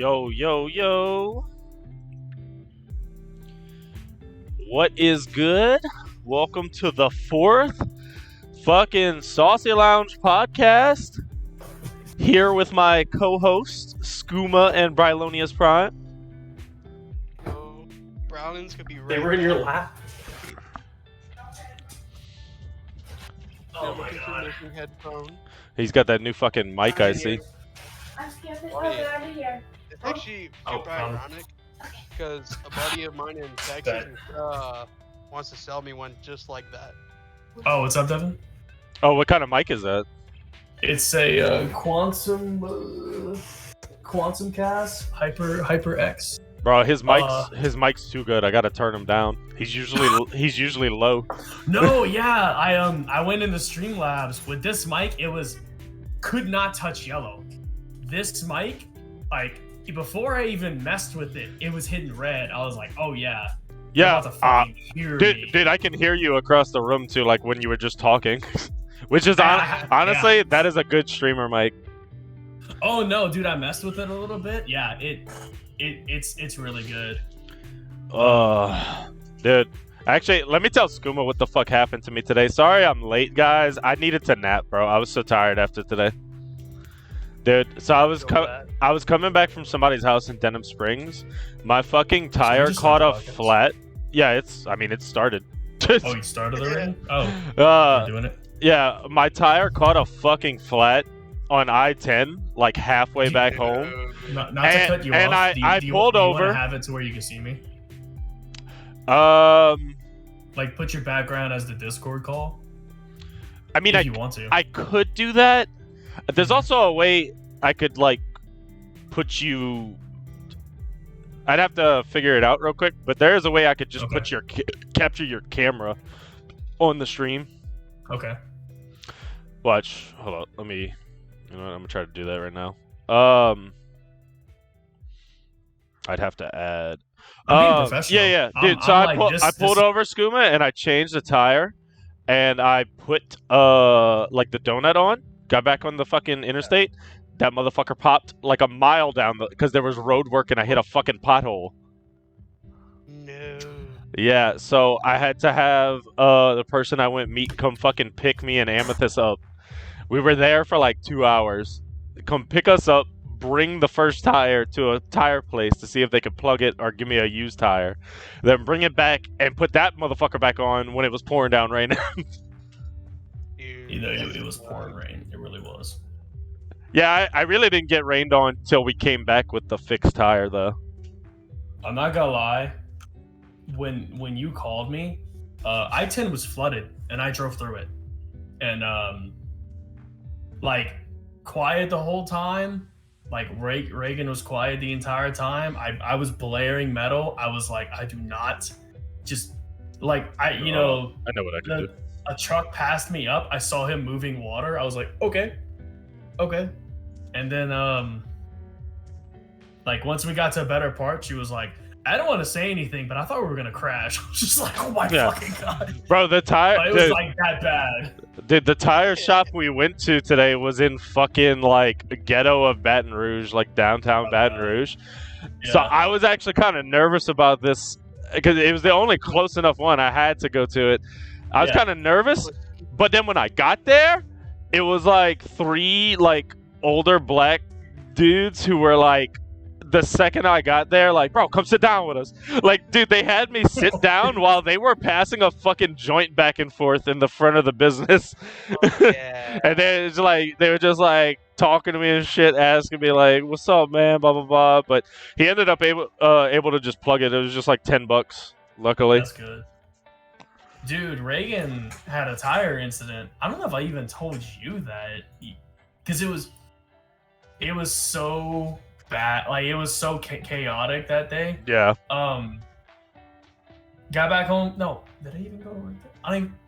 Yo. What is good? Welcome to the fourth fucking Saucy Lounge podcast. Here with my co-hosts, Skooma and Brylonius Prime. Oh, Brownings could be right. They were in your lap. Oh my god. Headphone. He's got that new fucking mic, I see. I'm scared to out of here. It's actually super ironic because a buddy of mine in Texas wants to sell me one just like that. Oh, what's up, Devin? Oh, what kind of mic is that? It's a Quantum Cast Hyper X. Bro, his mic's too good. I gotta turn him down. He's usually low. No, yeah, I went into Streamlabs with this mic. It could not touch yellow. This mic, like before I even messed with it, it was hitting red. I was like, oh yeah. Yeah, dude, I can hear you across the room too, like when you were just talking. Which is honestly, that is a good streamer mic. Oh no, dude, I messed with it a little bit. Yeah, it's really good. Dude, actually, let me tell Skooma what the fuck happened to me today. Sorry I'm late, guys. I needed to nap, bro. I was so tired after today. Dude, so I was coming back from somebody's house in Denham Springs. My fucking tire caught a flat. Yeah, it started. Oh, you started already? Oh, you're doing it? Yeah, my tire caught a fucking flat on I-10, like halfway back home. Not to cut you and off. I pulled over. Do you want to have it to where you can see me? Like put your background as the Discord call. I mean, if you want to. I could do that. There's also a way I could like put you. I'd have to figure it out real quick, but there is a way I could just put your capture your camera on the stream. Okay. Watch. Hold on. Let me. You know what? I'm gonna try to do that right now. I'd have to add. Yeah, dude. So I pulled over Skooma and I changed the tire, and I put like the donut on. Got back on the fucking interstate. That motherfucker popped like a mile down because there was road work and I hit a fucking pothole. No. Yeah, so I had to have the person I went meet come fucking pick me and Amethyst up. We were there for like 2 hours. Come pick us up, bring the first tire to a tire place to see if they could plug it or give me a used tire. Then bring it back and put that motherfucker back on when it was pouring down rain. You know, it was pouring rain. It really was. Yeah, I really didn't get rained on until we came back with the fixed tire, though. I'm not gonna lie. When you called me, I-10 was flooded, and I drove through it. And, like, quiet the whole time. Like, Reagan was quiet the entire time. I was blaring metal. I was like, I do not just... Like, I know what I can do. A truck passed me up. I saw him moving water. I was like, okay. And then, like, once we got to a better part, she was like, I don't want to say anything, but I thought we were going to crash. I was just like, oh my fucking God. Bro, the tire... But it was, like, that bad. Dude, the tire shop we went to today was in fucking, like, ghetto of Baton Rouge, like, downtown Baton Rouge. Yeah. So I was actually kind of nervous about this, because it was the only close enough one. I had to go to it. I was kind of nervous, but then when I got there, it was like 3 like older black dudes who were like, the second I got there, like, bro, come sit down with us. Like, dude, they had me sit down while they were passing a fucking joint back and forth in the front of the business. Yeah. And they were just like talking to me and shit, asking me like, what's up, man, blah blah blah. But he ended up able to just plug it. It was just like $10, luckily. That's good. Dude, Reagan had a tire incident. I don't know if I even told you that, because it was so bad. Like, it was so chaotic that day. Yeah. Got back home. No, did I even go to work?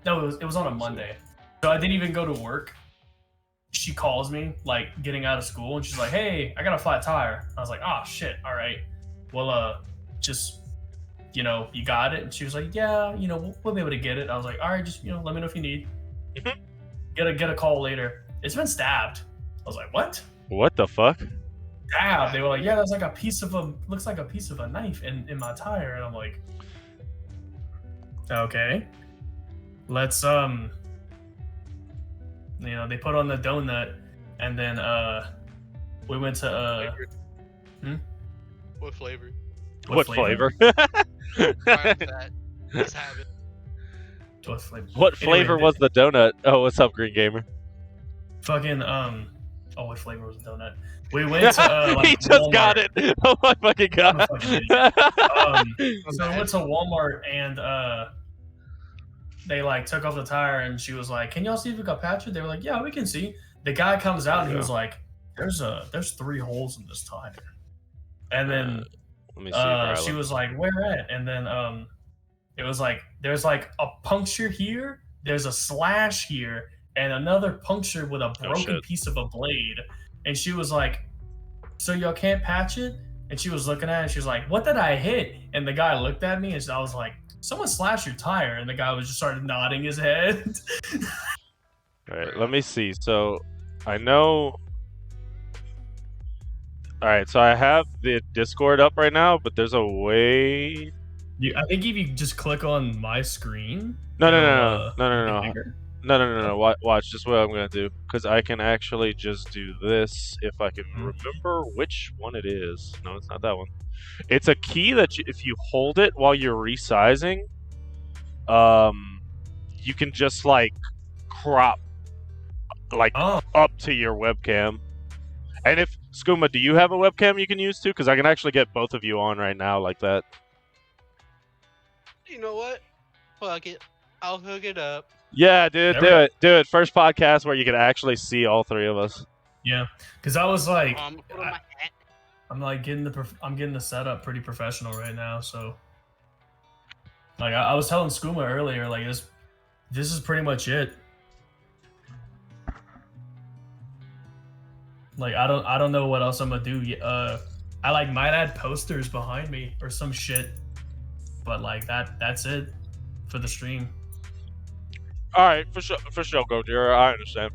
No, it was on a Monday, so I didn't even go to work. She calls me like getting out of school, and she's like, "Hey, I got a flat tire." I was like, "Oh shit, all right. Well, just." You got it? And she was like, yeah, we'll be able to get it. I was like, all right, just, let me know if you need. Get a call later. It's been stabbed. I was like, what? What the fuck? dab. They were like, yeah, that's like a piece of a looks like a piece of a knife in my tire, and I'm like, okay, let's you know, they put on the donut, and then we went to What flavor? What flavor? That. Let's have it. What flavor? What flavor was the donut? Oh, what's up, Green Gamer? Fucking oh, what flavor was the donut? We went to like he just Walmart. got it. Oh my fucking god! So we went to Walmart and they like took off the tire and she was like, "Can y'all see if we got patch it?" They were like, "Yeah, we can see." The guy comes out and he was like, "There's 3 holes in this tire," and then let me see. she was like, "Where at?" And then it was like there's like a puncture here, there's a slash here, and another puncture with a broken piece of a blade. And she was like, "So y'all can't patch it?" And she was looking at it and she was like, "What did I hit?" And the guy looked at me and I was like, "Someone slashed your tire." And the guy was just started nodding his head. Alright, let me see. So I know. Alright, so I have the Discord up right now, but there's a way. I think if you just click on my screen. No. Watch. This is what I'm gonna do, because I can actually just do this if I can remember which one it is. No, it's not that one. It's a key that if you hold it while you're resizing, you can just like crop like up to your webcam. And if Skooma, do you have a webcam you can use too? Because I can actually get both of you on right now like that. You know what? Fuck it. I'll hook it up. Yeah, dude, do it. First podcast where you can actually see all 3 of us. Yeah, because I was like, put on my hat. I'm like getting the setup pretty professional right now. So, like, I was telling Skooma earlier, like this is pretty much it. Like, I don't know what else I'm gonna do. I like might add posters behind me or some shit, but like that's it for the stream. All right, for sure, Gojira. I understand.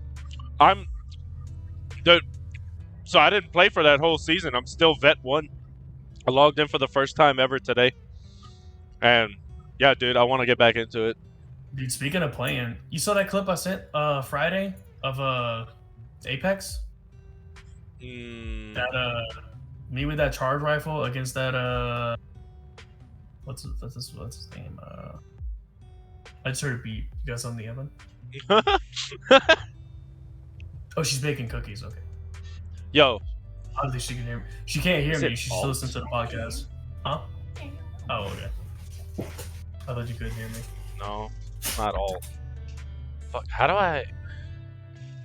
So I didn't play for that whole season. I'm still Vet 1. I logged in for the first time ever today, and yeah, dude, I want to get back into it. Dude, speaking of playing, you saw that clip I sent Friday of Apex? That me with that charge rifle against that what's his name? I just heard a beat. You got something, Evan? Oh, she's baking cookies. Okay. Yo. I don't think she can hear me. She can't hear me. She's still listening to the podcast. Huh? Oh, okay. I thought you couldn't hear me. No, not all. Fuck. How do I?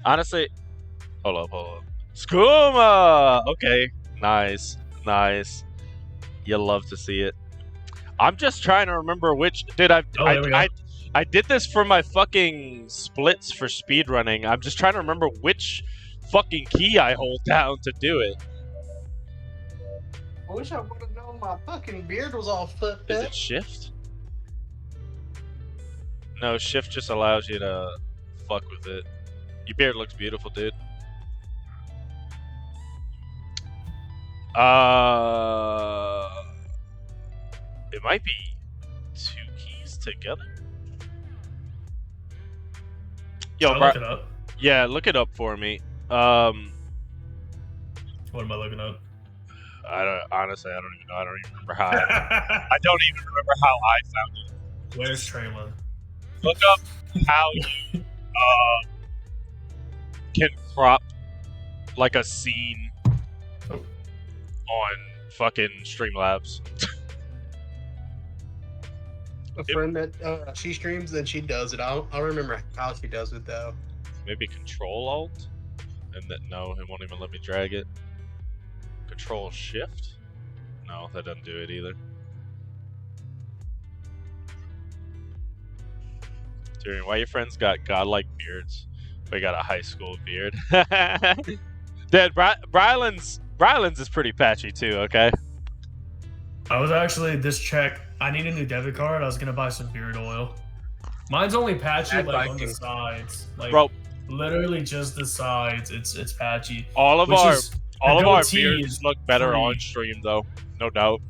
Honestly, hold up. Skooma. Okay. Nice. You love to see it. I'm just trying to remember which. Dude, I did this for my fucking splits for speedrunning. I'm just trying to remember which fucking key I hold down to do it. I wish I would have known my fucking beard was all fucked up. Is it shift? No, shift just allows you to fuck with it. Your beard looks beautiful, dude. It might be 2 keys together. Yo, look it up. Yeah, look it up for me. What am I looking up? Honestly, I don't even know. I don't even remember how. I don't even remember how I found it. Where's Traylon? Look up how you can crop like a scene on fucking Streamlabs. A friend that she streams and she does it. I'll remember how she does it though. Maybe Control Alt, and that no, it won't even let me drag it. Control Shift? No, that doesn't do it either. Tyrion, why your friends got godlike beards? We got a high school beard. Dad, Bryland's is pretty patchy too. Okay. I was actually this check. I need a new debit card. I was gonna buy some beard oil. Mine's only patchy like on the sides, like bro, literally just the sides. It's patchy. All of All of our goatee beards is look better pretty- on stream, though. No doubt.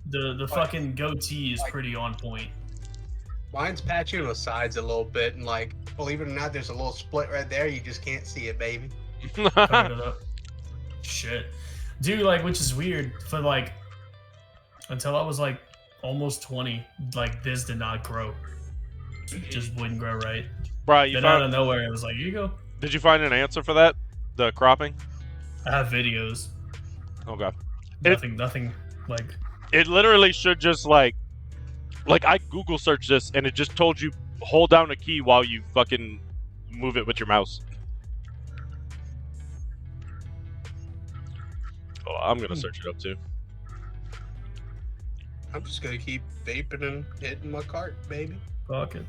The fucking goatee is pretty on point. Mine's patchy on the sides a little bit, and like, believe it or not, there's a little split right there. You just can't see it, baby. Covered it up. Shit, dude. Like, which is weird. For like, until I was like almost 20, like this did not grow. It just wouldn't grow right. Right, you Then out found. of nowhere, it was like, here you go. Did you find an answer for that? The cropping? I have videos. Okay. Nothing like. It literally should just like I Google searched this and it just told you hold down a key while you fucking move it with your mouse. Oh, I'm gonna search it up too. I'm just gonna keep vaping and hitting my cart, baby. Fuck it.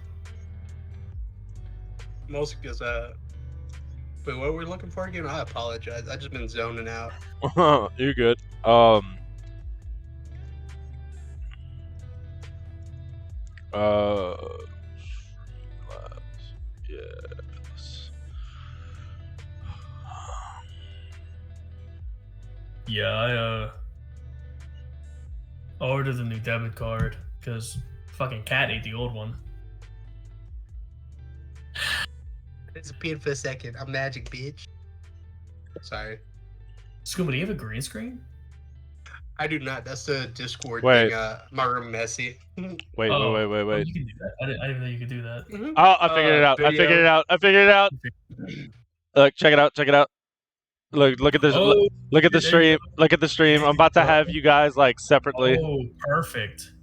Mostly because wait, what were we looking for again? I apologize. I just been zoning out. You're good. Yes. Yeah, I ordered a new debit card because fucking cat ate the old one. Disappeared for a second. I'm magic, bitch. Sorry. Scuba, do you have a green screen? I do not. That's the Discord Wait. thing. My room messy. Wait. Oh, you can do that. I didn't know you could do that. Oh, I figured it out. I video. figured it out. Look, check it out. Look at this. Oh, Look at the there stream. you Look at the stream. I'm about to have you guys like separately. Oh, perfect.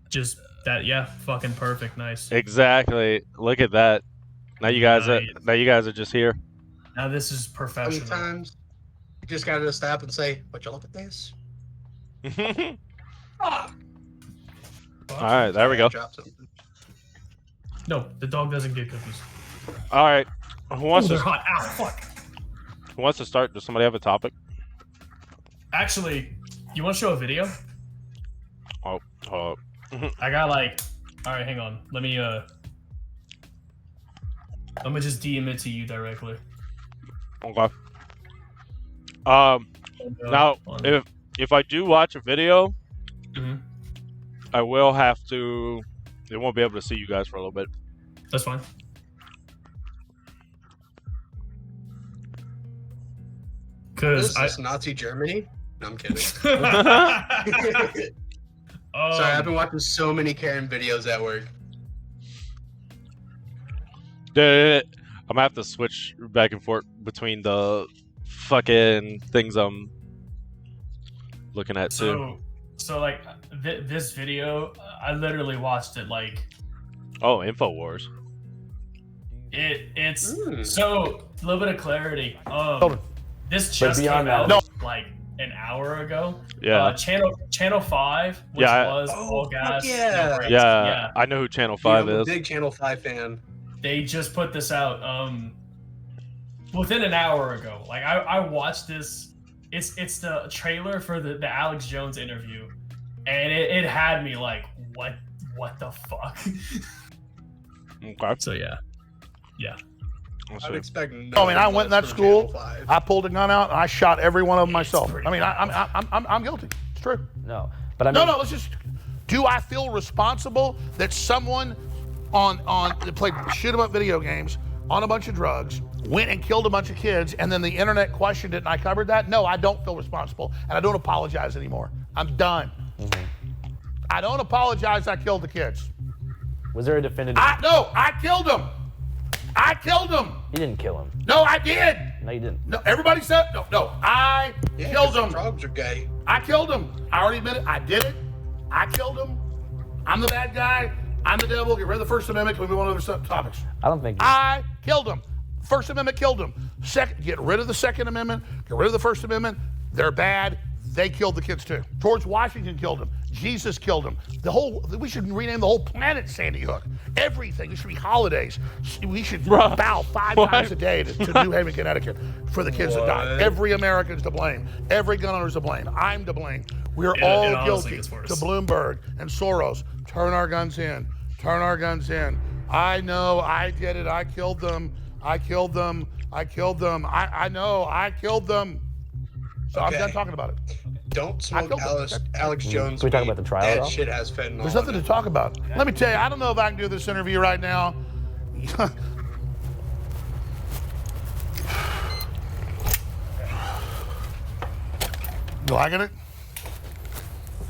Just that, yeah, fucking perfect. Nice. Exactly. Look at that. Now you guys Nice. are just here. Now this is professional. Sometimes you just gotta stop and say, "Would you look at this?" Ah. Fuck. All right, there we go. Drop something. No, the dog doesn't get cookies. All right. Who wants They're to hot. Ow, fuck. Who wants to start? Does somebody have a topic? Actually, you want to show a video? Oh. I got like, all right, hang on. Let me I'm gonna just DM it to you directly. Okay. Now, if I do watch a video, Mhm. I will have to. They won't be able to see you guys for a little bit. That's fine. This Cause is Nazi Germany. No, I'm kidding. Sorry, Sorry, I've been watching so many Karen videos at work. I'm gonna have to switch back and forth between the fucking things I'm looking at too. So like this video, I literally watched it like Oh, InfoWars. it's Mm. so a little bit of clarity. This But just beyond came out that- like an hour ago. Yeah. Channel 5, which Yeah, was Oh, all fuck gas. yeah. no brakes. Yeah, I know who Channel 5 I'm a is. big Channel 5 fan. They just put this out within an hour ago. Like I watched this. It's the trailer for the Alex Jones interview, and it had me like, what the fuck? Okay. So yeah. Let's I'd see. expect no. I mean, I went in that less from school. Channel 5. I pulled a gun out and I shot every one of them It's myself. pretty I mean, I'm guilty. It's true. No, but I mean, No, let's just. Do I feel responsible that someone that played shoot 'em up video games on a bunch of drugs went and killed a bunch of kids, and then the internet questioned it and I covered that? No, I don't feel responsible, and I don't apologize anymore. I'm done. I don't apologize. I killed the kids. was there a definitive? I killed them. I killed them. You didn't kill him. No, I did. No, you didn't. No, everybody said no. I Yeah, killed 'cause the them. Drugs are gay. I killed him. I already admit it. I did it. I killed him. I'm the bad guy. I'm the devil. Get rid of the First Amendment. Can we move on to other topics? I don't think. I killed him. First Amendment killed him. Get rid of the Second Amendment. Get rid of the First Amendment. They're bad. They killed the kids too. George Washington killed him. Jesus killed him. We should rename the whole planet Sandy Hook. Everything. It should be holidays. We should bow 5 times a day to New Haven, Connecticut for the kids that died. Every American's to blame. Every gun owner's to blame. I'm to blame. We're all it honestly guilty. gets worse. To Bloomberg and Soros. Turn our guns in. Turn our guns in. I know. I did it. I killed them. I killed them. I know. I killed them. So I'm Okay. done talking about it. Don't smoke killed them. Alex Jones. Can we talk weed. about the trial at That all? shit has fentanyl. There's nothing in to it. talk about. Let me tell you, I don't know if I can do this interview right now. You liking it?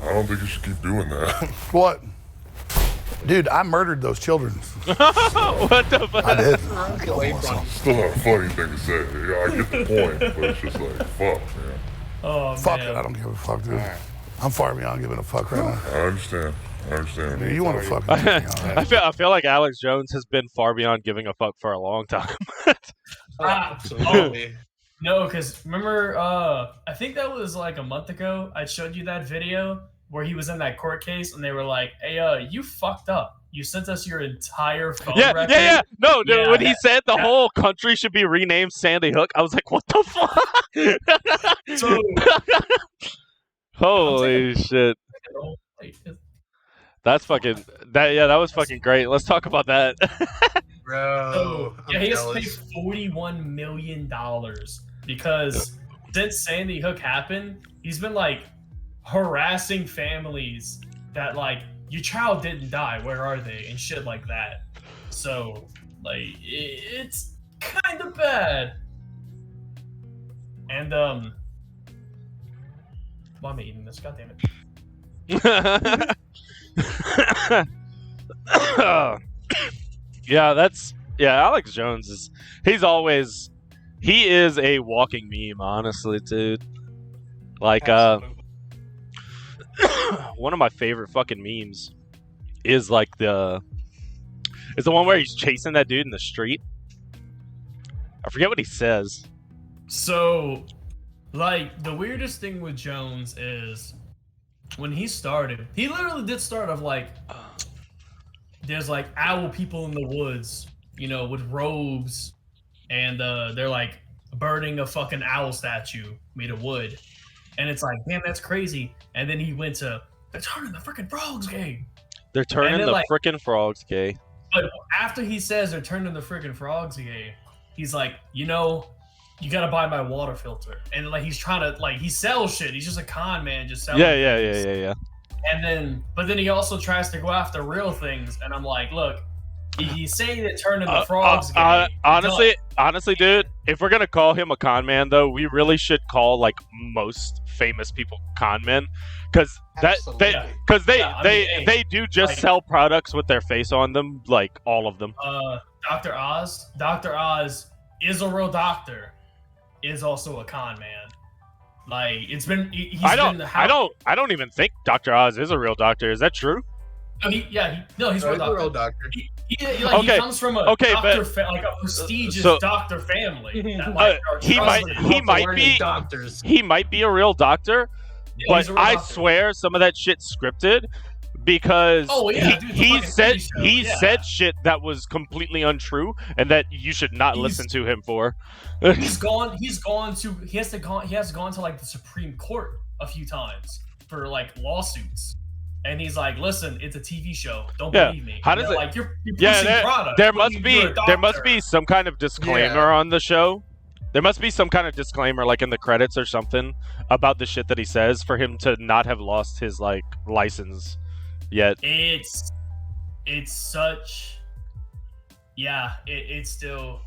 I don't think you should keep doing that. What? Dude, I murdered those children. What the fuck? I did. Get away from me. Still not a funny thing to say. Yeah, I get the point, but it's just like, fuck, man. Oh, Fuck man. it, I don't give a fuck, dude. I'm far beyond giving a fuck right now. I understand. Dude, you want to fuck me? I feel like Alex Jones has been far beyond giving a fuck for a long time. Absolutely. No, because remember, I think that was like a month ago. I showed you that video where he was in that court case, and they were like, "Hey, you fucked up. You sent us your entire phone record." Yeah. No, dude, Yeah, when he said the whole country should be renamed Sandy Hook, I was like, what the fuck? So, Holy shit. That's fucking that was fucking great. Let's talk about that. Bro. yeah, I'm he has to pay jealous. $41 million because since Sandy Hook happened, he's been like harassing families that like your child didn't die, where are they, and shit like that. So like it's kind of bad. And why am I eating this? God damn it. Alex Jones is he is a walking meme, honestly, dude. Like one of my favorite fucking memes is like the one where he's chasing that dude in the street. I forget what he says. So, like, the weirdest thing with Jones is when he started, he literally did start of like, there's like owl people in the woods, you know, with robes, and they're like burning a fucking owl statue made of wood. And it's like, man, that's crazy. And then he went to, they're turning the freaking frogs gay. They're turning then, the like- frickin' frogs gay. But after he says they're turning the freaking frogs gay, he's like, you know, you gotta buy my water filter. And like he's trying to like he sells shit. He's just a con man, just selling. Yeah. And then, but then he also tries to go after real things. And I'm like, look, he's saying that turning the frogs gay. Honestly, dude, if we're gonna call him a con man, though, we really should call like most famous people con men, because Absolutely. they do just like- sell products with their face on them, like all of them. Dr. Oz is a real doctor, is also a con man. Like it's been, he's I don't even think Dr. Oz is a real doctor. Is that true? No, he's Bro, a he's a real real doctor. doctor. He Okay, comes from a okay, doctor but- like a prestigious so- doctor family. That, like, are he trusted. might be doctors. he might be a real doctor, Yeah, he's but a real I doctor. swear some of that shit's scripted, because Oh, yeah, dude, it's a he fucking said TV show, he yeah. said shit that was completely untrue and that you should not He's- listen to him for. He has gone to like the Supreme Court a few times for like lawsuits. And he's like, listen, it's a TV show. Don't Yeah. believe me. How And does they're it- like you're Yeah, pushing product. there What must do you do, be a there must doctor? be some kind of disclaimer Yeah. on the show. There must be some kind of disclaimer, like in the credits or something, about the shit that he says for him to not have lost his like license yet. It's such, yeah. It's still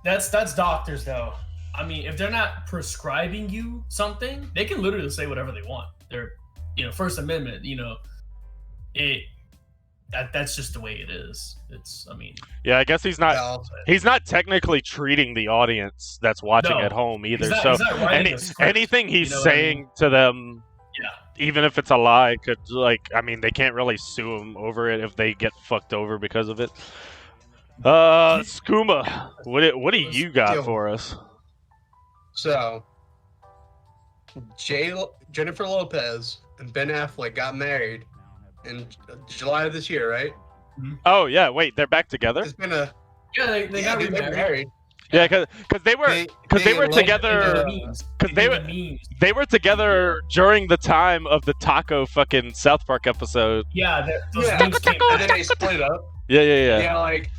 that's doctors though. I mean, if they're not prescribing you something, they can literally say whatever they want. They're, you know, First Amendment. You know, that's just the way it is. It's, I mean, Yeah, I guess he's not technically treating the audience that's watching No. at home either. He's not- So he's not writing any, a script, anything he's you know what I saying mean? to them, Yeah. even if it's a lie, could, like, I mean, they can't really sue him over it if they get fucked over because of it. Skooma, what do you got Yo. for us? So, Jennifer Lopez and Ben Affleck got married in July of this year, right? Oh yeah, wait, they're back together? It's been a yeah, they got dude, they're remarried. Yeah, because they were love together. Because they were together during the time of the taco fucking South Park episode. Yeah, those Yeah. memes came and then they split up. Yeah. Yeah, like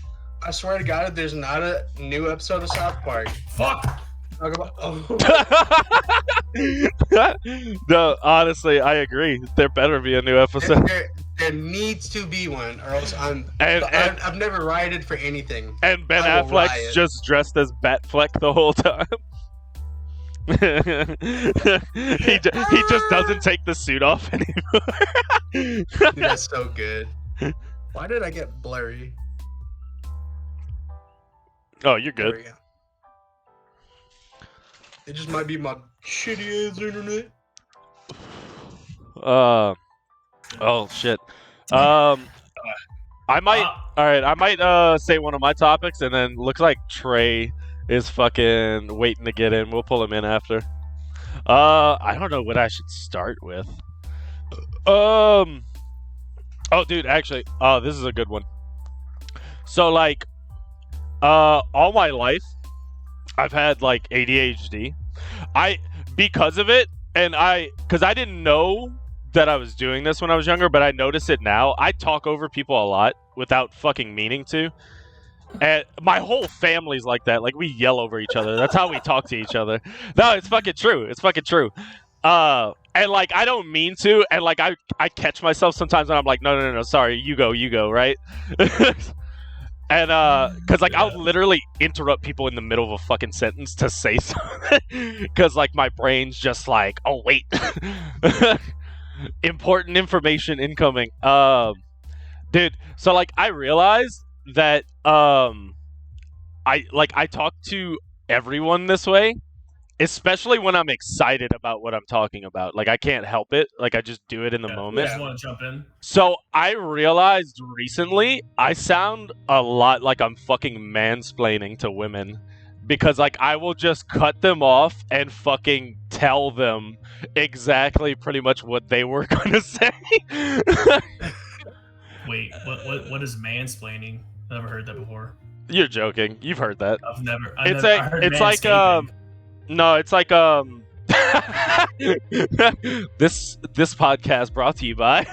I swear to God, if there's not a new episode of South Park. Fuck. Talk about. Oh. No, honestly, I agree. There better be a new episode. There needs to be one, or else And I've never rioted for anything. Ben I will Affleck's riot. just dressed as Batfleck the whole time. he just doesn't take the suit off anymore. Dude, that's so good. Why did I get blurry? Oh, you're There good. we go. It just might be my shitty ass internet. Oh shit. I might. All right, I might say one of my topics, and then looks like Trey is fucking waiting to get in. We'll pull him in after. I don't know what I should start with. Oh, dude, actually, this is a good one. So, like, all my life, I've had like ADHD. Because of it, because I didn't know that I was doing this when I was younger, but I notice it now. I talk over people a lot without fucking meaning to. And my whole family's like that. Like, we yell over each other. That's how we talk to each other. No, it's fucking true. It's fucking true. And like, I don't mean to. And like, I catch myself sometimes and I'm like, no, sorry. You go, right? And because like I'll literally interrupt people in the middle of a fucking sentence to say something, because like my brain's just like, oh wait, important information incoming. Dude, so like I realized that I talk to everyone this way, especially when I'm excited about what I'm talking about. Like I can't help it. Like I just do it in the moment. I just want to jump in. So I realized recently I sound a lot like I'm fucking mansplaining to women, because like I will just cut them off and fucking tell them exactly pretty much what they were gonna say. Wait, what is mansplaining? I've never heard that before. You're joking. You've heard that. I've never. It's heard like manscaping. no, it's like this podcast brought to you by.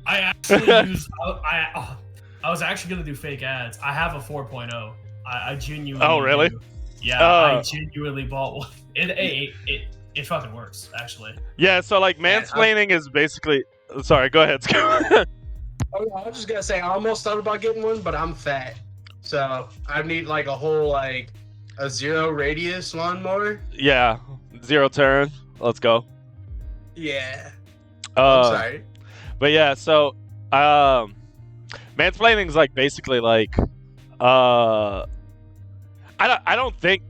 I actually use. I was actually gonna do fake ads. I have a 4.0. I genuinely. Oh really? Do. Yeah, I genuinely bought one. It fucking works actually. Yeah, so like mansplaining is basically. Sorry, go ahead, Scott. I was just gonna say I almost thought about getting one, but I'm fat, so I need like a whole like a 0 radius lawnmower. Yeah, 0 turn. Let's go. Yeah. I'm sorry. But yeah, so mansplaining is like basically like I don't think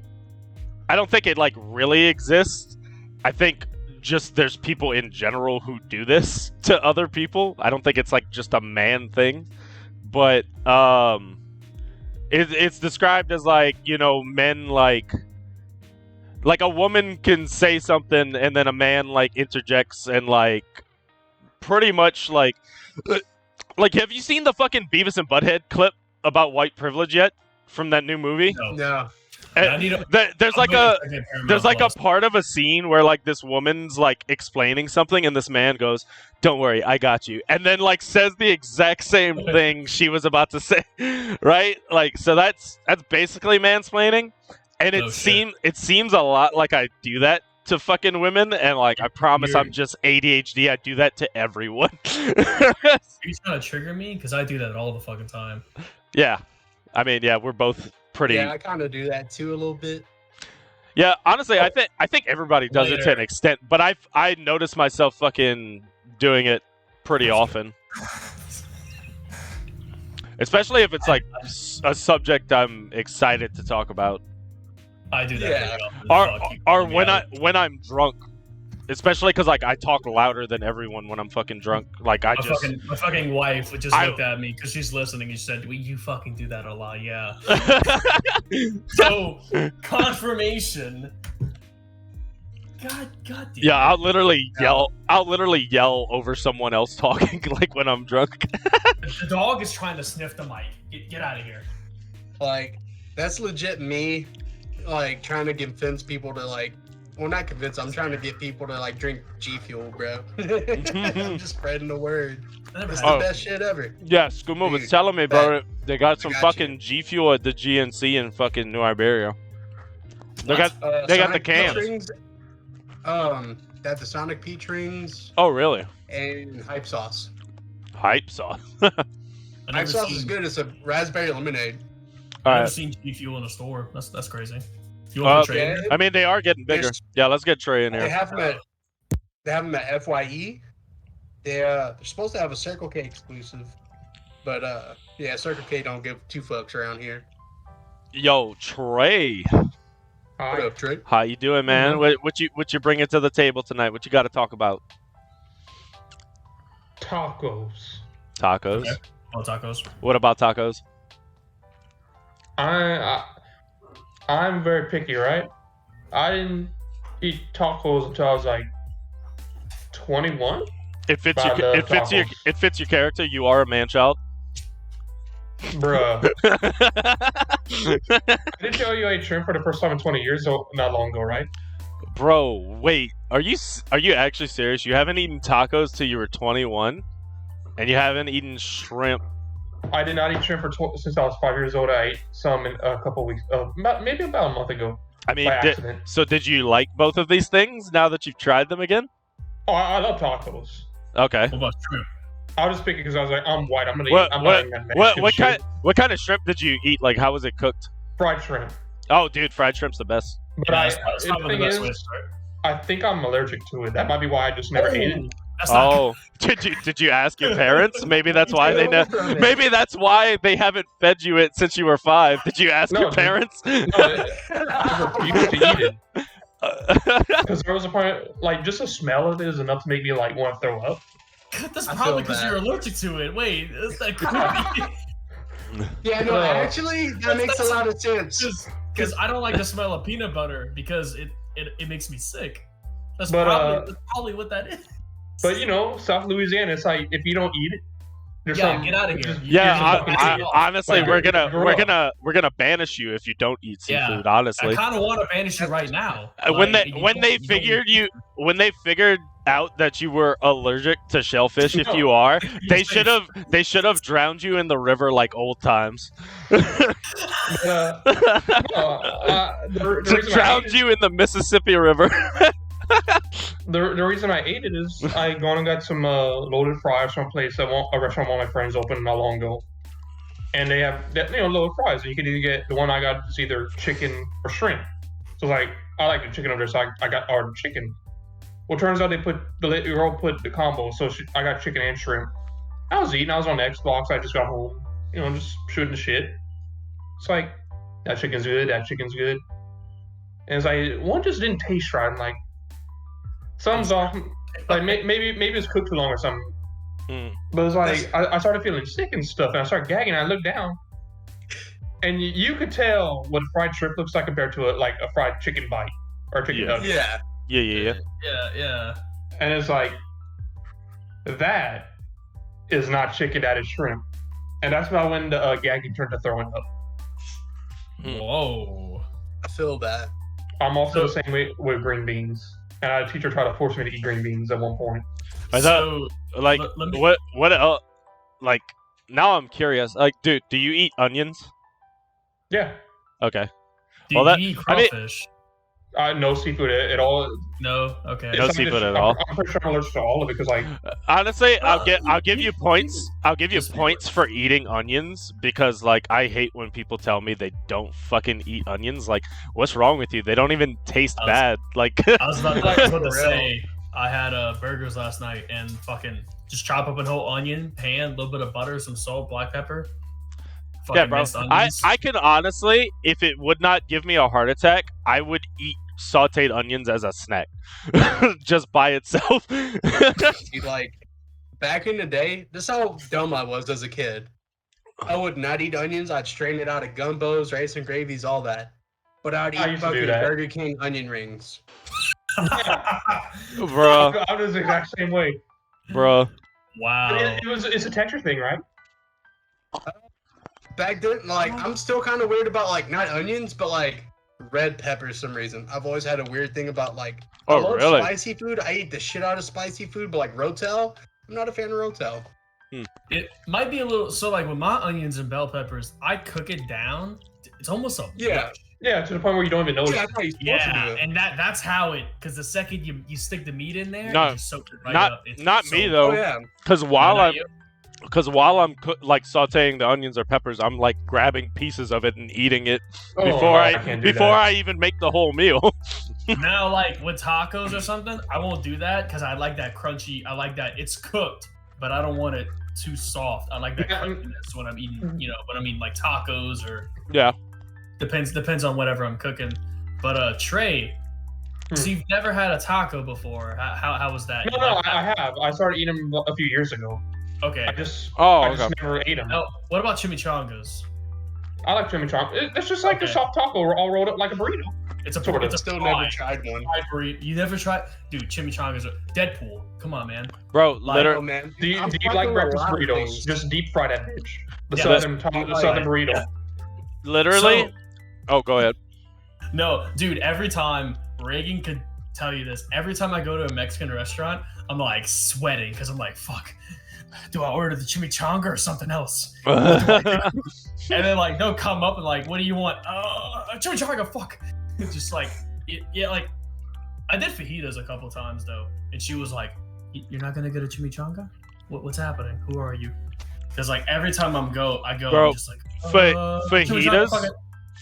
it like really exists. I think just there's people in general who do this to other people. I don't think it's like just a man thing, but it's described as like, you know, men like a woman can say something and then a man like interjects and like pretty much like have you seen the fucking Beavis and Butthead clip about white privilege yet from that new movie? No. There's like a part of a scene where like this woman's like explaining something and this man goes, "Don't worry, I got you," and then like says the exact same thing she was about to say, right? Like, so that's basically mansplaining, and it seems a lot like I do that to fucking women, and like I promise I'm just ADHD. I do that to everyone. Are you trying to trigger me? Because I do that all the fucking time. Yeah, I mean, yeah, we're both pretty. Yeah, I kind of do that too a little bit. Yeah, honestly, I think everybody does it to an extent, but I notice myself fucking doing it pretty often. Especially if it's like a subject I'm excited to talk about. I do that. Yeah. Or when I'm drunk, especially because like I talk louder than everyone when I'm fucking drunk. Like my fucking wife just looked at me because she's listening and she said, well, "You fucking do that a lot, yeah." So confirmation. God damn. Yeah, I'll literally yell over someone else talking like when I'm drunk. The dog is trying to sniff the mic. Get out of here. Like, that's legit me, like, trying to convince people to, like, well, not convinced. I'm trying to get people to like drink G Fuel, bro. I'm just spreading the word. It's the best shit ever. Yeah, Skumo was Dude, telling me, bro. They got some got fucking G Fuel at the GNC in fucking New Iberia. They got the Sonic cans. Peach rings, they have the Sonic Peach rings Oh, really? and Hype Sauce. Hype sauce. Hype Sauce is good. It's a raspberry lemonade. I've never Alright. seen G Fuel in a store. That's crazy. You want to trade? I mean, they are getting bigger. There's- Yeah, let's get Trey in They here. have them at FYE. They're supposed to have a Circle K exclusive, but yeah, Circle K don't give two fucks around here. Yo, Trey. What up, Trey? How you doing, man? What you bringing to the table tonight? What you got to talk about? Tacos. Tacos. Okay. Oh, tacos. What about tacos? I'm very picky, right? I didn't eat tacos until I was like 21. It fits I your love it tacos. fits your character. You are a man child. Bruh. I did tell you I ate shrimp for the first time in 20 years, so not long ago, right? Bro, wait. Are you actually serious? You haven't eaten tacos till you were 21, and you haven't eaten shrimp. I did not eat shrimp since I was 5 years old. I ate some in a couple weeks, maybe about a month ago. I mean, By accident. did you like both of these things now that you've tried them again? Oh, I love tacos. Okay. What about shrimp? I was just picking because I was like, I'm white. I'm gonna What eat. I'm what not eating that Mexican shit. what kind of shrimp did you eat? Like, how was it cooked? Fried shrimp. Oh, dude, fried shrimp's the best. But Yeah, I, that's the probably thing the best is, way to start. I think I'm allergic to it. That might be why I just never ate it. That's not Oh, did you ask your parents? Maybe that's why they maybe that's why they haven't fed you it since you were 5. Did you ask No, your dude. parents? I refused to eat it because there was a point, like just the smell of it is enough to make me like want to throw up. That's I probably feel because bad. you're allergic to it. Wait, is that creepy? Yeah, no, actually, that makes a lot of sense. Because I don't like the smell of peanut butter because it makes me sick. That's But, probably what that is. But you know, South Louisiana, it's like if you don't eat it, there's Yeah, some. get out of here. Yeah, Here's a- honestly, Like, we're grow up. gonna banish you if you don't eat Yeah. seafood. I Honestly, kind of want to banish you right now. when Like, they figured out that you were allergic to shellfish, if you are, they should have drowned you in the river like old times. The reason I Drowned ate it, you in the Mississippi River. the reason I ate it is I gone and got some loaded fries from a restaurant one of my friends opened not long ago, and they have loaded fries, and you can either get the one I got is either chicken or shrimp. So like I like the chicken over there, so I got ordered chicken. Well, turns out they put the girl put the combo, so I got chicken and shrimp. I was eating. I was on Xbox. I just got home, just shooting the shit. It's like that chicken's good. That chicken's good. And it's like one just didn't taste right. I'm like something's off. Like maybe it's cooked too long or something. Mm. But it's like I started feeling sick and stuff, and I started gagging. And I looked down, and you could tell what fried shrimp looks like compared to a fried chicken bite or chicken nugget. Yeah. Yeah. Yeah. And it's like, that is not chicken, that is shrimp. And that's about when the gagging turned to throwing up. Whoa. I feel that. I'm also the same way with green beans. And I had a teacher try to force me to eat green beans at one point. I thought, like, let me- what else? Like, now I'm curious. Like, dude, do you eat onions? Yeah. Okay. Do Well, that- you eat I mean- crawfish? No seafood at all. No. Okay. No It's seafood at all. I'm pretty sure I'm allergic to all of it because, like, Honestly, I'll give you points. I'll give you points for eating onions because, like, I hate when people tell me they don't fucking eat onions. Like, what's wrong with you? They don't even taste bad. Like, I was about to For real. say, I had burgers last night and fucking just chop up a whole onion, pan, a little bit of butter, some salt, black pepper. yeah, Fucking bro. minced onions. I can honestly, if it would not give me a heart attack, I would eat sautéed onions as a snack, just by itself. See, like, back in the day, this is how dumb I was as a kid. I would not eat onions. I'd strain it out of gumbos, rice and gravies, all that. But I'd I eat used to do fucking that. Burger King onion rings. Bro, I'm the exact same way. bro. Wow. It's a texture thing, right? Back then, like, I'm still kind of weird about, like, not onions, but, like, red pepper for some reason. I've always had a weird thing about like Oh, I love really? spicy food. I eat the shit out of spicy food, but like Rotel, I'm not a fan of Rotel. It might be a little so like with my onions and bell peppers, I cook it down. It's almost a Yeah. Yeah, to the point where you don't even notice. Yeah, that's how you're supposed to do yeah, it. and that's how it. Because the second you stick the meat in there, No, you just soak it right not up. It's not so me good. though. Oh yeah. Because No, while not I'm you. like sautéing the onions or peppers, I'm like grabbing pieces of it and eating it Oh, before I can't do before that. I even make the whole meal. Now, like with tacos or something, I won't do that because I like that crunchy. I like that it's cooked, but I don't want it too soft. I like that Yeah, crunchiness when I'm eating. You know, when I mean like tacos or Yeah. depends on whatever I'm cooking. But Trey, so you've never had a taco before? How was that? No, You no, like that? I have. I started eating them a few years ago. Okay. I just Okay. never ate them. Oh, what about chimichangas? I like chimichanga. It's just like a Okay. soft taco all rolled up like a burrito. It's a Sort of. it's a Still fried- never tried one. fried burrito. You never tried, dude? Chimichangas are Deadpool. Come on, man. Bro, Like, Oh literally, man. Do you I'm like fucking breakfast a lot of burritos? things. Just deep fry that bitch. The Yeah, southern burrito. literally. So- Oh, go ahead. No, dude, every time, Reagan could tell you this, every time I go to a Mexican restaurant, I'm like sweating because I'm like, fuck, do I order the chimichanga or something else? And then like they'll come up and like, what do you want? Chimichanga, fuck. It's just like, yeah, like, I did fajitas a couple times though, and she was like, you're not gonna get a chimichanga? What's happening? Who are you? Because like every time I go, Bro, I'm just like, fajitas, chimichanga, fuck it.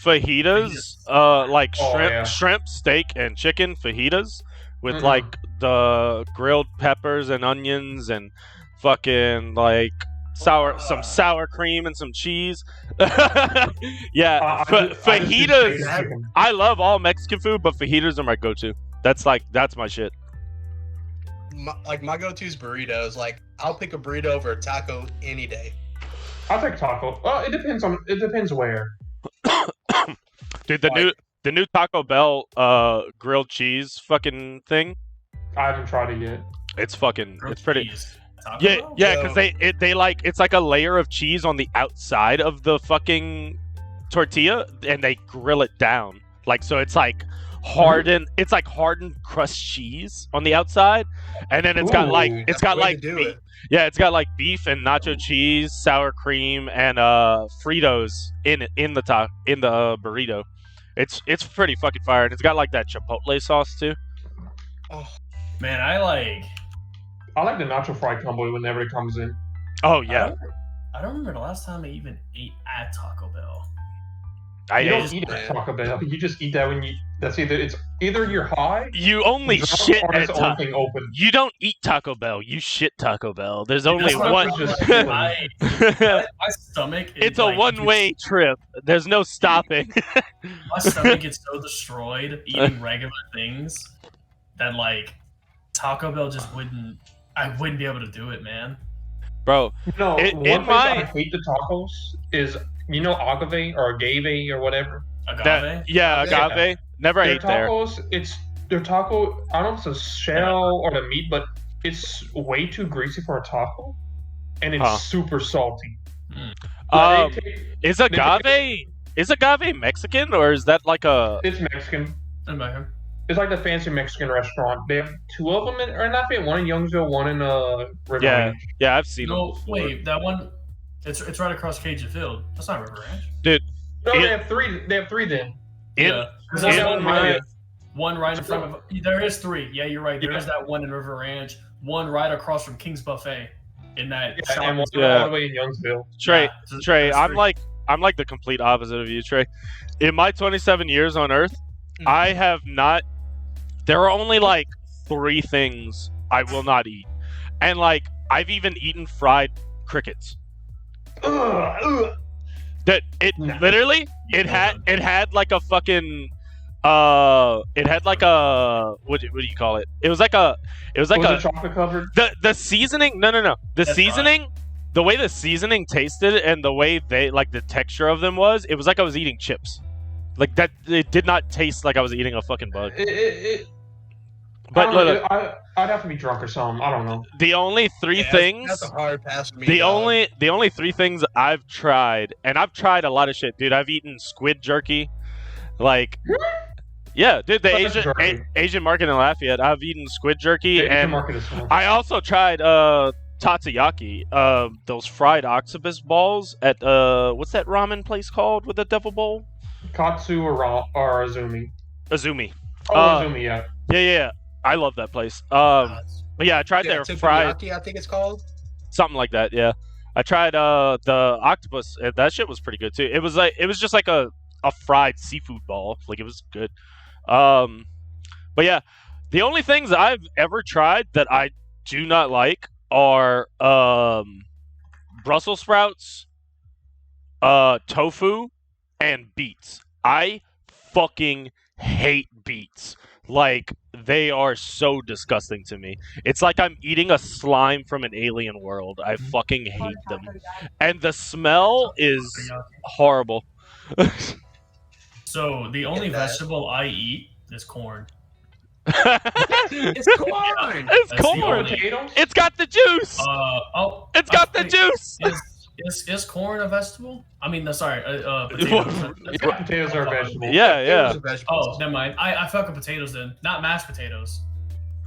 fajitas, like Oh, shrimp, yeah. shrimp, steak, and chicken fajitas with Mm-mm. like the grilled peppers and onions and fucking like some sour cream and some cheese. Yeah, I just do fajitas. straight chicken. I love all Mexican food, but fajitas are my go-to. That's my shit. My go-to is burritos. Like I'll pick a burrito over a taco any day. I'll take taco. Well, it depends where. Dude, the new Taco Bell grilled cheese fucking thing. I haven't tried it yet. It's pretty. Jeez. Taco Yeah, Bell? yeah, because they like it's like a layer of cheese on the outside of the fucking tortilla, and they grill it down. Like so, it's like hardened. It's like hardened crust cheese on the outside, and then it's got like Ooh, it's that's got the way like to do beef, it. yeah, it's got like beef and nacho cheese, sour cream, and Fritos in the burrito. It's pretty fucking fire, and it's got like that chipotle sauce too. Oh, Man, I like the nacho fry combo whenever it comes in. Oh yeah, I don't remember the last time I even ate at Taco Bell. I You ate. don't eat at Taco Bell. You just eat that when you. That's either you're high. You only drunk, shit or at it's the only Taco. thing open. You don't eat Taco Bell. You shit Taco Bell. There's only That's what one. I'm just saying. killing My stomach. Is It's a like, one-way trip. There's no stopping. My stomach gets so destroyed eating regular things that like Taco Bell just wouldn't. I wouldn't be able to do it, man. Bro, No, In one place my- I hate the tacos is agave or agave or whatever. Agave. yeah, agave. Never Their ate there. tacos, it's their taco. I don't know if it's a shell or the meat, but it's way too greasy for a taco, and it's Huh. super salty. Like, they take- Is agave Mexican or is that like a? it's Mexican. I'm back here. It's like the fancy Mexican restaurant. They have two of them, or not one in Youngsville, one in River Yeah, Ranch. yeah, I've seen them No, before. wait, that one. It's right across Cajun Field. That's not River Ranch. No, It- they have three. They have three then. In- There's in one my- right, one right in front of. There is three. Yeah, you're right. There is that one in River Ranch. One right across from King's Buffet. In that. Yeah, shopping and one Yeah. all the way in Youngsville. Trey, Yeah, so Trey, there's I'm three. like the complete opposite of you, Trey. In my 27 years on Earth, I have not. There are only like 3 things I will not eat, and like I've even eaten fried crickets. That it Nah. literally it had like a fucking it had like a what do you call it? It was like a Was it chocolate covered? the seasoning. No. The That's seasoning. The way the seasoning tasted and the way they like the texture of them was like I was eating chips. Like that, it did not taste like I was eating a fucking bug. But look, I'd have to be drunk or something. I don't know. the only 3 yeah, things. That's a hard pass for me. The dog. only 3 things I've tried, and I've tried a lot of shit, dude. I've eaten squid jerky. Like, yeah, dude, the That's jerky. Asian market in Lafayette. I've eaten squid jerky, Yeah, Asian and market is fun. I also tried tatsuyaki, those fried octopus balls at what's that ramen place called with the devil bowl? Katsu or Azumi. Azumi. Oh, Azumi, yeah. Yeah. I love that place. But yeah, I tried their fried, Takoyaki, I think it's called. something like that. Yeah, I tried the octopus. And that shit was pretty good too. It was just like a fried seafood ball. Like, it was good. But yeah, the only things I've ever tried that I do not like are Brussels sprouts, tofu, and beets. I fucking hate beets. Like, they are so disgusting to me. It's like I'm eating a slime from an alien world. I fucking hate them. And the smell is horrible. So the only vegetable I eat is corn. It's corn. It's That's the corn. only- Potatoes? It's got the juice. It's got the wait, juice. Is corn a vegetable? I mean, sorry, potatoes. Yeah, potatoes are a vegetable. Yeah. Oh, never mind. I fuck with potatoes then, not mashed potatoes.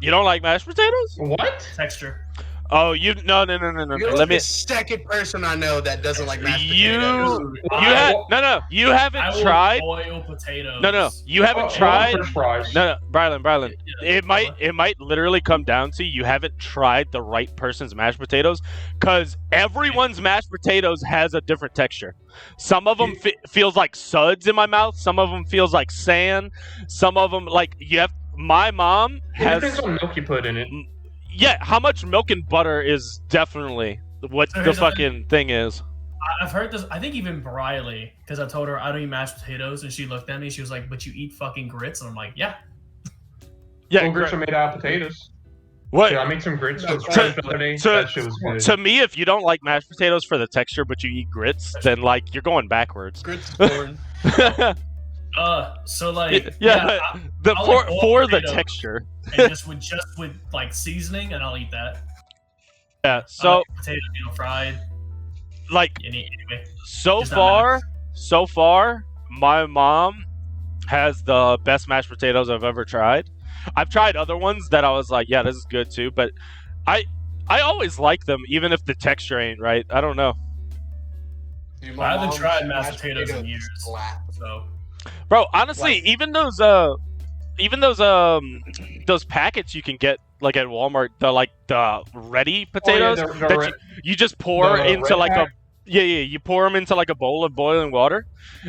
You don't like mashed potatoes? What? Texture. Oh, no. You're Let me. the second person I know that doesn't like mashed You potatoes. you haven't I will tried. boil potatoes. No, you haven't tried. French fries. No, Brylan. Yeah, It might literally come down to you haven't tried the right person's mashed potatoes, because everyone's mashed potatoes has a different texture. Some of them feels like suds in my mouth. Some of them feels like sand. Some of them my mom It has. depends on milk you put in it. Yeah, how much milk and butter is definitely what So the here's the fucking thing is. I've heard this. I think even Briley, because I told her I don't eat mashed potatoes, and she looked at me. She was like, "But you eat fucking grits," and I'm like, "Yeah." Yeah, Well, grits are made out of potatoes. what? Yeah, I made some grits No, with friends the other day. so- That shit was good. To me, if you don't like mashed potatoes for the texture, but you eat grits, then like you're going backwards. Grits corn. So like, yeah, I like boiled for the potatoes. texture. and just with like seasoning, and I'll eat that. Yeah. I So like potato, fried. like Anyway, so Just not far, my mom has the best mashed potatoes I've ever tried. I've tried other ones that I was like, yeah, this is good too, but I always like them even if the texture ain't right. I don't know. Dude, I my haven't mom's tried mashed potatoes in years. slap. so Bro, honestly, Like- even those packets you can get like at Walmart, the ready potatoes that you just pour the into red like pack? you pour them into like a bowl of boiling water.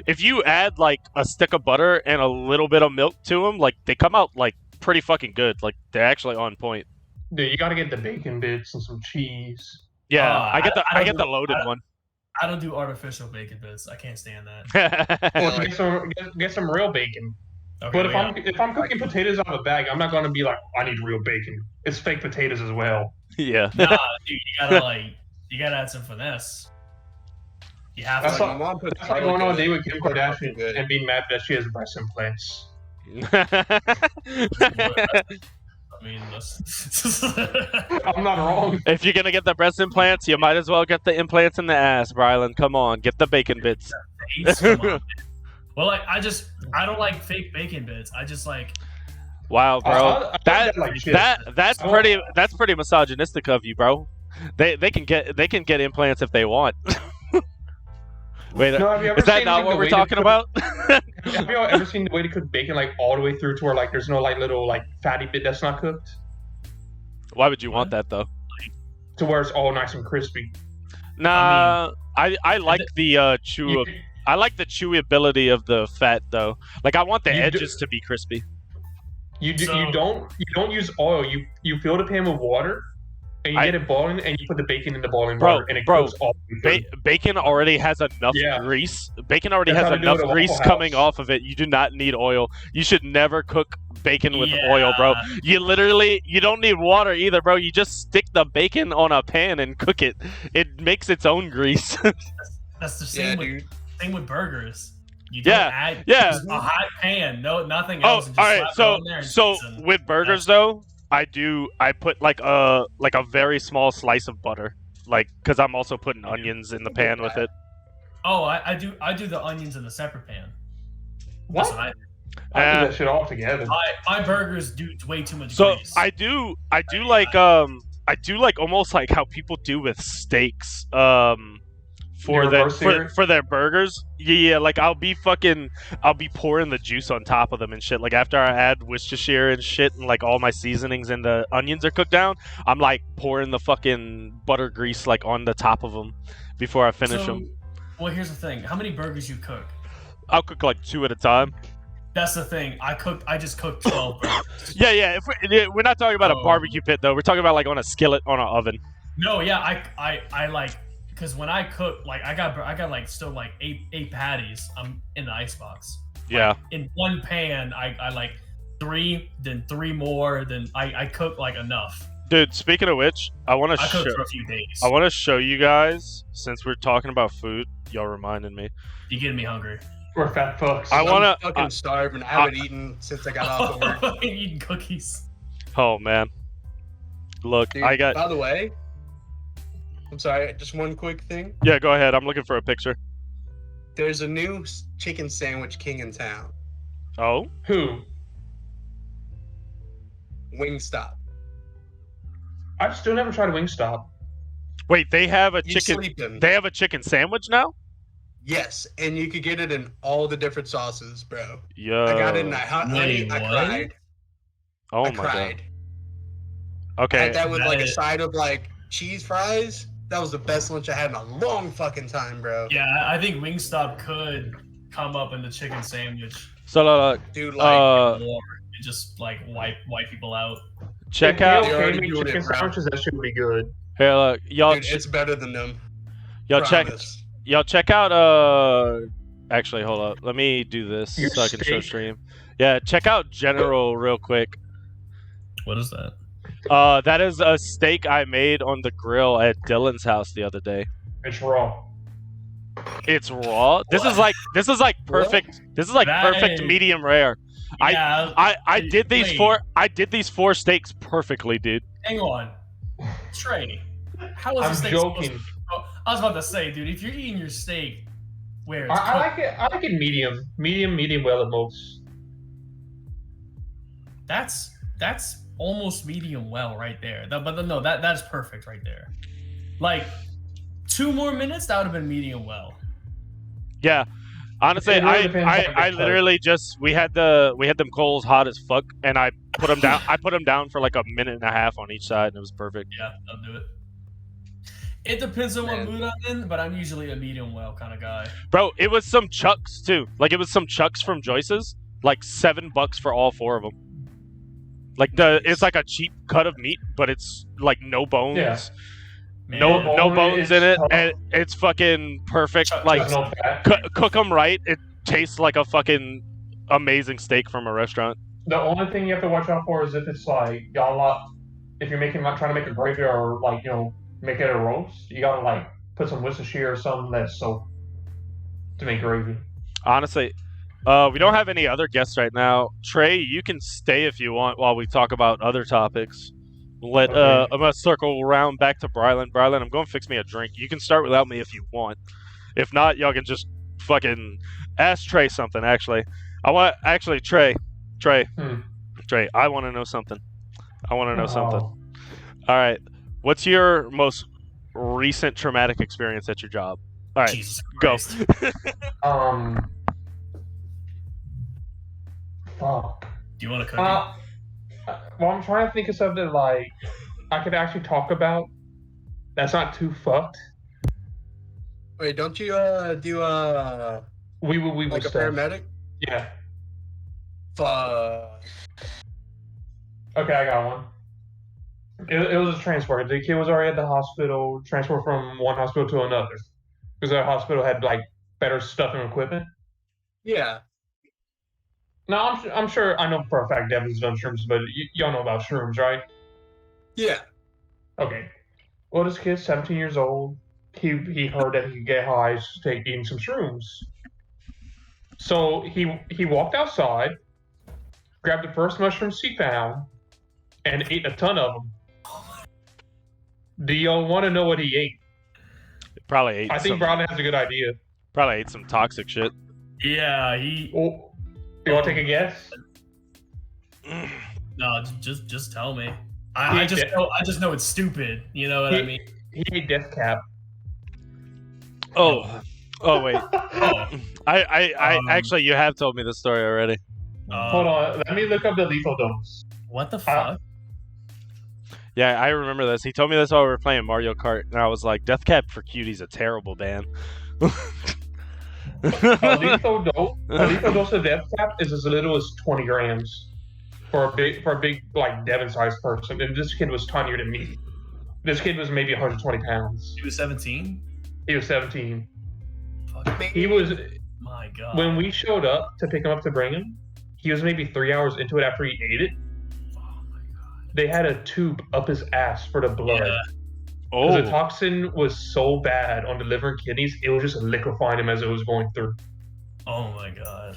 If you add like a stick of butter and a little bit of milk to them, like they come out like pretty fucking good. Like they're actually on point. Dude, you gotta get the bacon bits and some cheese. Yeah, I I get don't the do- loaded one. I don't do artificial bacon bits. I can't stand that. Well, get some real bacon. Okay, But we if I'm cooking potatoes out of a bag, I'm not gonna be like, I need real bacon. It's fake potatoes as well. Yeah. Nah, dude, you gotta add some finesse. You have That's to. like- my mom puts That's like garlic going on a in date it. with Kim It's fucking Kardashian good. and being mad that she has breast implants. I mean, that's... I'm not wrong. If you're gonna get the breast implants, you might as well get the implants in the ass, Brylan. Come on, get the bacon bits. Come on. Well, like I don't like fake bacon bits. I just like. Wow, bro. I That like shit. that's pretty misogynistic of you, bro. They can get implants if they want. Wait, No, have you ever is that seen, not like, what the we're way they talking cook- about? Have you ever seen the way to cook bacon like all the way through to where like there's no like little like fatty bit that's not cooked? Why would you want that though? To where it's all nice and crispy. Nah, I like the chew. You, I like the chewability of the fat though. Like I want the You do- edges to be crispy. you So- don't use oil. You fill the pan with water and you get it boiling and you put the bacon in the boiling Bro, water and it bro, goes all the way through. Bacon already has enough Yeah. grease. Bacon already That's has how they do enough it at grease Waffle coming House. off of it. You do not need oil. You should never cook bacon with Yeah. oil, bro. You don't need water either, bro. You just stick the bacon on a pan and cook it. It makes its own grease. That's the Yeah, same with burgers. You Yeah, don't add yeah. just a hot pan, nothing Oh, else. And just all right. slap it So on there and so season. with burgers though, I put like a very small slice of butter, like because I'm also putting onions in the pan with it. Oh, I do the onions in a separate pan. What? That's what I do that shit all together. my burgers do way too much So grease. I do like almost like how people do with steaks for their burgers. Yeah, like I'll be pouring the juice on top of them and shit. Like after I add Worcestershire and shit and like all my seasonings and the onions are cooked down, I'm like pouring the fucking butter grease like on the top of them before I finish them. Well, here's the thing. How many burgers you cook? I'll cook like 2 at a time. That's the thing. I just cooked 12 burgers. Yeah. We're not talking about a barbecue pit though. We're talking about like on a skillet on an oven. No, yeah, I like, because when I cook, like I got like still like eight patties. I'm in the icebox. Yeah. Like, in one pan, I like 3, then 3 more, then I cook like enough. Dude, speaking of which, I want I cooked for a few days. I want to show you guys, since we're talking about food. Y'all reminded me. You're getting me hungry. We're fat fucks. I'm fucking starved and I haven't eaten since I got off of work. Eating cookies. Oh man. Look, Dude, I got. By the way, I'm sorry. Just one quick thing. Yeah, go ahead. I'm looking for a picture. There's a new chicken sandwich king in town. Oh. Who? Wingstop. I've still never tried Wingstop. Wait, they have a He's chicken. sleeping. They have a chicken sandwich now. Yes, and you could get it in all the different sauces, bro. Yo. I got it in honey. I cried. Oh I my cried. god. Okay. I had that with like a side of like cheese fries. That was the best lunch I had in a long fucking time, bro. Yeah, I think Wingstop could come up in the chicken sandwich. So look, dude, like more and just like wipe people out. Check out. Chicken sandwiches. That should be good. Here, look, y'all. Dude, it's better than them. Y'all Promise. check out. Actually, hold up. Let me do this Your so I can show steak. stream. Yeah, check out General real quick. What is that? That is a steak I made on the grill at Dylan's house the other day. It's raw. It's raw. This is like perfect. This is like perfect medium rare. Yeah, I did these four steaks perfectly, dude. Hang on, Trey. How is I'm the steak joking. supposed to... Oh, I was about to say, dude, if you're eating your steak where it's I like it. I like it medium well at most. That's almost medium well right there. That's perfect right there. Like 2 more minutes, that would have been medium well. Yeah. Honestly, It really depends on the I literally just we had them coals hot as fuck, and I put them down. I put them down for like a minute and a half on each side, and it was perfect. Yeah, I'll do it. It depends on what mood I'm in, but I'm usually a medium well kind of guy. Bro, it was some chucks too. Like it was some chucks from Joyce's, like $7 for all 4 of them. Like it's like a cheap cut of meat, but it's like no bones. Yeah. No bones in it, tough. and it's fucking perfect. Like no fat. cook them right, it tastes like a fucking amazing steak from a restaurant. The only thing you have to watch out for is if it's like if you're trying to make a gravy or like make it a roast, you gotta like put some Worcestershire or something that's soaked to make gravy. Honestly, we don't have any other guests right now. Trey, you can stay if you want while we talk about other topics. I'm gonna circle around back to Brylan. Brylan, I'm going to fix me a drink. You can start without me if you want. If not, y'all can just fucking ask Trey something. Trey. I want to know something. All right. What's your most recent traumatic experience at your job? All right, Jesus go. Christ. Fuck. Do you want a cookie? Well, I'm trying to think of something like I could actually talk about. That's not too fucked. Wait, don't you do We like a paramedic? Yeah. Fuck. Okay, I got one. It was a transport. The kid was already at the hospital, transferred from one hospital to another. Because that hospital had like better stuff and equipment. Yeah. No, I'm sure. I know for a fact Devin's done shrooms, but y'all know about shrooms, right? Yeah. Okay. Well, this kid's 17 years old. He heard that he could get high eating some shrooms. So he walked outside, grabbed the first mushrooms he found, and ate a ton of them. Do y'all want to know what he ate? Probably ate. I think Brian has a good idea. Probably ate some toxic shit. Yeah, he. You want to take a guess? No, just tell me. I just know it's stupid. You know what I mean? He ate Death Cap. Oh wait. Oh, I actually, you have told me this story already. Hold on, let me look up the lethal dose. What the fuck? Yeah, I remember this. He told me this while we were playing Mario Kart, and I was like, Death Cap for Cutie's a terrible band. A lethal dose of Death Cap is as little as 20 grams for a big like Devon-sized person, and this kid was tinier than me. This kid was maybe 120 pounds. He was 17. He was 17. Fuck. He was. My God. When we showed up to pick him up to bring him, he was maybe 3 hours into it after he ate it. Oh my God. They had a tube up his ass for the blood. Yeah. Oh, The toxin was so bad on the liver and kidneys, it was just liquefying him as it was going through. Oh my God.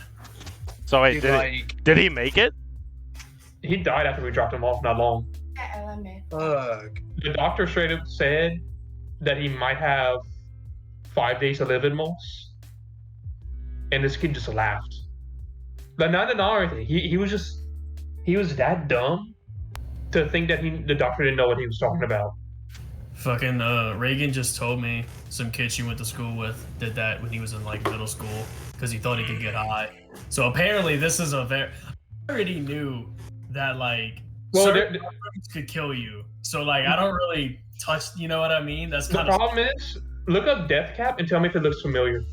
so wait, did he make it? He died after we dropped him off not long. Fuck. The doctor straight up said that he might have 5 days to live at most. And this kid just laughed. But not to know anything. He was that dumb to think that the doctor didn't know what he was talking about. Fucking Reagan just told me some kid she went to school with did that when he was in like middle school because he thought he could get high. So apparently this is I already knew that like certain mushrooms could kill you. So like I don't really touch, you know what I mean? That's The kind of problem is, look up Death Cap and tell me if it looks familiar.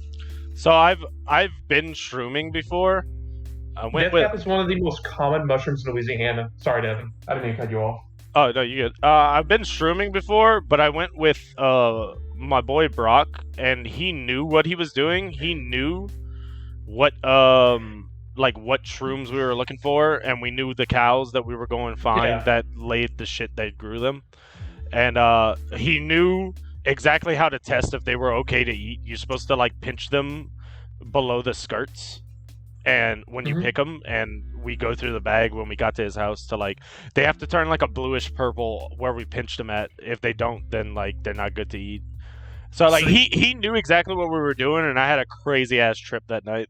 So I've been shrooming before. I went Death Cap is one of the most common mushrooms in Louisiana. Sorry, Devin. I didn't mean to cut you off. Oh no, you good. I've been shrooming before, but I went with my boy Brock, and he knew what he was doing. He knew what what shrooms we were looking for, and we knew the cows that we were going to find that laid the shit that grew them. And he knew exactly how to test if they were okay to eat. You're supposed to like pinch them below the skirts, and when you pick them, and we go through the bag when we got to his house to like, they have to turn like a bluish purple where we pinched them at. If they don't, then like they're not good to eat. So like he knew exactly what we were doing, and I had a crazy ass trip that night.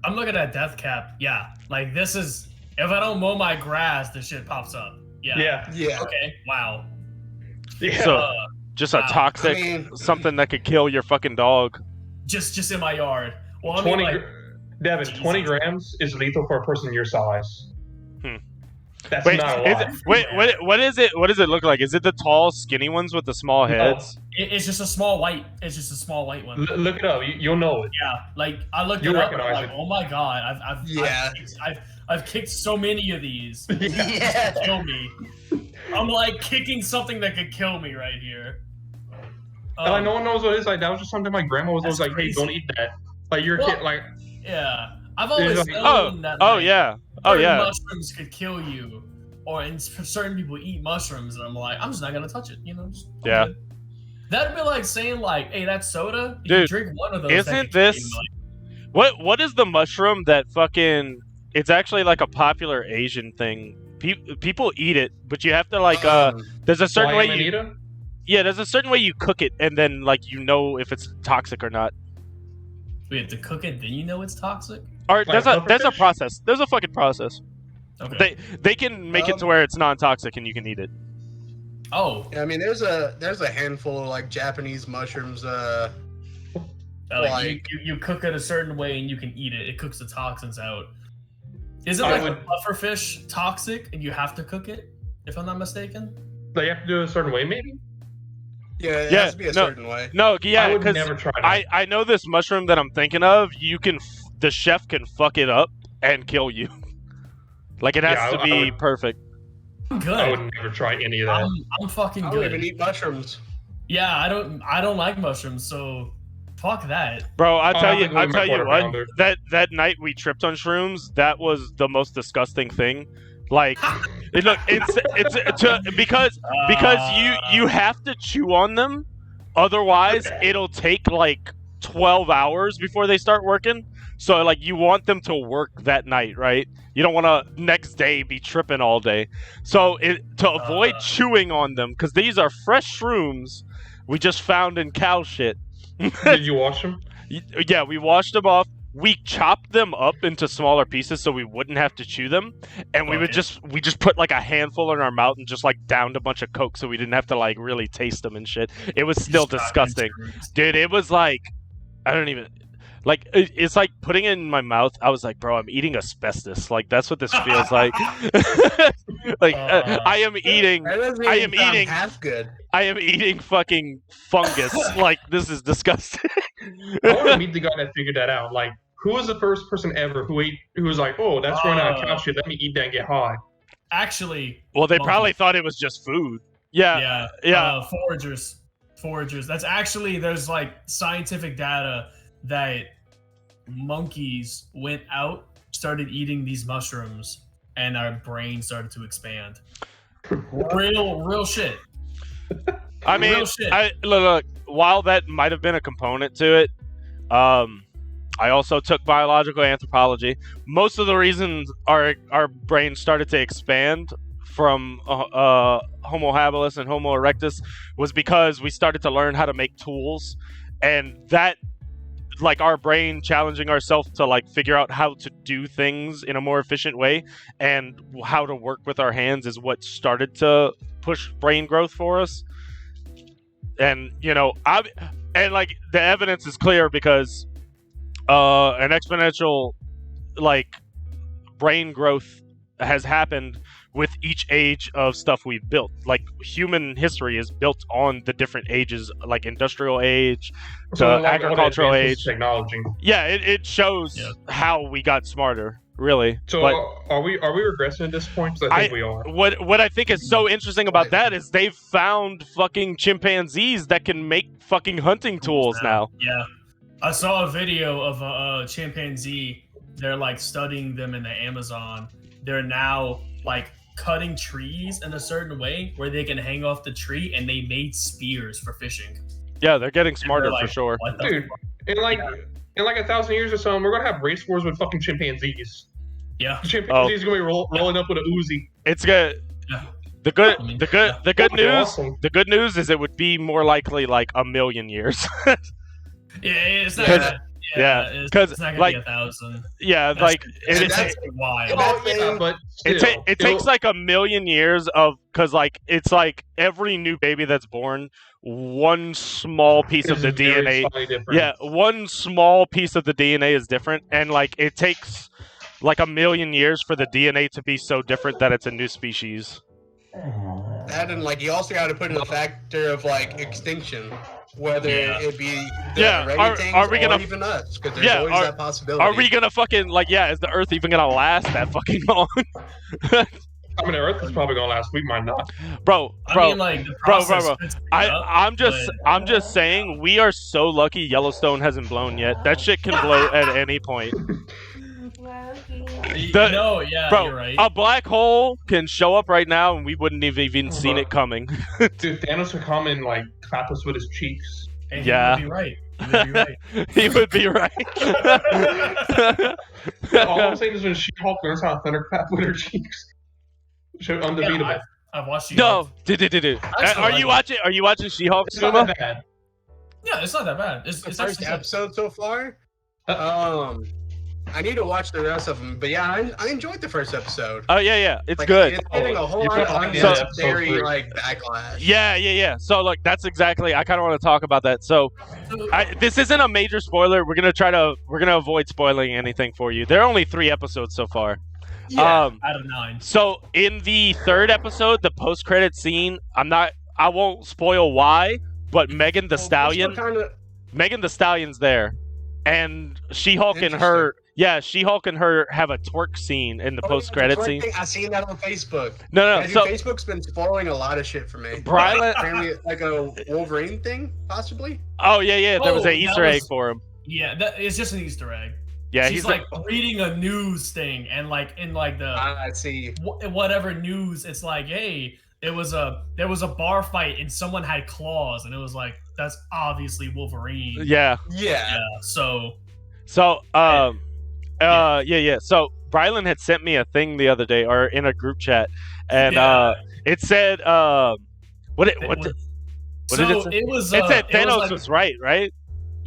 I'm looking at Death Cap. Yeah, like this is if I don't mow my grass, the shit pops up. Yeah. Okay. Wow. Yeah. So just a toxic something that could kill your fucking dog. Just in my yard. Well, I mean, 20 like, Devin, Jesus. 20 grams is lethal for a person your size. That's Wait, not a lot. What is it? What does it look like? Is it the tall, skinny ones with the small heads? It's just a small white. It's just a small white one. Look it up. You'll know it. Yeah, like I looked You it up and I'm recognize like, it. oh my God, I've kicked so many of these. Yeah. Kill me. I'm like kicking something that could kill me right here. And like no one knows what it is. Like that was just something my grandma was always like, "Hey, don't eat that." Like you're a kid. Like yeah, I've always like, known that. Oh like, yeah. mushrooms could kill you, and certain people eat mushrooms, and I'm like, I'm just not gonna touch it. You know. Yeah. Good. That'd be like saying like, hey, that's soda. You Dude, drink one of those. Isn't this what is the mushroom that fucking? It's actually like a popular Asian thing. People eat it, but you have to like there's a certain way you. Yeah, there's a certain way you cook it, and then like you know if it's toxic or not. We have to cook it, then you know it's toxic. Or there's a process. There's a fucking process. Okay. They can make it to where it's non-toxic and you can eat it. Oh. Yeah, I mean, there's a handful of like Japanese mushrooms. You cook it a certain way and you can eat it. It cooks the toxins out. Isn't like a pufferfish toxic and you have to cook it? If I'm not mistaken. Like you have to do it a certain way, maybe. Yeah, it has to be a certain way. No, yeah, I would because never try that. I know this mushroom that I'm thinking of. The chef can fuck it up and kill you. Like it has to be perfect. I'm good. I would never try any of that. I'm fucking I good. don't even eat mushrooms. Yeah, I don't like mushrooms, so fuck that. Bro, I'll tell you what. pounder. That night we tripped on shrooms. That was the most disgusting thing. Like, because you have to chew on them, otherwise it'll take like 12 hours before they start working. So like you want them to work that night, right? You don't want to next day be tripping all day. So to avoid chewing on them, because these are fresh shrooms we just found in cow shit. Did you wash them? Yeah, we washed them off. we chopped them up into smaller pieces so we wouldn't have to chew them, and we just put like a handful in our mouth and just like downed a bunch of Coke so we didn't have to like really taste them and shit. It was still disgusting, dude. It was like, I don't even. Like, it's like putting it in my mouth. I was like, bro, I'm eating asbestos. Like, that's what this feels like. Like, I am eating half good. I am eating fucking fungus. Like, this is disgusting. I want to meet the guy that figured that out. Like, who was the first person ever who was like, oh, that's growing out of cow shit. Let me eat that and get high. Actually, well, they probably thought it was just food. Yeah. Foragers. That's actually, there's like scientific data that monkeys went out, started eating these mushrooms, and our brain started to expand. Real shit. I mean, look, while that might have been a component to it, I also took biological anthropology. Most of the reasons our brain started to expand from Homo habilis and Homo erectus was because we started to learn how to make tools, and that, like, our brain challenging ourselves to like figure out how to do things in a more efficient way and how to work with our hands is what started to push brain growth for us. And you know, like the evidence is clear because an exponential like brain growth has happened with each age of stuff we've built. Like, human history is built on the different ages, like industrial age to agricultural age. Technology. Yeah, it shows how we got smarter, really. So but are we regressing at this point? 'Cause I think we are. What I think is so interesting about that is they've found fucking chimpanzees that can make fucking hunting tools now. Yeah. I saw a video of a chimpanzee. They're like studying them in the Amazon. They're now like cutting trees in a certain way where they can hang off the tree, and they made spears for fishing. Yeah, they're getting smarter for sure. Dude, in like 1,000 years or so, we're gonna have race wars with fucking chimpanzees. Yeah, chimpanzees gonna be rolling up with a Uzi. It's good. Yeah. The good news is it would be more likely like 1,000,000 years. Yeah, it's not gonna, because it's not gonna like be 1,000. Yeah, that's, like that's wild. It takes like 1,000,000 years of, because like it's like every new baby that's born, one small piece of the DNA. Yeah, one small piece of the DNA is different, and like it takes like 1,000,000 years for the DNA to be so different that it's a new species. That, and like you also got to put in the factor of like extinction. Whether it be the orangutans or even us, because there's always that possibility. Are we gonna fucking like? Yeah, is the Earth even gonna last that fucking long? I mean, the Earth is probably gonna last. We might not, bro. I mean, like, I'm just saying, we are so lucky Yellowstone hasn't blown yet. That shit can blow at any point. Bro, you're right. A black hole can show up right now, and we wouldn't have even seen it coming. Dude, Thanos would come and like clap us with his cheeks. And he would be right. He would be right. All I'm saying is when She-Hulk learns how to thunderclap with her cheeks, she's undefeatable. Yeah, I've watched She-Hulk. No, dude. Are you watching She-Hulk? It's not that bad. Yeah, it's not that bad. It's the first episode so far. I need to watch the rest of them, but yeah, I enjoyed the first episode. Oh yeah, it's good. It's getting a whole lot of unnecessary like backlash. Yeah. So like that's exactly. I kind of want to talk about that. So, this isn't a major spoiler. We're gonna avoid spoiling anything for you. There are only 3 episodes so far. Yeah, out of 9. So in the 3rd episode, the post-credit scene, I won't spoil why, but Megan Thee Stallion's there, and She-Hulk and her. Yeah, She-Hulk and her have a twerk scene in the post-credit scene. I seen that on Facebook. No. So Facebook's been spoiling a lot of shit for me. Apparently, like a Wolverine thing, possibly. Oh yeah. There was an Easter egg for him. Yeah, it's just an Easter egg. Yeah, he's like reading a news thing, and like in like the I see whatever news, it's like, hey, there was a bar fight and someone had claws, and it was like, that's obviously Wolverine. Yeah. So. So So Brylan had sent me a thing the other day, or in a group chat, and it said, what did it say? It was. It said Thanos was was right?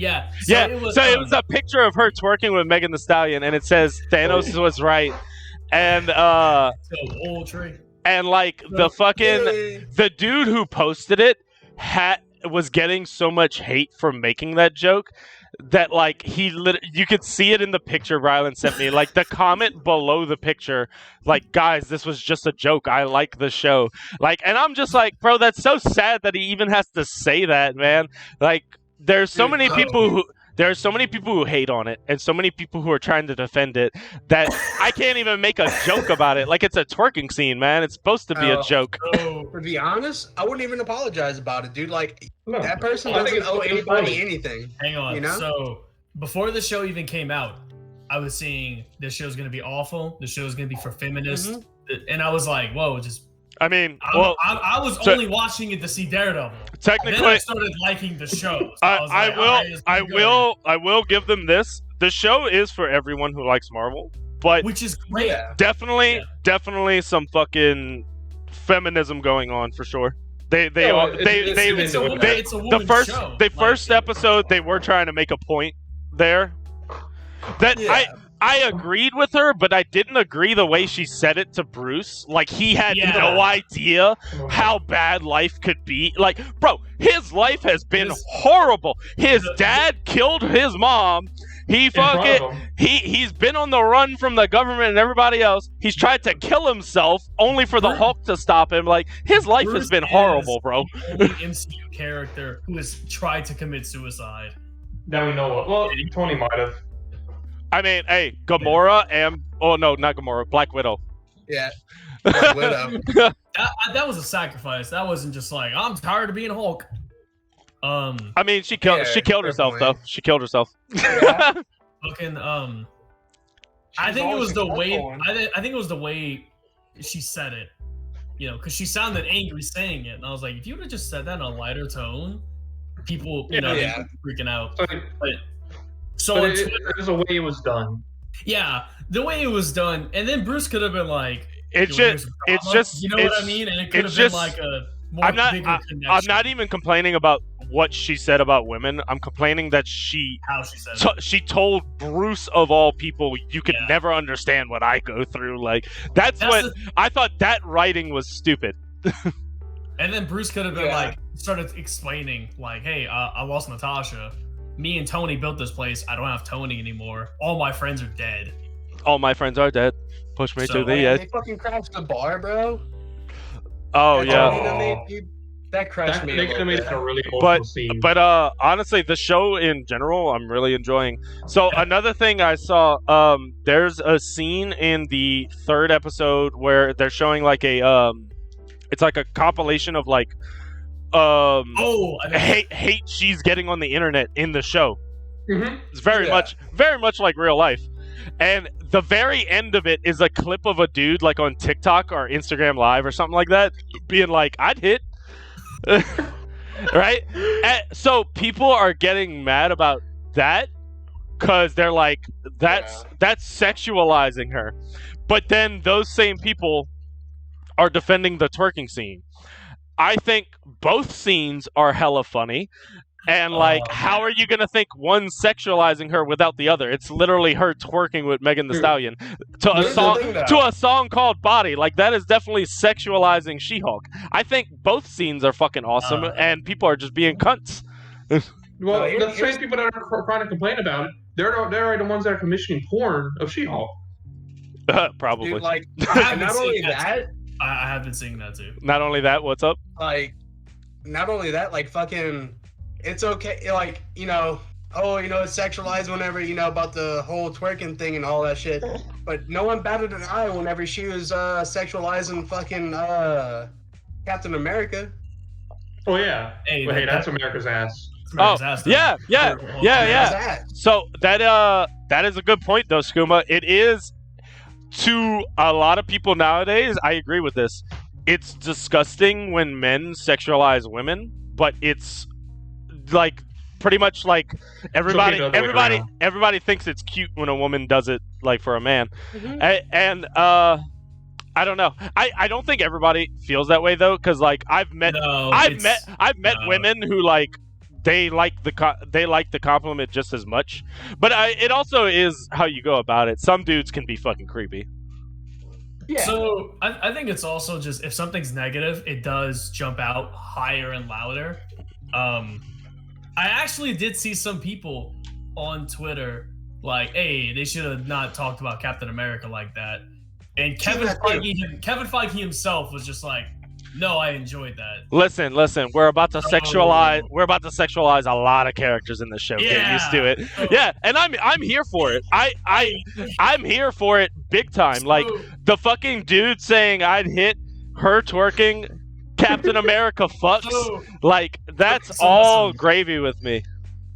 Yeah. Yeah, It was, so it was a picture of her twerking with Megan Thee Stallion, and it says Thanos was right, and and like the dude who posted it was getting so much hate for making that joke that like you could see it in the picture Rylan sent me. Like the comment below the picture, like, guys, this was just a joke. I like the show. Like, and I'm just like, bro, that's so sad that he even has to say that, man. Like, there's so many people who hate on it, and so many people who are trying to defend it that I can't even make a joke about it. Like, it's a twerking scene, man. It's supposed to be a joke. To be honest, I wouldn't even apologize about it, dude. Like, that person doesn't owe anybody anything. Hang on. You know? So, before the show even came out, I was seeing this show's going to be awful. The show's going to be for feminists. And I was like, whoa, just... I mean, I was only watching it to see Daredevil. Technically, then I started liking the show. So I will give them this. The show is for everyone who likes Marvel, but which is great. Definitely some fucking feminism going on for sure. It's a woman's show. The first episode they were trying to make a point there that I agreed with her, but I didn't agree the way she said it to Bruce. Like, he had no idea how bad life could be. Like, bro, his life has been horrible. His dad killed his mom. He's been on the run from the government and everybody else. He's tried to kill himself only for the Hulk to stop him. Like, his life has been horrible, bro. The only MCU character who has tried to commit suicide. That we know of. Well, Tony might have. I mean, hey, Gamora and... Oh, no, not Gamora. Black Widow. Yeah. Black Widow. that was a sacrifice. That wasn't just like, I'm tired of being Hulk. I mean, she killed herself, though. She killed herself. Fucking, I think it was the way... I think it was the way she said it. You know, because she sounded angry saying it. And I was like, if you would have just said that in a lighter tone, people, they'd be freaking out. But there's a way it was done. Yeah, the way it was done, and then Bruce could have been like, "It's just, you know what I mean?" And it could have been like a more bigger connection. I'm not even complaining about what she said about women. I'm complaining that how she said it. She told Bruce of all people, "You could never understand what I go through." Like I thought that writing was stupid. And then Bruce could have been like, started explaining, like, "Hey, I lost Natasha. Me and Tony built this place. I don't have Tony anymore. All my friends are dead. All my friends are dead. Push me to the edge." They fucking crashed the bar, bro. Oh, that crashed me. They could have made it a really emotional scene. But honestly, the show in general, I'm really enjoying. So another thing I saw, there's a scene in the third episode where they're showing like it's like a compilation of like hate she's getting on the internet in the show. It's very much like real life. And the very end of it is a clip of a dude like on TikTok or Instagram Live or something like that being like, "I'd hit." Right? And so people are getting mad about that because they're like, that's sexualizing her. But then those same people are defending the twerking scene. I think both scenes are hella funny. And like, how are you gonna think one's sexualizing her without the other? It's literally her twerking with Megan Thee Stallion to a song called "Body." Like, that is definitely sexualizing She-Hulk. I think both scenes are fucking awesome, and people are just being cunts. Well, the same people that are trying to complain about it, they're the ones that are commissioning porn of She-Hulk. Probably. Dude, like, not only that, I have been seeing that too. Not only that, what's up? Like, not only that, like, fucking, it's okay, like, it's sexualized whenever, about the whole twerking thing and all that shit. But no one batted an eye whenever she was sexualizing fucking Captain America. Oh, yeah. Hey, that's America's ass. Yeah. So that is a good point, though, Skooma. It is, to a lot of people nowadays, I agree with this. It's disgusting when men sexualize women, but it's like pretty much like everybody thinks it's cute when a woman does it, like, for a man. And I don't know. I don't think everybody feels that way though, because like I've met women who like they like the compliment just as much. But it also is how you go about it. Some dudes can be fucking creepy. Yeah. So I think it's also just if something's negative, it does jump out higher and louder. I actually did see some people on Twitter like, "Hey, they should have not talked about Captain America like that." And Kevin Feige himself was just like, "No, I enjoyed that." Listen, we're about to sexualize. We're about to sexualize a lot of characters in this show. Get used to it. Yeah, and I'm here for it. I'm here for it big time. Like the fucking dude saying I'd hit her twerking Captain America fucks. Like that's all gravy with me.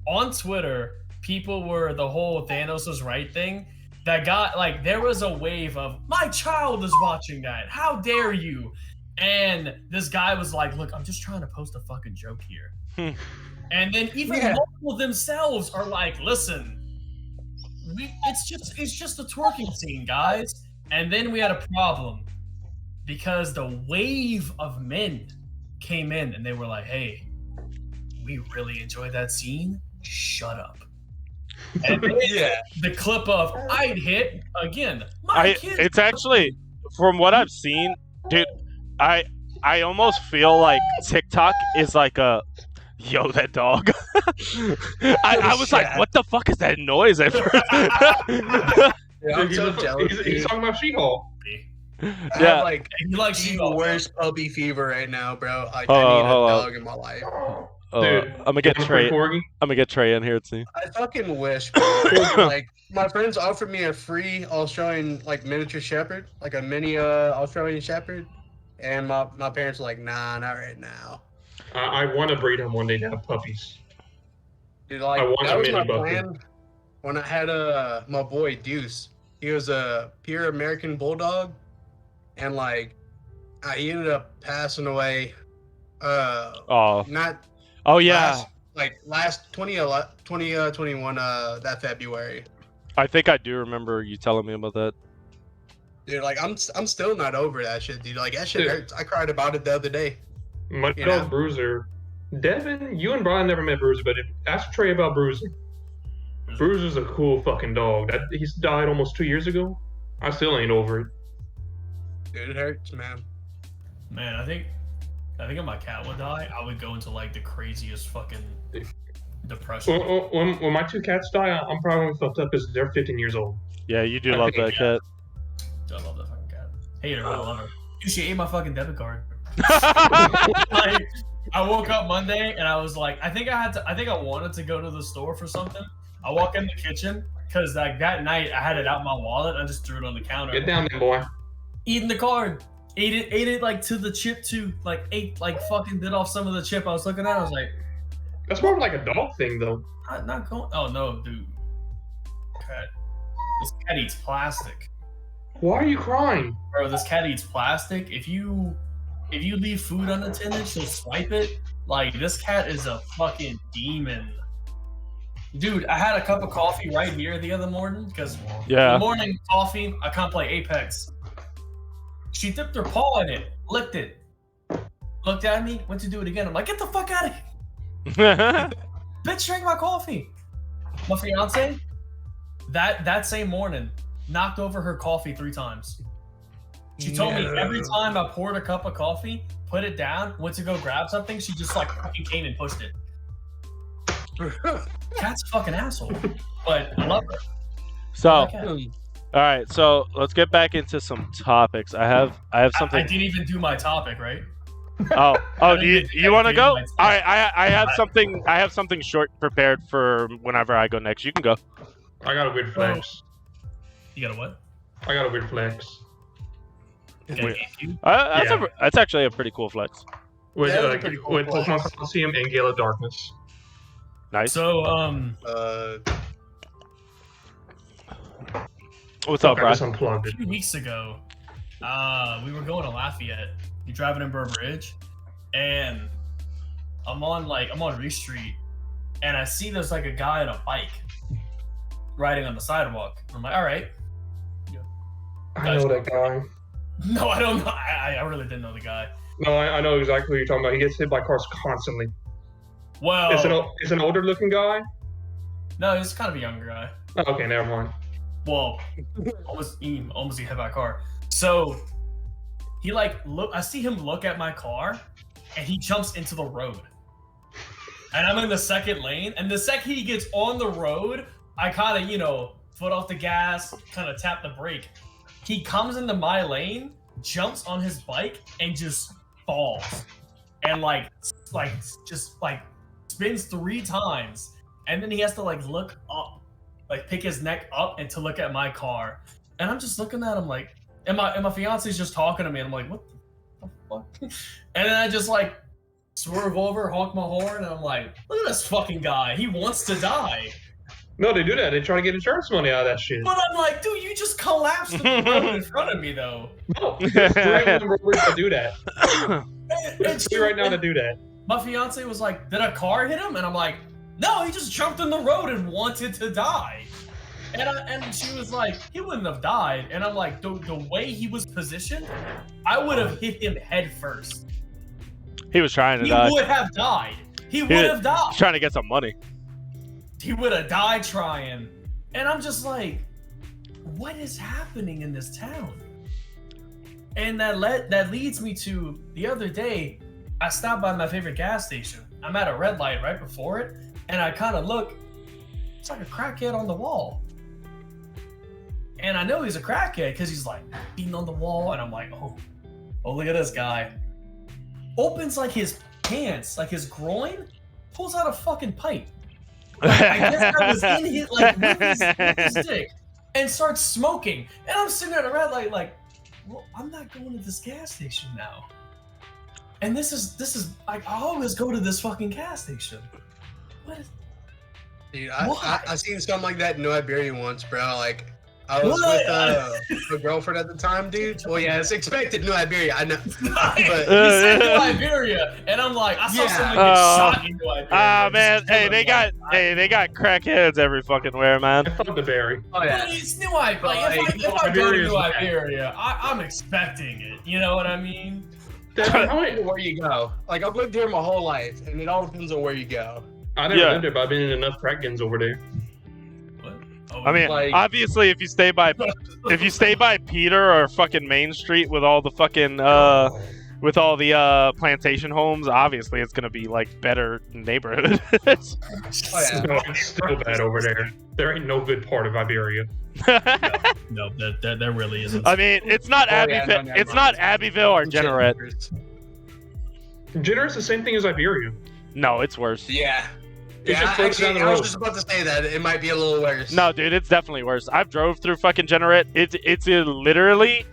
On Twitter, people were the whole Thanos was right thing. That got like there was a wave of my child is watching that. How dare you? And this guy was like, "Look, I'm just trying to post a fucking joke here." And then even multiple themselves are like, "Listen, it's just a twerking scene, guys." And then we had a problem because the wave of men came in and they were like, "Hey, we really enjoyed that scene. Shut up." And the clip of I'd hit again. It's actually, from what I've seen, dude. I almost feel like TikTok is like a yo that dog. I was like, what the fuck is that noise at first? I'm so jealous. He's talking about She-Hulk. I have like the worst puppy fever right now, bro. I need a dog in my life. Dude, I'm gonna get Trey. I'm gonna get Trey in here too. I fucking wish, bro. Like my friends offered me a free Australian like miniature shepherd, like a mini Australian shepherd, and my parents were like, "Nah, not right now." I want to breed them one day to have puppies. Dude, like that was my plan when I had my boy Deuce. He was a pure American bulldog, and like he ended up passing away. Not. Oh yeah. Last 2021 that February. I think I do remember you telling me about that. Dude, like I'm still not over that shit, dude. Like that shit hurts. I cried about it the other day. My dog Bruiser. Devin, you and Brian never met Bruiser, but ask Trey about Bruiser. Bruiser's a cool fucking dog. He's died almost 2 years ago. I still ain't over it. Dude, it hurts, man. Man, I think if my cat would die, I would go into like the craziest fucking depression. When my two cats die, I'm probably fucked up because they're 15 years old. Yeah, you do love that cat. I love that fucking cat. Hate her, I love her. Dude, she ate my fucking debit card. Like, I woke up Monday and I was like, I think I wanted to go to the store for something. I walk in the kitchen because like that night I had it out in my wallet. I just threw it on the counter. Get down there, boy. Eating the card. Ate it like to the chip too. Like ate like fucking bit off some of the chip I was looking at. I was like, that's more of like a dog thing though. Not going. Oh no, dude. Cat. This cat eats plastic. Why are you crying? Bro, this cat eats plastic. If you leave food unattended, she'll swipe it. Like this cat is a fucking demon. Dude, I had a cup of coffee right here the other morning because the morning coffee, I can't play Apex. She dipped her paw in it, licked it, looked at me, went to do it again. I'm like, get the fuck out of here. Bitch, drank my coffee. My fiance, that same morning, knocked over her coffee 3 times. She told me every time I poured a cup of coffee, put it down, went to go grab something, she just like fucking came and pushed it. Cat's a fucking asshole, but I love her. So, all right, so let's get back into some topics. I have something. I didn't even do my topic, right? Oh, do you want to go? All right, I have something. I have something short prepared for whenever I go next. You can go. I got a weird flex. You got a what? I got a weird flex. That's actually a pretty cool flex. With Pokemon Coliseum and Gale of Darkness. Nice. So, what's up, Brian? A few weeks ago, we were going to Lafayette. You're driving in Burr Ridge, and I'm on Reese Street, and I see there's like a guy on a bike riding on the sidewalk. I'm like, all right. I know that guy. No, I don't know. I really didn't know the guy. No, I know exactly what you're talking about. He gets hit by cars constantly. Well, it's an older looking guy. no, it's kind of a younger guy. Oh, okay, never mind. Well, almost he hit my car. So he I see him look at my car, and he jumps into the road. And I'm in the second lane, and the second he gets on the road, I kind of, foot off the gas, kind of tap the brake. He comes into my lane, jumps on his bike, and just falls. And just spins 3 times. And then he has to look up, pick his neck up and to look at my car. And I'm just looking at him and my fiance's just talking to me, and I'm like, what the fuck? And then I just swerve over, honk my horn, and I'm like, look at this fucking guy. He wants to die. No, they do that. They try to get insurance money out of that shit. But I'm like, dude, you just collapsed the road in front of me, though. No, there's 3 of them to do that. There's 3 right now to do that. My fiance was like, did a car hit him? And I'm like, no, he just jumped in the road and wanted to die. And she was like, he wouldn't have died. And I'm like, the way he was positioned, I would have hit him head first. He was trying to die. He would have died. He would have died. Trying to get some money. He would have died trying. And I'm just like, what is happening in this town? And that leads me to the other day, I stopped by my favorite gas station. I'm at a red light right before it, and I kind of look, it's like a crackhead on the wall. And I know he's a crackhead because he's beating on the wall, and I'm like, oh, look at this guy. Opens his pants, his groin, pulls out a fucking pipe. I guess that was in his, with his dick, and starts smoking. And I'm sitting at a red light well, I'm not going to this gas station now. And this is I always go to this fucking gas station. What is... Dude, I seen something like that in New Iberia once, bro. I was with a girlfriend at the time, dude. Well, yeah, it's expected New Iberia, I know. But he said New Iberia, and I'm like, I saw someone get shot in New Iberia. Ah, man, they got crackheads every fucking where, man. Fuck the berry. Oh, yeah. But it's New Iberia. If I go to New Iberia, I'm expecting it. You know what I mean? Where you go. I've lived here my whole life, and it all depends on where you go. I never lived there, but I've been in enough crack dens over there. I mean, obviously, if you stay by Peter or fucking Main Street with all the fucking plantation homes, obviously it's gonna be better neighborhood. No, it's still bad over there. There ain't no good part of Iberia. No, there really isn't. I mean, it's not Abbeville. It's not Abbeville or Generette. Generette's the same thing as Iberia. No, it's worse. Yeah. Actually, I was just about to say that it might be a little worse. No, dude, it's definitely worse. I've drove through fucking Generette. It's literally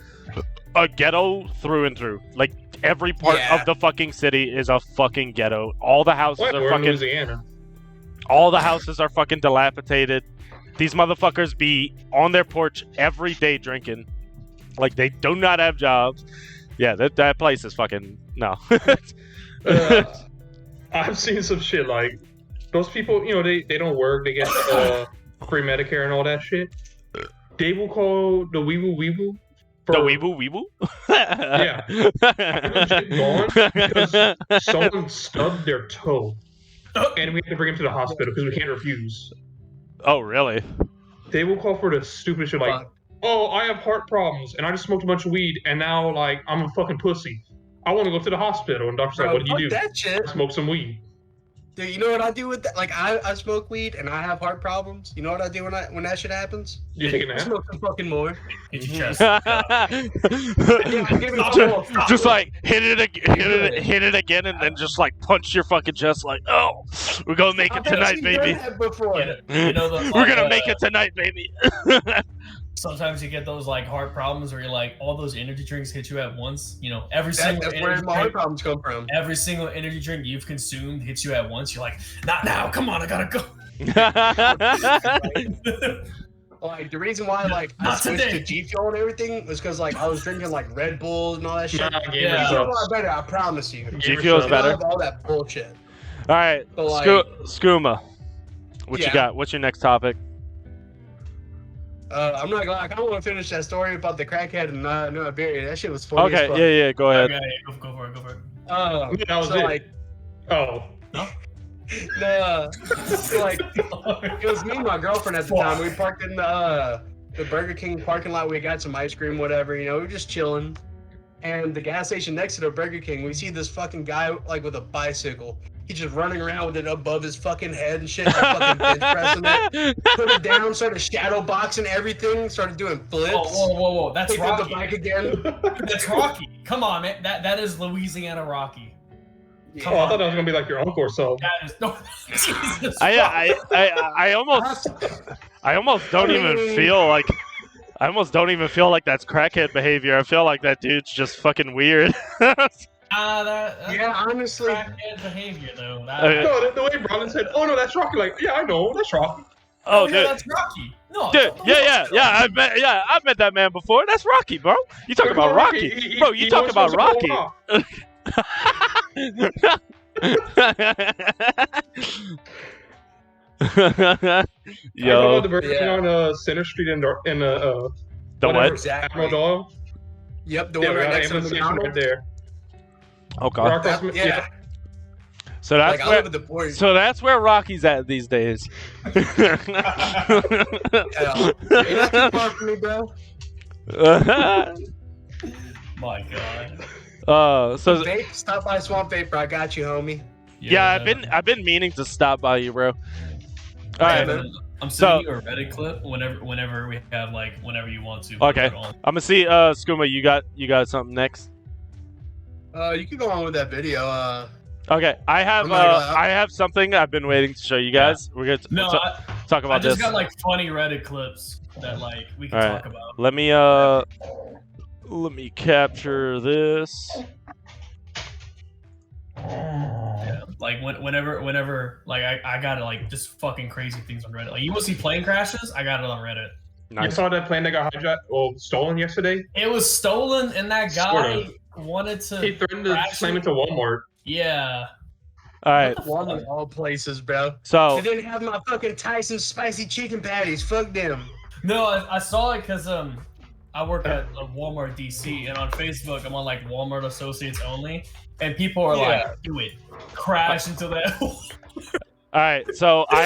a ghetto through and through. Every part of the fucking city is a fucking ghetto. All the houses are fucking. Louisiana. All the houses are fucking dilapidated. These motherfuckers be on their porch every day drinking. They do not have jobs. Yeah, that place is fucking no. I've seen some shit those people, they don't work, they get free Medicare and all that shit. They will call the weeble. The weeble? Yeah. Gone because someone stubbed their toe. And we have to bring him to the hospital because we can't refuse. Oh, really? They will call for the stupid shit oh, I have heart problems and I just smoked a bunch of weed and now, I'm a fucking pussy. I want to go to the hospital. And doctor's like, what do you do? That shit. Smoke some weed. Dude, you know what I do with that? I smoke weed and I have heart problems. You know what I do when that shit happens? You take a nap? Smoke some fucking more. Hit your chest. Just hit it again, and then just punch your fucking chest. Oh, we're gonna make it tonight, baby. We're gonna make it tonight, baby. Sometimes you get those heart problems where you're all those energy drinks hit you at once. Every single that's where my heart problems come from. Every single energy drink you've consumed hits you at once. You're not now. Come on, I gotta go. The reason why I switched to G Fuel and everything was because I was drinking Red Bulls and all that shit. Yeah. G Fuel's a lot better, I promise you. G Fuel's better. All that bullshit. All right, Skooma, what you got? What's your next topic? I'm not gonna. I kind of want to finish that story about the crackhead in New Iberia. That shit was funny. Okay, as fuck. yeah, go ahead. Okay, go for it. That was it. No? No, like it was me and my girlfriend at the time. We parked in the Burger King parking lot. We got some ice cream, whatever. You know, we were just chilling. And the gas station next to the Burger King, we see this fucking guy like with a bicycle. He's just running around with it above his fucking head and shit, like fucking bench pressing it. Put it down, started shadow boxing everything, started doing flips. Whoa! That's picked up Rocky. the bike again. That's Rocky. Come on, man. That is Louisiana Rocky. Yeah. Come Oh, I on, thought that was gonna be like your uncle or so. That is no. Jesus I almost don't even feel like. I almost don't even feel like that's crackhead behavior. I feel like that dude's just fucking weird. that's Yeah, honestly. crackhead behavior though. No, the way Brandon said, "Oh no, that's Rocky." Like, yeah, I know, that's Rocky. Oh, yeah, dude. that's Rocky. No, Dude, yeah. I've met that man before. That's Rocky, bro. You talking about Rocky, bro? You talking about Rocky? You know Yo, the Burger King on Center Street in the whatever, what? Exactly. Admiral Doyle. Yep, the Yeah, one right right next to the station right McDonald's. there. Oh god. Yeah. So that's Like, I where. live at the port. So that's where Rocky's at these days. Yeah. You're not too far from me, bro. My God. So Vape, stop by Swamp Vapor. I got you, homie. yeah, I've been meaning to stop by you, bro. All right, man. I'm So- sending you a Reddit clip whenever we have like whenever you want to. Okay. I'm gonna see. Skooma, you got something next? You can go on with that video. Okay, I have I'm not gonna- I have something I've been waiting to show you guys. We're gonna No, talk I about just this. got like funny Reddit clips that like we can All right. talk about. Let me capture this. Yeah, like whenever like I gotta like just fucking crazy things on Reddit. Like you want to see plane crashes? I got it on Reddit. You Nice. saw that plane that got hijacked or stolen yesterday? It was stolen, and that Sort guy of. wanted to. He threatened to crash slam it. into Walmart. Yeah. All right, One of all places, bro. so They didn't have my fucking Tyson spicy chicken patties. Fuck them. No, I saw it because I work at Walmart DC, and on Facebook I'm on like Walmart Associates only, and people are like, "Do it, crash into that." all right, so I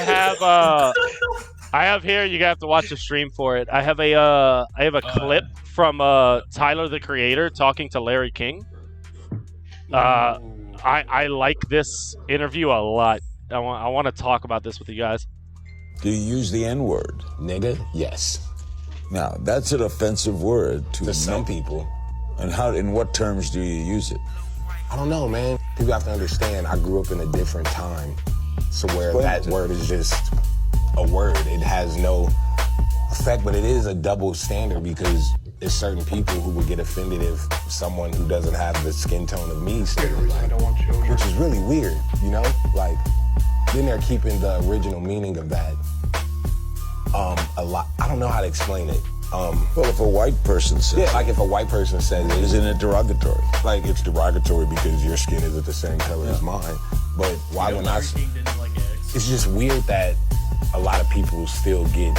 have here. You have to watch the stream for it. I have a clip from Tyler the Creator talking to Larry King. I like this interview a lot. I want to talk about this with you guys. Do you use the N-word? Nigga, yes. Now, that's an offensive word To some people. And how? In what terms do you use it? I don't know, man. People have to understand I grew up in a different time. So where Explain that it. word is just a word. It has no effect, but it is a double standard because there's certain people who would get offended if someone who doesn't have the skin tone of me said it, I don't want children. which is really weird, you know? Like, then they're keeping the original meaning of that a lot. I don't know how to explain it. Well, if a white person says Yeah, like if a white person says it, isn't it derogatory? like it's derogatory because your skin isn't the same color as mine. But why when I, Larry King didn't like eggs. it's just weird that a lot of people still get,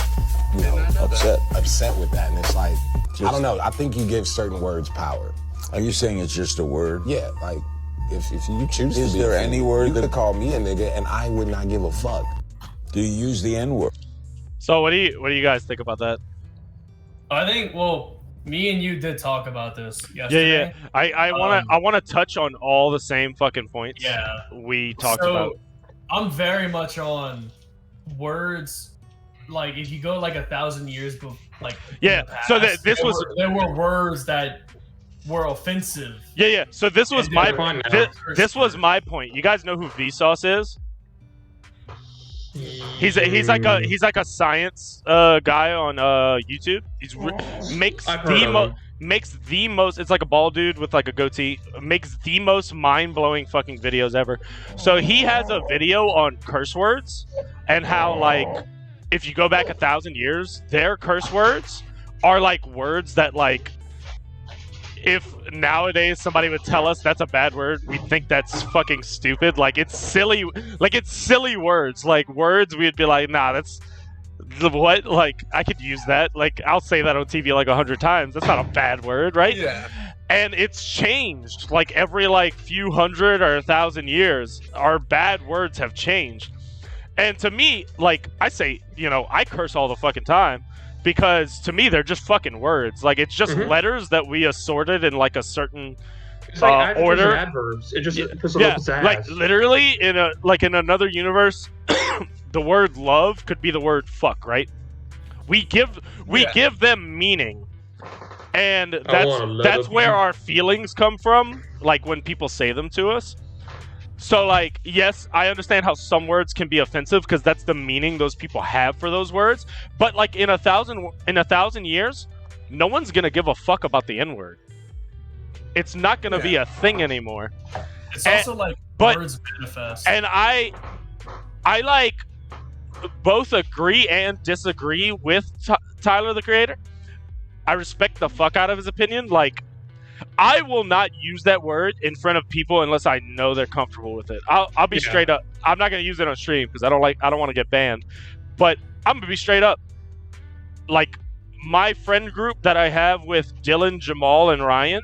you know, upset with that. And it's like, I don't know. I think you give certain words power. Are you saying it's just a word? Yeah, like if you choose Is to be there offended, any word you that- could call me a nigga and I would not give a fuck. Do you use the N-word? So what do you guys think about that? I think me and you did talk about this Yeah, yesterday. I wanna touch on all the same fucking points. Yeah. We talked about. I'm very much on words. Like if you go like 1,000 years, like Yeah, in the so past, there were words that were offensive. Yeah. So this was And my they're fine now. this was my point. You guys know who Vsauce is? He's like a science guy on YouTube. Makes I've heard of him. makes the most. It's like a bald dude with like a goatee. Makes the most mind-blowing fucking videos ever. So he has a video on curse words and how like if you go back 1,000 years, their curse words are like words that like if nowadays somebody would tell us that's a bad word, we'd think that's fucking stupid. Like it's silly words. Like words we'd be like, nah, that's what? Like I could use that. Like I'll say that on TV like 100 times. That's not a bad word, right? Yeah. And it's changed like every like few hundred or 1,000 years. Our bad words have changed. And to me, like I say, you know, I curse all the fucking time because to me they're just fucking words. Like it's just letters that we assorted in like a certain it's like order. And adverbs. It just puts a yeah, little pizzazz. like literally in another universe, the word love could be the word fuck, right? We give them meaning. And that's where our feelings come from, like when people say them to us. So, like, yes, I understand how some words can be offensive because that's the meaning those people have for those words. But like in 1,000 years, no one's gonna give a fuck about the N-word. It's not gonna be a thing anymore. It's also like words manifest. And I like both agree and disagree with Tyler the Creator. I respect the fuck out of his opinion. Like, I will not use that word in front of people unless I know they're comfortable with it. I'll be straight up. I'm not gonna use it on stream because I don't want to get banned. But I'm gonna be straight up. Like, my friend group that I have with Dylan, Jamal, and Ryan,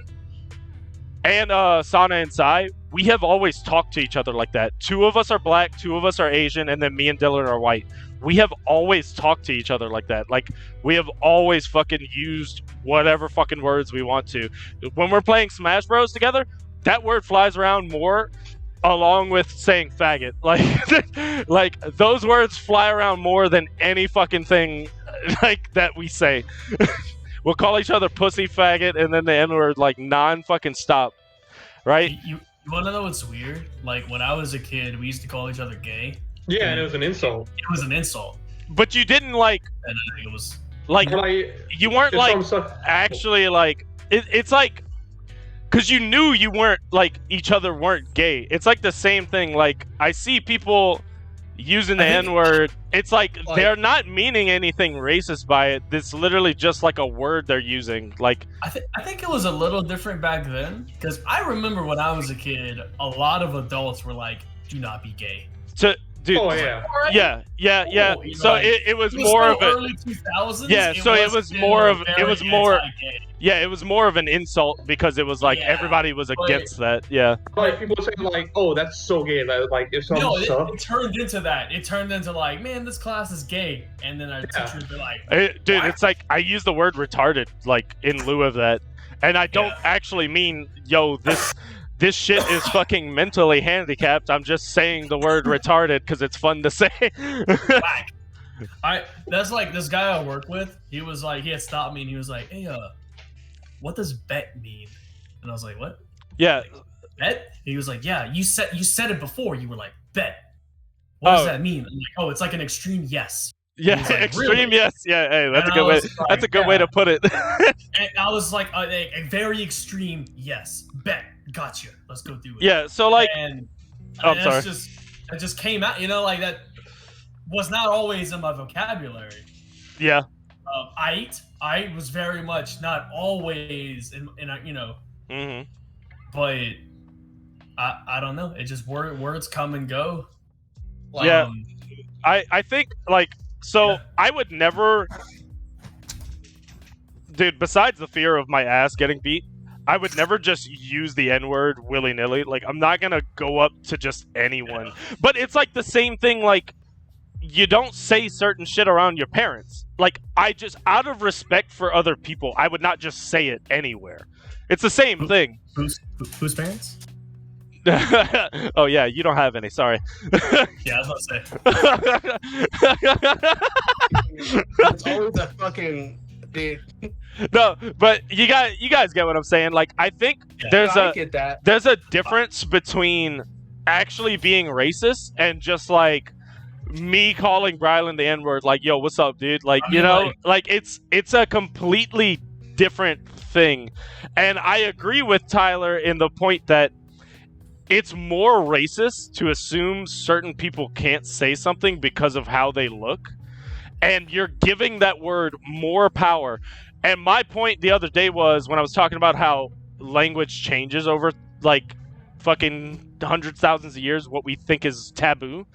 and Sana and Sai, we have always talked to each other like that. 2 of us are black, 2 of us are Asian, and then me and Dylan are white. We have always talked to each other like that. Like, we have always fucking used whatever fucking words we want to. When we're playing Smash Bros together, that word flies around more along with saying faggot. Like, like those words fly around more than any fucking thing like that we say. We'll call each other pussy, faggot, and then the N-word like non-fucking stop. Right? You want to know what's weird? Like, when I was a kid, we used to call each other gay. Yeah, and it was an insult. It was an insult. But you didn't like... And it was... Like, you weren't like actually like... It's like... Because you knew you weren't like each other weren't gay. It's like the same thing. Like, I see people using the N-word. It's like they're not meaning anything racist by it. It's literally just like a word they're using. Like, I think it was a little different back then. Because I remember when I was a kid, a lot of adults were like, do not be gay. Dude, yeah. Yeah. Oh, so like, it was more of a early 2000s. Yeah, so it was more of it was more of an insult because it was like everybody was against that. Yeah. Like people say like, "Oh, that's so gay." Like if something it turned into that. It turned into like, "Man, this class is gay," and then our teacher would be like, "Dude, what?" it's like I use the word retarded like in lieu of that, and I don't actually mean yo this shit is fucking mentally handicapped. I'm just saying the word retarded because it's fun to say." That's like this guy I work with. He was like, he had stopped me and he was like, "Hey, what does bet mean?" And I was like, "What?" Yeah. Like, bet? He was like, "Yeah, you said it before. You were like, bet. What does that mean?" I'm like, "Oh, it's like an extreme yes." Yeah, like, extreme really? Yes. Yeah, hey, that's a good way. Like, that's a good way to put it. And I was like, a very extreme yes. Bet. Gotcha. Let's go do it. Yeah. So like, I'm sorry. It just came out. You know, like that was not always in my vocabulary. Yeah. I was very much not always in you know. Mm-hmm. But I don't know. It just words come and go. Yeah. I think like. So I would never, dude, besides the fear of my ass getting beat, I would never just use the N-word willy-nilly. Like, I'm not gonna go up to just anyone. But it's like the same thing, like, you don't say certain shit around your parents. Like, I just, out of respect for other people, I would not just say it anywhere. It's the same thing. Whose parents? Oh yeah, you don't have any. Sorry. Yeah, I was about to say. It's always a fucking dude. No, but you guys get what I'm saying. Like, I think there's a difference between actually being racist and just like me calling Brylan the N-word. Like, yo, what's up, dude? Like, you know, like it's a completely different thing. And I agree with Tyler in the point that it's more racist to assume certain people can't say something because of how they look. And you're giving that word more power. And my point the other day was when I was talking about how language changes over like fucking hundreds, thousands of years, what we think is taboo,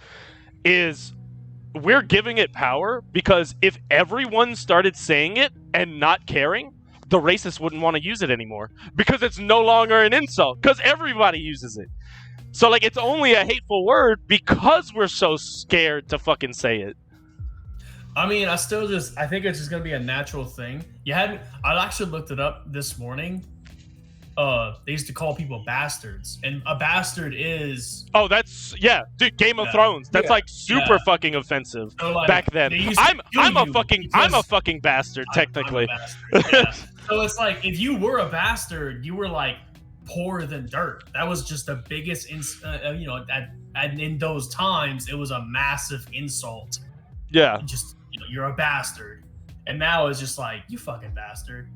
is we're giving it power because if everyone started saying it and not caring, the racist wouldn't want to use it anymore because it's no longer an insult because everybody uses it. So like, it's only a hateful word because we're so scared to fucking say it. I mean, I think it's just gonna be a natural thing. I actually looked it up this morning. They used to call people bastards, and a bastard is. Oh, that's dude. Game of Thrones. That's like super fucking offensive So, like, back then. I'm a fucking bastard technically. I'm a bastard, yeah. So it's like if you were a bastard, you were like poorer than dirt. That was just the biggest, in those times, it was a massive insult. Yeah. You're a bastard, and now it's just like you fucking bastard.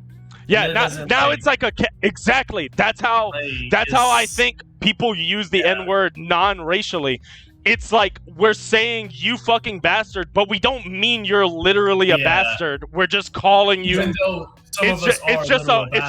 Yeah, now it's like exactly. That's how I think people use the N-word non-racially. It's like we're saying you fucking bastard, but we don't mean you're literally a bastard. We're just calling you. Even though it's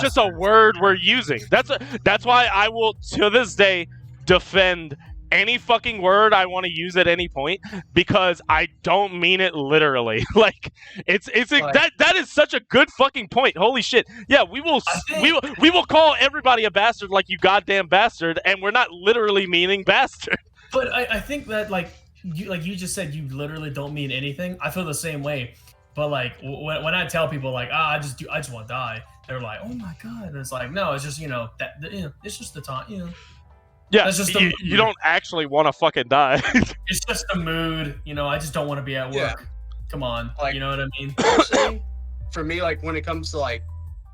just a word we're using. That's why I will to this day defend any fucking word I want to use at any point because I don't mean it literally. Like that is such a good fucking point. Holy shit. Yeah, we will call everybody a bastard like you goddamn bastard, and we're not literally meaning bastard. But I think that like you just said, you literally don't mean anything. I feel the same way. But like when I tell people like I just want to die, they're like, oh my god. And it's like, no, it's just it's just the time, Yeah, that's just you don't actually want to fucking die. It's just the mood, I just don't want to be at work. Yeah. Come on, like, you know what I mean? Personally, for me, like when it comes to like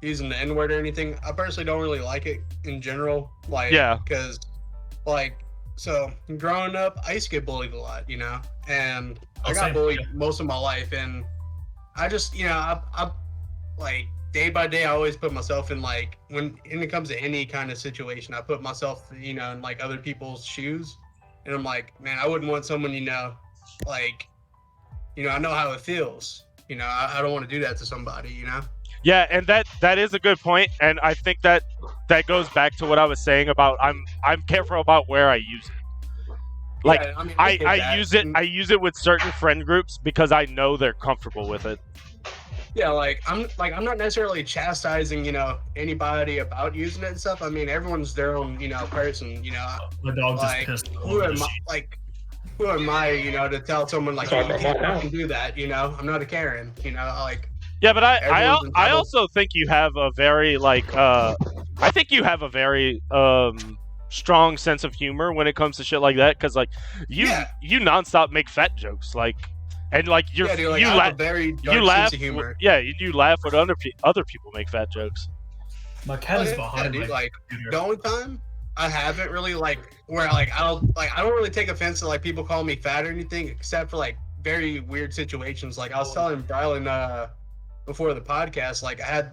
using the N-word or anything, I personally don't really like it in general. Like, because so growing up, I used to get bullied a lot, and I got bullied most of my life, and I just, I like. Day by day, I always put myself in when it comes to any kind of situation, I put myself, in like other people's shoes, and I'm like, man, I wouldn't want someone, I know how it feels, I don't want to do that to somebody, Yeah, and that is a good point, and I think that goes back to what I was saying about I'm careful about where I use it. Like I use it with certain friend groups because I know they're comfortable with it. Yeah, I'm not necessarily chastising, anybody about using it and stuff. I mean, everyone's their own, person, My dog just pissed. Who am I, to tell someone you can't do that, I'm not a Karen, Yeah, but I also think you have a very I think you have a very strong sense of humor when it comes to shit like that, because you nonstop make fat jokes, and you laugh sense of humor. You laugh when other people make fat jokes. My cat is behind me. The only time I haven't really where I don't really take offense to people call me fat or anything, except for very weird situations. I was telling Brylan before the podcast, I had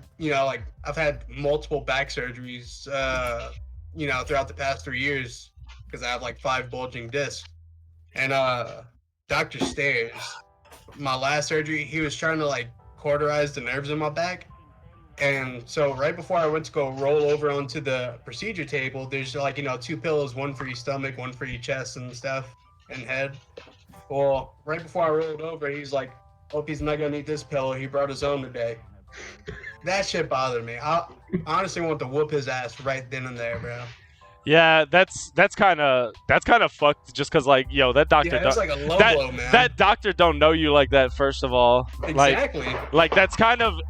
I've had multiple back surgeries throughout the past 3 years because I have 5 bulging discs, and Dr. Stairs, my last surgery, he was trying to cauterize the nerves in my back. And so right before I went to go roll over onto the procedure table, there's 2 pillows, one for your stomach, one for your chest and stuff and head. Well, right before I rolled over, he's like, hope he's not gonna need this pillow. He brought his own today. That shit bothered me. I honestly want to whoop his ass right then and there, bro. Yeah, that's kind of fucked. Just because that doctor, it's like a low blow, man. That doctor don't know you like that. First of all, exactly. That's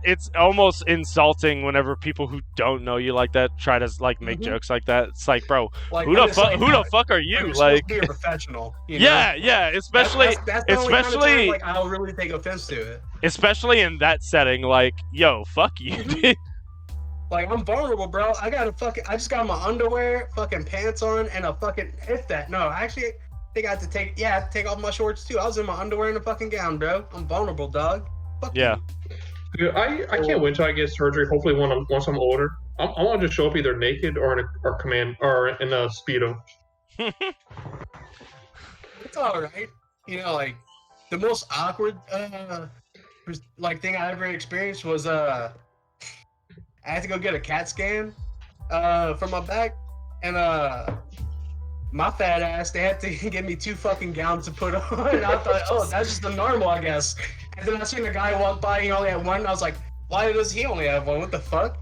it's almost insulting whenever people who don't know you like that try to make jokes like that. It's bro, who the fuck are you? You're supposed to be a professional. Yeah, especially that's the only kind of time, I'll really take offense to it. Especially in that setting, yo, fuck you. I'm vulnerable, bro. I just got my underwear, fucking pants on, and a fucking, actually, I think I have to take off my shorts too. I was in my underwear and a fucking gown, bro. I'm vulnerable, dog. Fuck yeah. Dude, I can't wait till I get surgery. Hopefully, once I'm older, I want to just show up either naked or in a Speedo. It's all right. The most awkward thing I ever experienced was I had to go get a CAT scan for my back, and my fat ass, they had to give me 2 fucking gowns to put on, and I thought, oh, that's just the normal, I guess. And then I seen a guy walk by, he only had one, and I was like, Why does he only have one? What the fuck?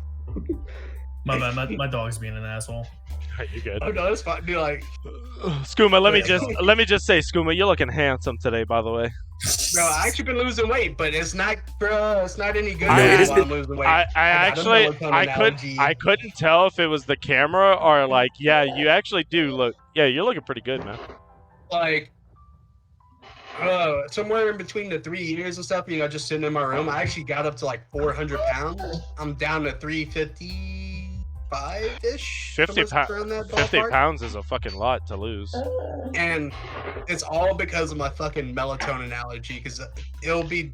My bad. My dog's being an asshole. You good? Oh no, it's fine. Dude, like, Skooma, let me just say, Skooma, you're looking handsome today, by the way. bro, I actually been losing weight, but it's not, bro. It's not any good. I'm losing weight. I couldn't tell if it was the camera or like, yeah, you actually do look. Yeah, you're looking pretty good, man. Like, somewhere in between the 3 years and stuff, you know, just sitting in my room, I actually got up to like 400 pounds. I'm down to 355-ish. 50 pounds is a fucking lot to lose. And it's all because of my fucking melatonin allergy, because there'll be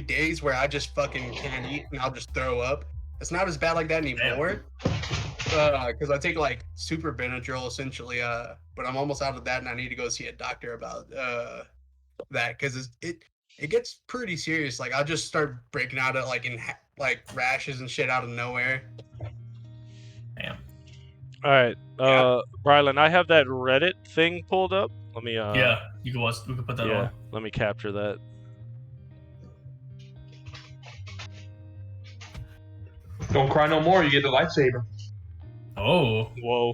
days where I just fucking can't eat and I'll just throw up. It's not as bad like that anymore. Because I take like super Benadryl essentially, but I'm almost out of that and I need to go see a doctor about that, because it gets pretty serious. Like I'll just start breaking out of like like rashes and shit out of nowhere. Damn. All right, Brylan, I have that Reddit thing pulled up. Let me. Yeah, you can watch. We can put that on. Let me capture that. Don't cry no more. You get the lightsaber. Oh. Whoa.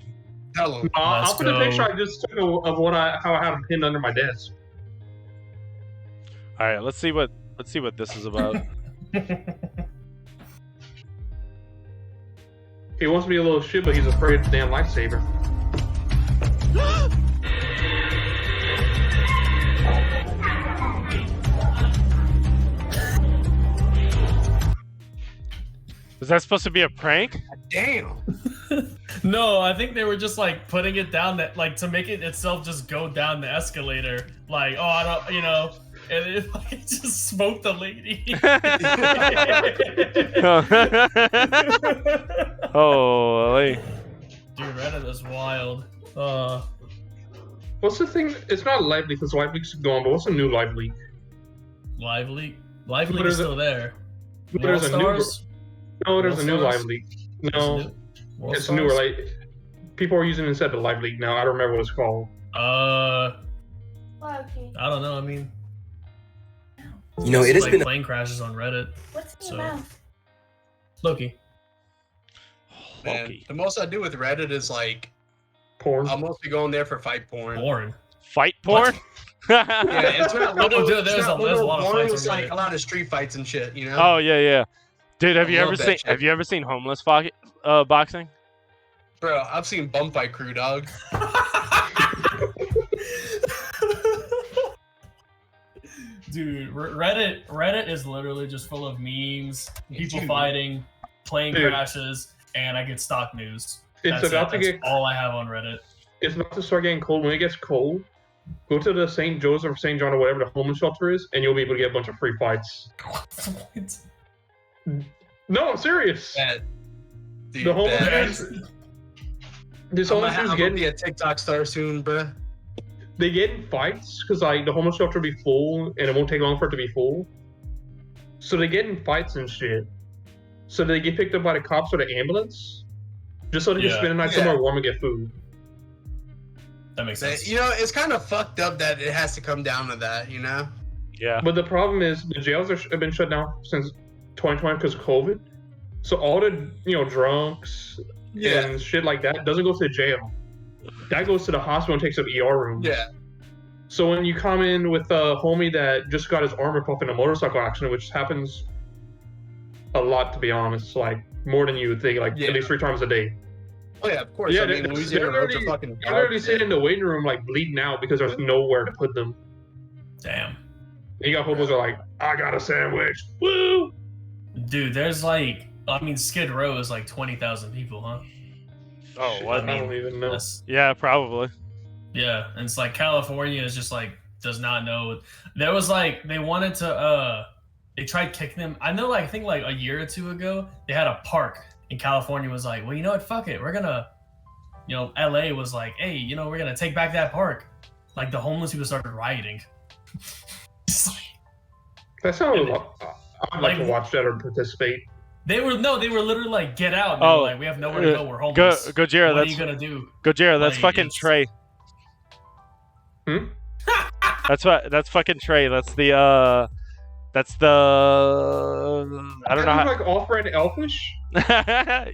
Tell him. I'll put a picture I just took of how I have him pinned under my desk. All right, let's see what this is about. He wants to be a little shit, but he's afraid of the damn lightsaber. Was that supposed to be a prank? Damn. No, I think they were just like putting it down that like to make it itself just go down the escalator. Like, oh, I don't, you know, and it like just smoked the lady. Holy. Dude, Reddit is wild. What's the thing? It's not Live Leak because Live Leak's gone, but what's a new Live Leak? Live Leak? Live Leak is still there. There's a new. No, there's a new Live Leak. No, it's newer. Like people are using it instead of Live Leak now. I don't remember what it's called. I don't know. I mean, you know, it has like been plane crashes on Reddit. What's in your So mouth? Loki. Man, the most I do with Reddit is like porn. I'm mostly going there for fight porn. Porn. Fight porn? Yeah, it's not little. Dude, there's a lot of porn. fights It's on like Reddit. a lot of street fights and shit. You know? Oh yeah. Dude, have you love ever that seen shit. have you ever seen homeless boxing? Bro, I've seen Bum Fight Crew, dog. Dude, Reddit is literally just full of memes, people Dude. fighting, plane Dude. crashes, and I get stock news. It's That's about to That's get. all I have on Reddit. It's about to start getting cold. When it gets cold, go to the St. Joseph or St. John or whatever the homeless shelter is, and you'll be able to get a bunch of free fights. No, I'm serious. Bad. Dude, The homeless bad. guys. This I'm homeless dude's gonna getting. be a TikTok star soon, bro. They get in fights because like the homeless shelter will be full and it won't take long for it to be full. So they get in fights and shit. So they get picked up by the cops or the ambulance, just so they can Yeah. spend the night Yeah. somewhere warm and get food. That makes sense. You know, it's kind of fucked up that it has to come down to that. You know? Yeah. But the problem is the jails have been shut down since 2020 because of COVID. So all the drunks and shit like that doesn't go to the jail. That goes to the hospital and takes up ER rooms. Yeah. So when you come in with a homie that just got his arm ripped off in a motorcycle accident, which happens a lot to be honest, like more than you would think, like Yeah. at least 3 times a day. Oh yeah, of course. Yeah, I mean, Louisiana roads are fucking they're literally dark. sitting in the waiting room like bleeding out because there's nowhere to put them. Damn. You got hobos that are like, I got a sandwich. Woo! Dude, there's like, I mean, Skid Row is like 20,000 people, huh? Oh, what? I don't even know. Yeah, probably. Yeah, and it's like California is just like does not know. There was like they wanted to they tried kicking them. I know, like I think like a year or two ago they had a park in California. Was like, well, you know what? Fuck it, we're gonna, LA was like, hey, we're gonna take back that park. Like the homeless people started rioting. That sounds. I'd like to watch that or participate. They were literally like, get out. And they were like, we have nowhere to go. We're Go, homeless. Gojira, what that's are you gonna do? Gojira, that's Like, fucking it's- Trey. Hmm? That's fucking Trey. That's the I don't know how. like off-brand elfish.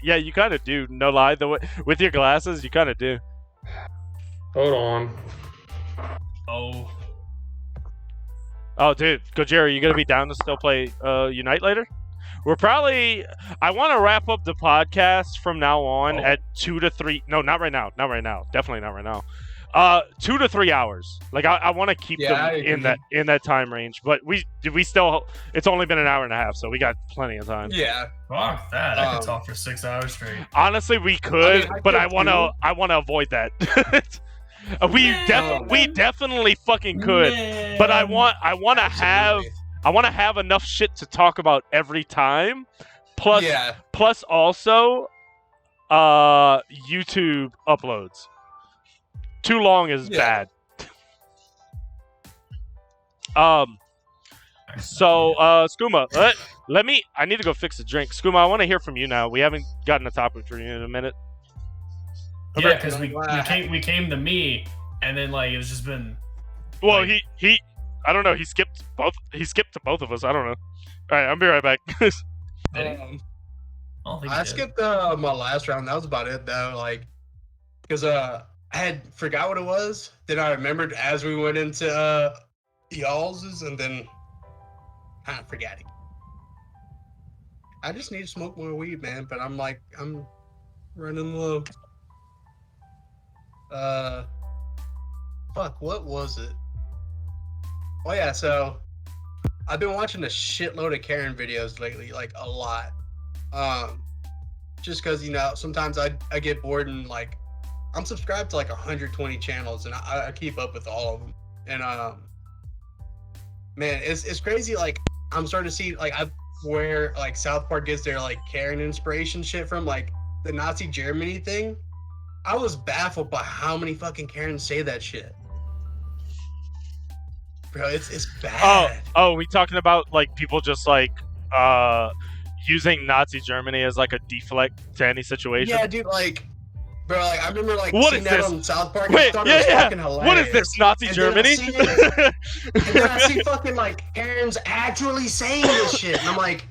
Yeah, you kind of do. No lie, the way with your glasses, you kind of do. Hold on. Oh, dude, Gojira, you gonna be down to still play Unite later? We're probably. I want to wrap up the podcast from now on at 2 to 3. No, not right now. Not right now. Definitely not right now. 2 to 3 hours. Like I want to keep them in that time range. But we still. It's only been an hour and a half, so we got plenty of time. Yeah. Fuck that! I could talk for 6 hours straight. Honestly, we could, but I wanna avoid that. We definitely fucking could, but I want to have enough shit to talk about every time. Plus also YouTube uploads. Too long is bad. So Skooma, I need to go fix a drink. Skooma, I want to hear from you now. We haven't gotten a topic for you in a minute. Yeah, because we came to me, and then like it's just been. Well, like, he I don't know. He skipped to both of us. I don't know. All right, I'll be right back. I skipped my last round. That was about it though. Like, because I had forgot what it was. Then I remembered as we went into y'all's, and then kind of forgetting. I just need to smoke more weed, man. But I'm running low. Fuck, what was it? Oh yeah, so I've been watching a shitload of Karen videos lately, like a lot. Just because, sometimes I get bored and like I'm subscribed to like 120 channels and I keep up with all of them. And man, it's crazy. Like I'm starting to see like where like South Park gets their like Karen inspiration shit from, like the Nazi Germany thing. I was baffled by how many fucking Karens say that shit. Bro, it's bad. Oh, we talking about like people just like using Nazi Germany as like a deflect to any situation? Yeah, dude, like, bro, like I remember like what seeing is that this? on South Park. Wait, I thought it was fucking hilarious. What is this, Nazi Germany? And then I see fucking like Karens actually saying this shit, and I'm like,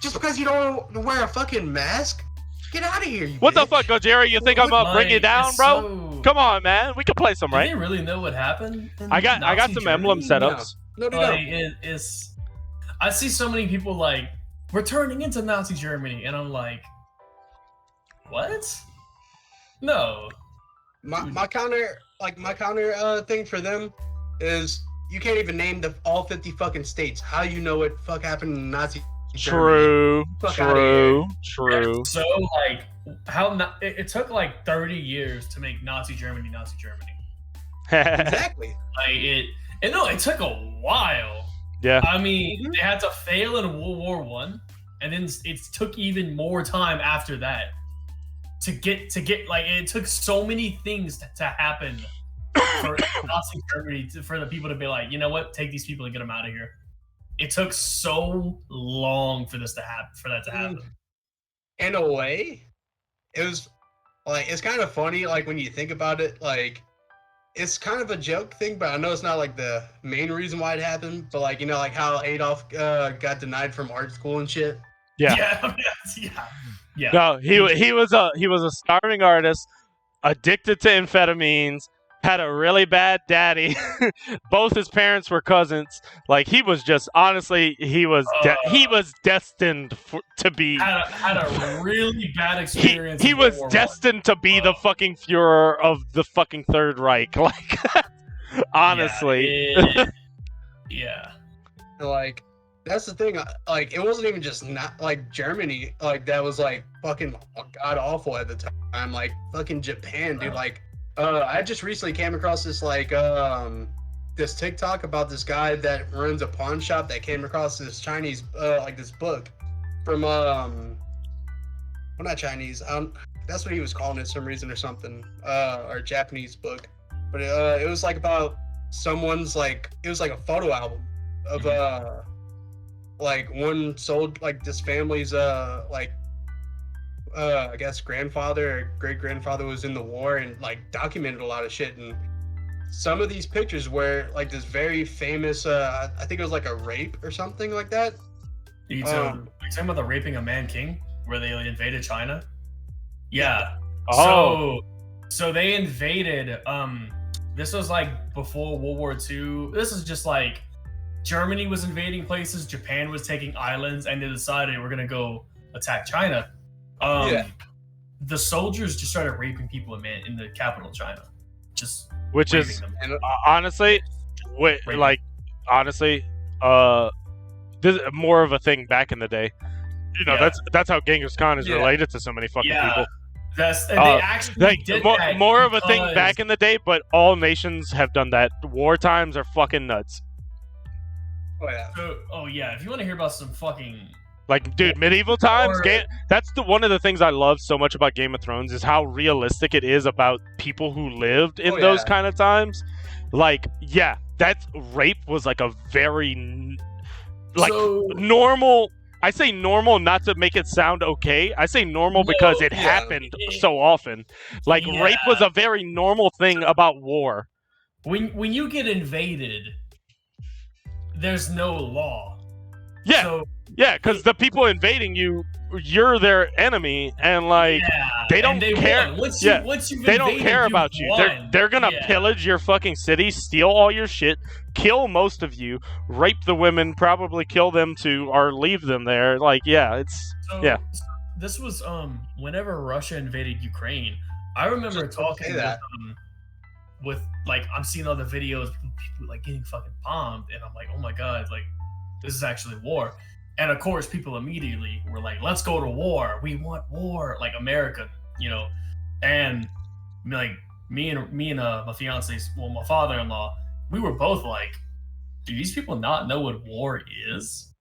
just because you don't wear a fucking mask, get out of here, you What bitch. the fuck, Gojira? You think I'm gonna bring you down, bro? So... Come on, man. We can play some, right? Do they really know what happened? I got some emblem setups. No, they like, don't. I see so many people like, we're turning into Nazi Germany, and I'm like, what? No. My counter thing for them is you can't even name all 50 fucking states. How you know what fuck happened in Nazi Germany? True. So like, it took like 30 years to make Nazi Germany Nazi Germany. Exactly. Like it took a while. Yeah. I mean, they had to fail in World War One, and then it took even more time after that to get like it took so many things to happen for Nazi Germany for the people to be like, you know what, take these people and get them out of here. It took so long for that to happen. In a way, it was like it's kind of funny. Like when you think about it, like it's kind of a joke thing, but I know it's not like the main reason why it happened. But like like how Adolf got denied from art school and shit. Yeah. Yeah. No, he was a starving artist, addicted to amphetamines, had a really bad daddy. Both his parents were cousins. Like he was just honestly, he was destined to be. Had a really bad experience. He was destined to be the fucking Führer of the fucking Third Reich. Like honestly. Yeah. Like that's the thing. Like it wasn't even just not like Germany. Like that was like fucking god awful at the time. Like fucking Japan, dude. Like. I just recently came across this this TikTok about this guy that runs a pawn shop that came across this Chinese this book from well, not Chinese, that's what he was calling it some reason or something, or Japanese book, but it was like about someone's like it was like a photo album of like one sold like this family's I guess grandfather or great grandfather was in the war and like documented a lot of shit, and some of these pictures were like this very famous I think it was like a rape or something like that. Are you talking about the raping a man king where they invaded China? Yeah. Oh. So they invaded. This was like before World War II. This is just like Germany was invading places, Japan was taking islands, and they decided we're gonna go attack China. The soldiers just started raping people in the capital of China. Which is them. honestly, this is more of a thing back in the day. You know, that's how Genghis Khan is related to so many fucking people. They actually did that more of a thing back in the day, but all nations have done that. War times are fucking nuts. Oh yeah, if you want to hear about some fucking dude, medieval times. That's one of the things I love so much about Game of Thrones is how realistic it is about people who lived in those kind of times. That rape was like a very normal. I say normal not to make it sound okay. I say normal because it happened so often. Rape was a very normal thing about war. When you get invaded, there's no law. Yeah. Because the people invading you, you're their enemy, and they don't care. They don't care about you. They're gonna pillage your fucking city, steal all your shit, kill most of you, rape the women, probably kill them too, or leave them there. This was whenever Russia invaded Ukraine. I remember talking with I'm seeing all the videos, people getting fucking bombed, and I'm like, oh my god, this is actually war. And of course, people immediately were like, let's go to war. We want war. America, And me and my fiance's, my father-in-law, we were both like, do these people not know what war is?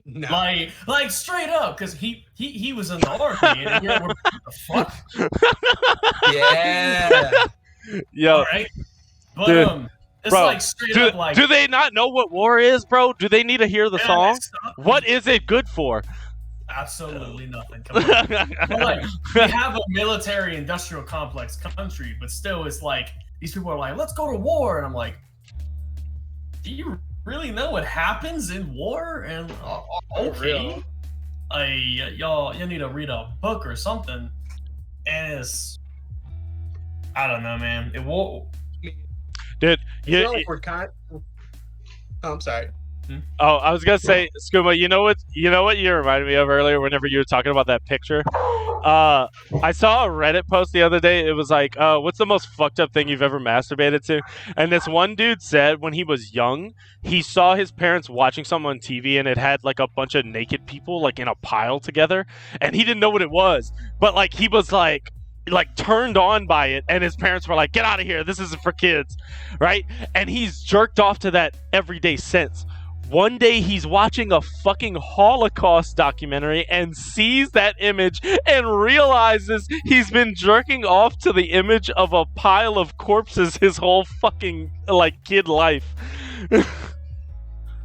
No. Straight up, because he was in the army, and we're what the fuck? Yeah. Yo. All right. But it's straight up do they not know what war is, bro? Do they need to hear the song? What is it good for? Absolutely nothing. Come on. We have a military-industrial complex country, but still, it's these people are like, let's go to war, and I'm like, do you really know what happens in war? And okay, y'all need to read a book or something. And it's, I don't know, man. It won't. Dude, I'm sorry. Oh, I was gonna say, Scuba. You know what you reminded me of earlier? Whenever you were talking about that picture, I saw a Reddit post the other day. It was like, "What's the most fucked up thing you've ever masturbated to?" And this one dude said when he was young, he saw his parents watching something on TV, and it had a bunch of naked people in a pile together, and he didn't know what it was, but he was turned on by it, and his parents were like, get out of here, this isn't for kids, right? And he's jerked off to that every day since. One day he's watching a fucking Holocaust documentary and sees that image and realizes he's been jerking off to the image of a pile of corpses his whole fucking kid life.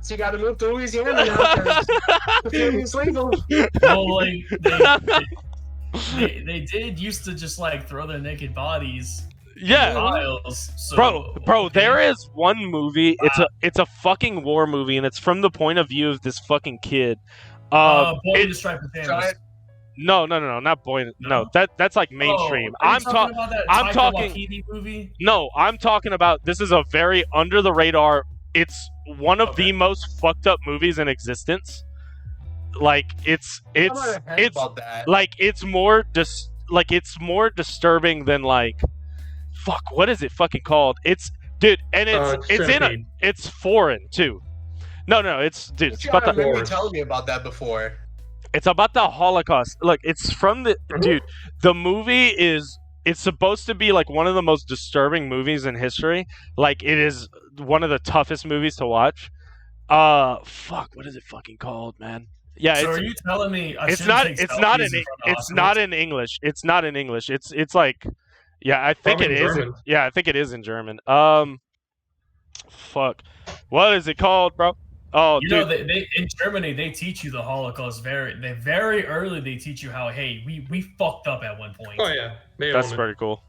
So you gotta move to Louisiana now because it's legal. Well, they did used to just throw their naked bodies in piles. So, bro, there is one movie. It's a fucking war movie, and it's from the point of view of this fucking kid. Boy in the Striped Pajamas. No, not Boy. No, that's mainstream. I'm talking about that Waititi movie. No, I'm talking about. This is a very under the radar. It's one of the most fucked up movies in existence. It's more disturbing than fuck, what is it fucking called? It's foreign too. No, it's about the. You told me about that before. It's about the Holocaust. Look, it's from the dude. The movie it's supposed to be one of the most disturbing movies in history. It is one of the toughest movies to watch. Fuck, what is it fucking called, man? Yeah, so are you telling me it's not in English. It's not in English. It's I think it is. Yeah, I think it is in German. Fuck. What is it called, bro? Oh, dude. They in Germany they teach you the Holocaust very early. They teach you how we fucked up at one point. Oh yeah, that's pretty cool.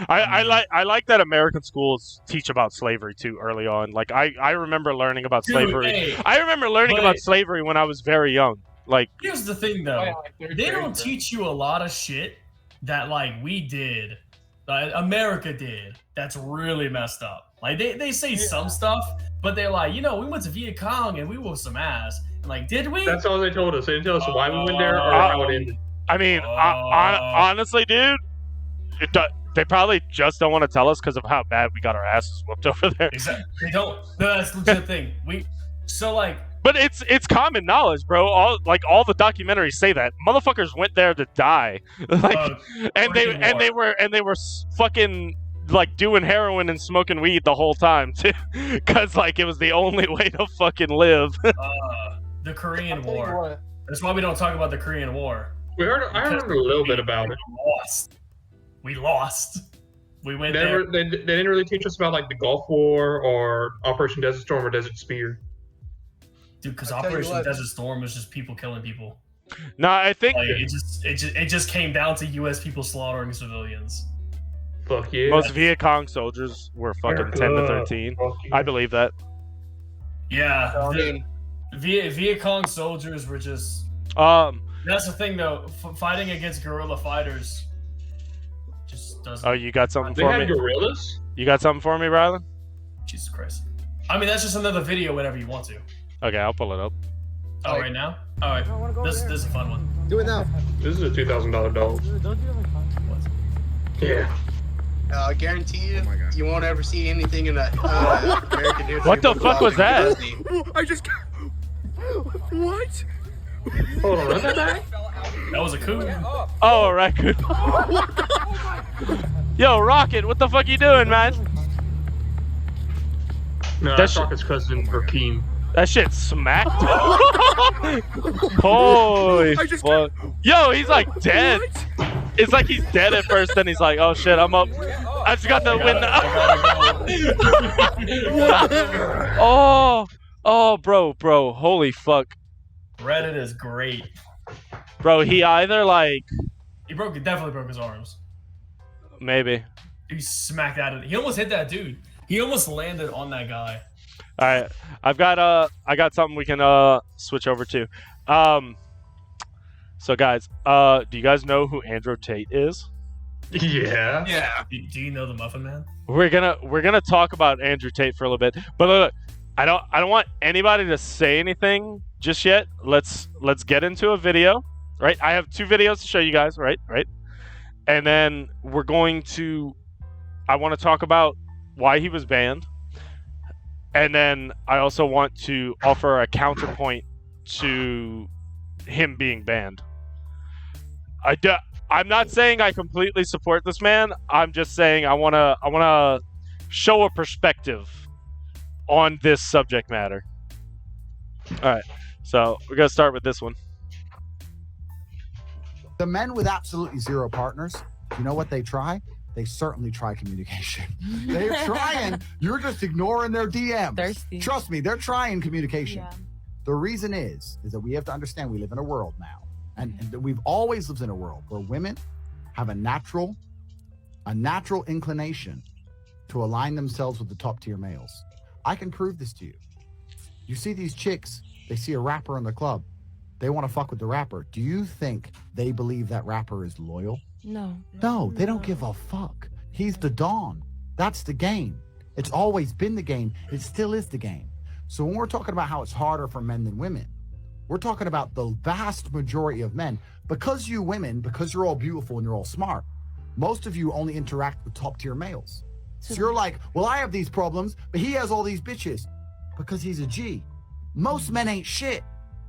I like that American schools teach about slavery too early on. Like I remember learning about slavery. Hey, I remember learning about slavery when I was very young. Like, here's the thing though, they don't teach you a lot of shit that like we did, America did. That's really messed up. Like they say some stuff, but they're like, we went to Viet Cong and we whooped some ass. And like, did we? That's all they told us. They didn't tell us why we went there or how it ended. I mean, honestly, dude, they probably just don't want to tell us because of how bad we got our asses whooped over there. Exactly. They don't. No, that's the legit thing. But it's common knowledge, bro. All the documentaries say that motherfuckers went there to die, and they were fucking like doing heroin and smoking weed the whole time too, because like it was the only way to fucking live. The Korean War. That's why we don't talk about the Korean War. I heard a little bit about it. We lost. We went there. there. They didn't really teach us about like the Gulf War or Operation Desert Storm or Desert Spear. Dude, because Operation Desert Storm was just people killing people. No, I think it just came down to U.S. people slaughtering civilians. Fuck yeah. Most Viet Cong soldiers were fucking 10 to 13. I believe that. Yeah, Viet Cong soldiers were just. That's the thing though. Fighting against guerrilla fighters just doesn't. Oh, you got something they for had me? Gorillas? You got something for me, Rylan? Jesus Christ. I mean, that's just another video whenever you want to. Okay, I'll pull it up. Oh, right now? All right. This is a fun one. Do it now. This is a $2,000 dog. Yeah. I guarantee you, you won't ever see anything in that American history. What the fuck was that? I just. What? Hold on, run that back. That was a coup. Oh, a raccoon. Yo, Rocket, what the fuck you doing, man? No, that's Rocket's cousin, Rakeem. That shit smacked. Holy fuck. Yo, he's like dead. It's like he's dead at first, then he's like, oh shit, I'm up. I just got the win. Oh, bro, holy fuck. Reddit is great. Bro, he either like... He definitely broke his arms. Maybe. He smacked out of it. He almost hit that dude. He almost landed on that guy. All right, I got something we can switch over to. So guys, do you guys know who Andrew Tate is? Yeah. Yeah. Do you know the Muffin Man? We're gonna talk about Andrew Tate for a little bit, but look, I don't want anybody to say anything just yet. Let's get into a video, right? I have 2 videos to show you guys, right? And then we're going to. I want to talk about why he was banned. And then I also want to offer a counterpoint to him being banned. I'm not saying I completely support this man. I'm just saying I wanna show a perspective on this subject matter. All right, so we're gonna start with this one. The men with absolutely zero partners, you know what they try? They certainly try communication. They're trying. You're just ignoring their DMs. Thirsty. Trust me, they're trying communication. Yeah. The reason is that we have to understand we live in a world now, and we've always lived in a world where women have a natural inclination to align themselves with the top tier males. I can prove this to you. You see these chicks, they see a rapper in the club, they want to fuck with the rapper. Do you think they believe that rapper is loyal? No, they don't give a fuck. He's the Don. That's the game. It's always been the game. It still is the game. So when we're talking about how it's harder for men than women, we're talking about the vast majority of men. Because you women, because you're all beautiful and you're all smart, most of you only interact with top tier males. So you're like, well, I have these problems, but he has all these bitches because he's a G. Most men ain't shit.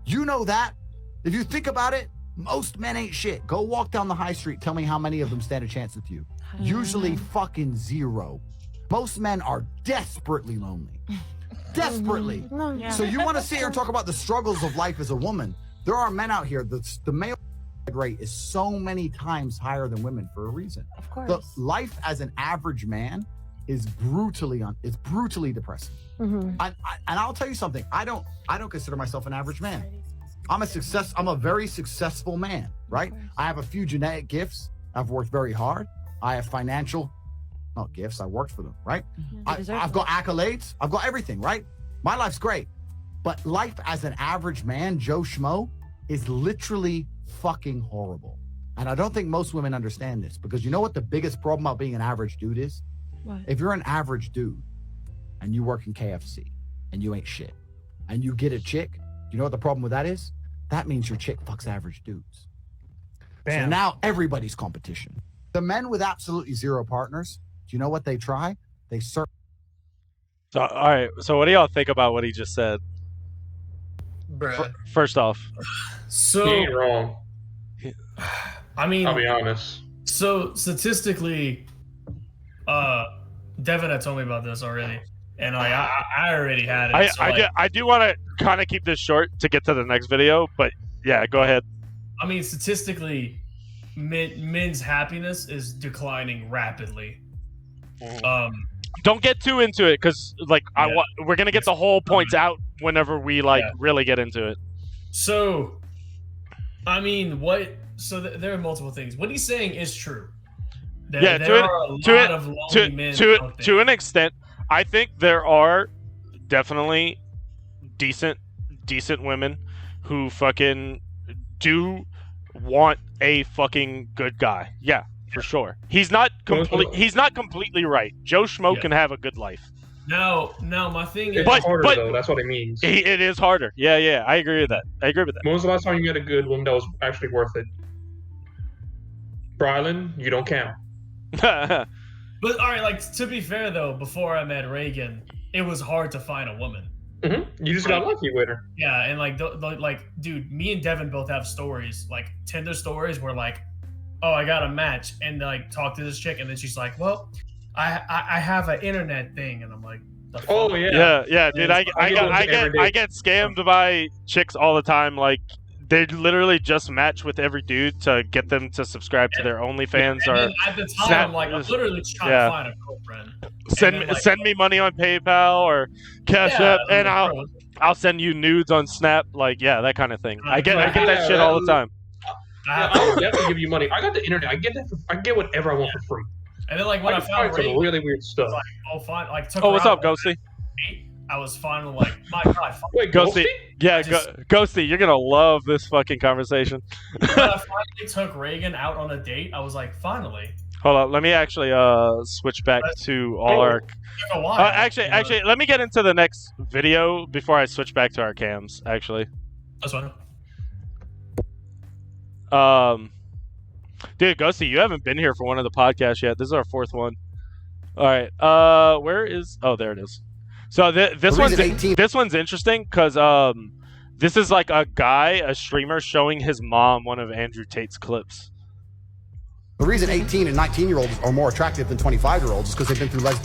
You know that. If you think about it, most men ain't shit. Go walk down the high street. Tell me how many of them stand a chance with you. Usually fucking 0. Most men are desperately lonely. Desperately. So you want to sit here and talk about the struggles of life as a woman. There are men out here. The male rate is so many times higher than women for a reason. Of course. The life as an average man is brutally depressing. And I'll tell you something. I don't consider myself an average man. I'm a very successful man, right? I have a few genetic gifts. I've worked very hard. I have financial not gifts. I worked for them, right? Mm-hmm. I've got accolades. I've got everything, right? My life's great. But life as an average man, Joe Schmo, is literally fucking horrible. And I don't think most women understand this, because you know what the biggest problem about being an average dude is? What? If you're an average dude and you work in KFC and you ain't shit and you get a chick, you know what the problem with that is? That means your chick fucks average dudes. Bam. So now everybody's competition. The men with absolutely zero partners, do you know what they try? They search. So, all right. So, what do y'all think about what he just said? Bruh. First off, So He ain't wrong. I mean, I'll be honest. so statistically, Devin had told me about this already, and like I already had it. I do want to kind of keep this short to get to the next video, but yeah, go ahead. I mean, statistically, men's happiness is declining rapidly. Don't get too into it, because like we're gonna get the whole points out whenever we really get into it. So, I mean, what? So there are multiple things. What he's saying is true. There are a lot of lonely men out there. To an extent, I think there are definitely decent women who fucking do want a fucking good guy. Yeah, for sure. He's not completely right. Joe Schmo can have a good life. No, my thing is, It's harder though. That's what it means. It is harder. Yeah. I agree with that. When was the last time you got a good one that was actually worth it? Brylan, you don't count. But all right, like to be fair though, before I met Reagan, it was hard to find a woman. Mm-hmm. You just got lucky with her. Yeah, and like, dude, me and Devin both have stories, like Tinder stories, where like, oh, I got a match, and like talk to this chick, and then she's like, well, I have an internet thing, and I'm like, the fuck? Oh yeah, dude, I get scammed by chicks all the time. Like, they literally just match with every dude to get them to subscribe to their OnlyFans or at the time, I'm like, I'm literally trying to find a girlfriend. Send me money on PayPal or Cash App, and I'll send you nudes on Snap, like that kind of thing. I get that shit all the time. I'll definitely give you money. I got the internet. I get whatever I want for free. And then like when I found some really weird stuff. Like, oh, fine. Like, what's up, Ghosty? I was finally like, my God. Wait, Ghosty? Yeah, Ghosty, you're gonna love this fucking conversation. When I finally took Reagan out on a date, I was like, finally. Hold on, let me actually switch back to all our. Actually, let me get into the next video before I switch back to our cams. Actually, that's fine. Dude, Ghosty, you haven't been here for one of the podcasts yet. This is our fourth one. All right, where is? Oh, there it is. So this one's interesting because this is like a streamer showing his mom one of Andrew Tate's clips. The reason 18 and 19-year-olds are more attractive than 25-year-olds is because they've been through less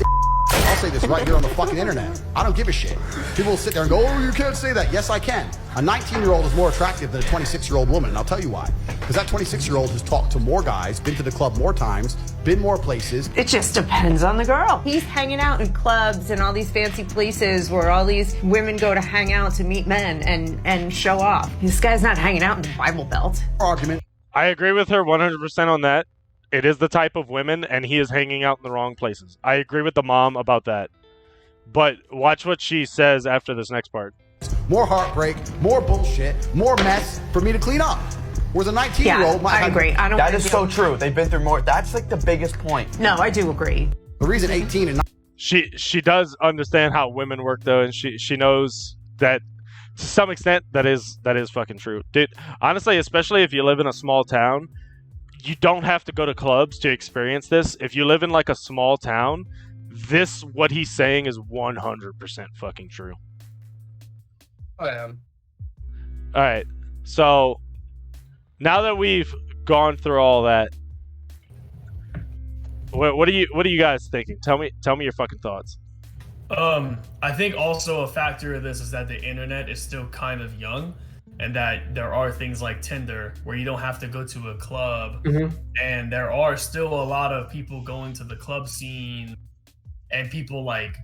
I'll say this right here on the fucking internet. I don't give a shit. People will sit there and go, oh, you can't say that. Yes, I can. A 19-year-old is more attractive than a 26-year-old woman, and I'll tell you why. Because that 26-year-old has talked to more guys, been to the club more times, been more places. It just depends on the girl. He's hanging out in clubs and all these fancy places where all these women go to hang out to meet men and show off. This guy's not hanging out in the Bible Belt. Argument. I agree with her 100% on that. It is the type of women, and he is hanging out in the wrong places. I agree with the mom about that. But watch what she says after this next part. More heartbreak, more bullshit, more mess for me to clean up. Whereas a 19-year-old might have... I agree. I don't that is so true. They've been through more. That's like the biggest point. No, I do agree. The reason 18 and... She does understand how women work, though, and she knows that to some extent that is fucking true. Dude, honestly, especially if you live in a small town, you don't have to go to clubs to experience this. If you live in like a small town, what he's saying is 100% fucking true. I am. All right. So now that we've gone through all that, what are you guys thinking? Tell me your fucking thoughts. I think also a factor of this is that the internet is still kind of young. And that there are things like Tinder where you don't have to go to a club. Mm-hmm. And there are still a lot of people going to the club scene and people like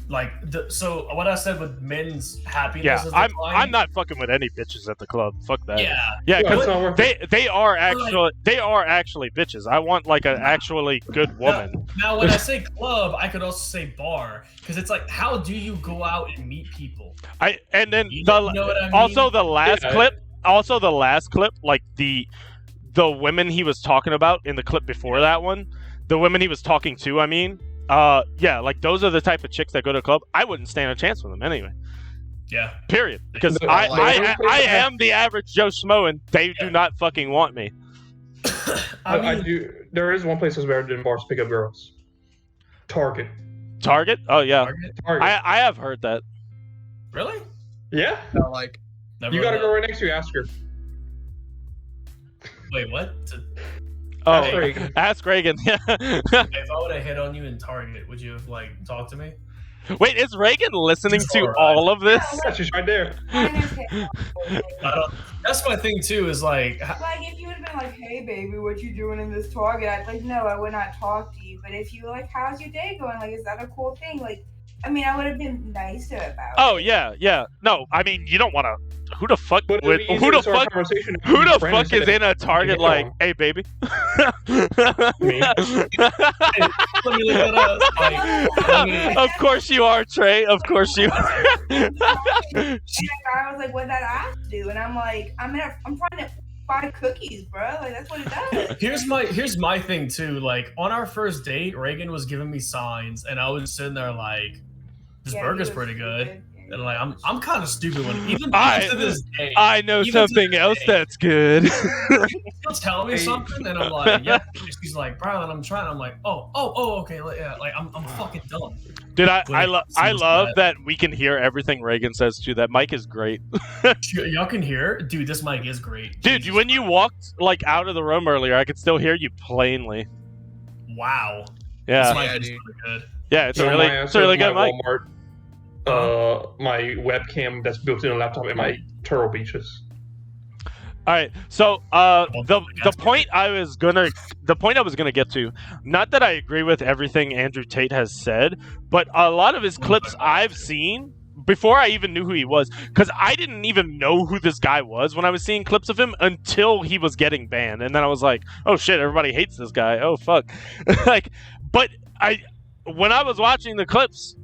like so what I said with men's happiness. Yeah, is I'm not fucking with any bitches at the club. Fuck that. Yeah. Yeah, Yeah, it's because not worth it. they are actually bitches. I want like an actually good woman. Now, when I say club, I could also say bar, because it's like, how do you go out and meet people? And then You know what I mean? also the last clip, like the women he was talking about in the clip before that one, the women he was talking to, I mean, yeah, like those are the type of chicks that go to a club. I wouldn't stand a chance with them anyway. Yeah. Period. Because I am the average Joe Schmo, and they do not fucking want me. I do. There is one place that's better than bars to pick up girls. Target. Target? Oh yeah. Target. I have heard that. Really? Yeah. No, like you got to go right next to you. Ask her. Wait, what? Ask Reagan. Yeah. If I would have hit on you in Target, would you have like talked to me? Wait, is Reagan listening to all of this? Yeah, she's right there. That's my thing too. Is like if you would have been like, "Hey, baby, what you doing in this Target?" I'd like, no, I would not talk to you. But if you were like, "How's your day going? Like, is that a cool thing?" Like, I mean, I would have been nicer about it. Oh yeah. No, I mean you don't want to. Who the fuck But would? it'd be Who the easier to start a fuck? conversation if Who you the friend fuck instead is of in a Target hit like, on. "Hey, baby"? Me. Let me look it up. Of course you are, Trey. Of course you are. And that guy was like, "What that ass do?" And I'm like, I'm trying to buy cookies, bro. Like that's what it does. Here's my thing too. Like on our first date, Reagan was giving me signs, and I was sitting there like, "This Yeah, burger's he was pretty good." stupid. And like I'm kind of stupid when even to this day. I know even to something this else day, that's good. She'll tell me something, and I'm like, "Yeah." And she's like, "Bro," and I'm trying. I'm like, "Oh, okay, yeah." Like I'm fucking dumb. Dude, I love that we can hear everything Reagan says too. That mic is great. Y'all can hear, dude. This mic is great. Dude, when you walked like out of the room earlier, I could still hear you plainly. Wow. Yeah. This mic is really good. Yeah, it's a really good mic. Walmart, my webcam that's built in a laptop and my Turtle Beaches. All right, so the point I was gonna get to, not that I agree with everything Andrew Tate has said, but a lot of his clips I've seen before I even knew who he was, because I didn't even know who this guy was when I was seeing clips of him until he was getting banned, and then I was like, oh shit, everybody hates this guy. Oh fuck, like, but when I was watching the clips,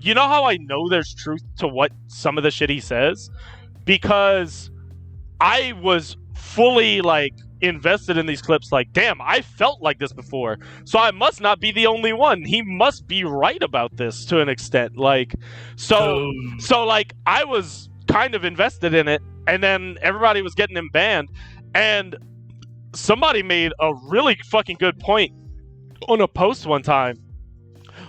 you know how I know there's truth to what some of the shit he says? Because I was fully like invested in these clips, like, damn, I felt like this before, so I must not be the only one. He must be right about this to an extent. Like, so like I was kind of invested in it, and then everybody was getting him banned, and somebody made a really fucking good point on a post one time.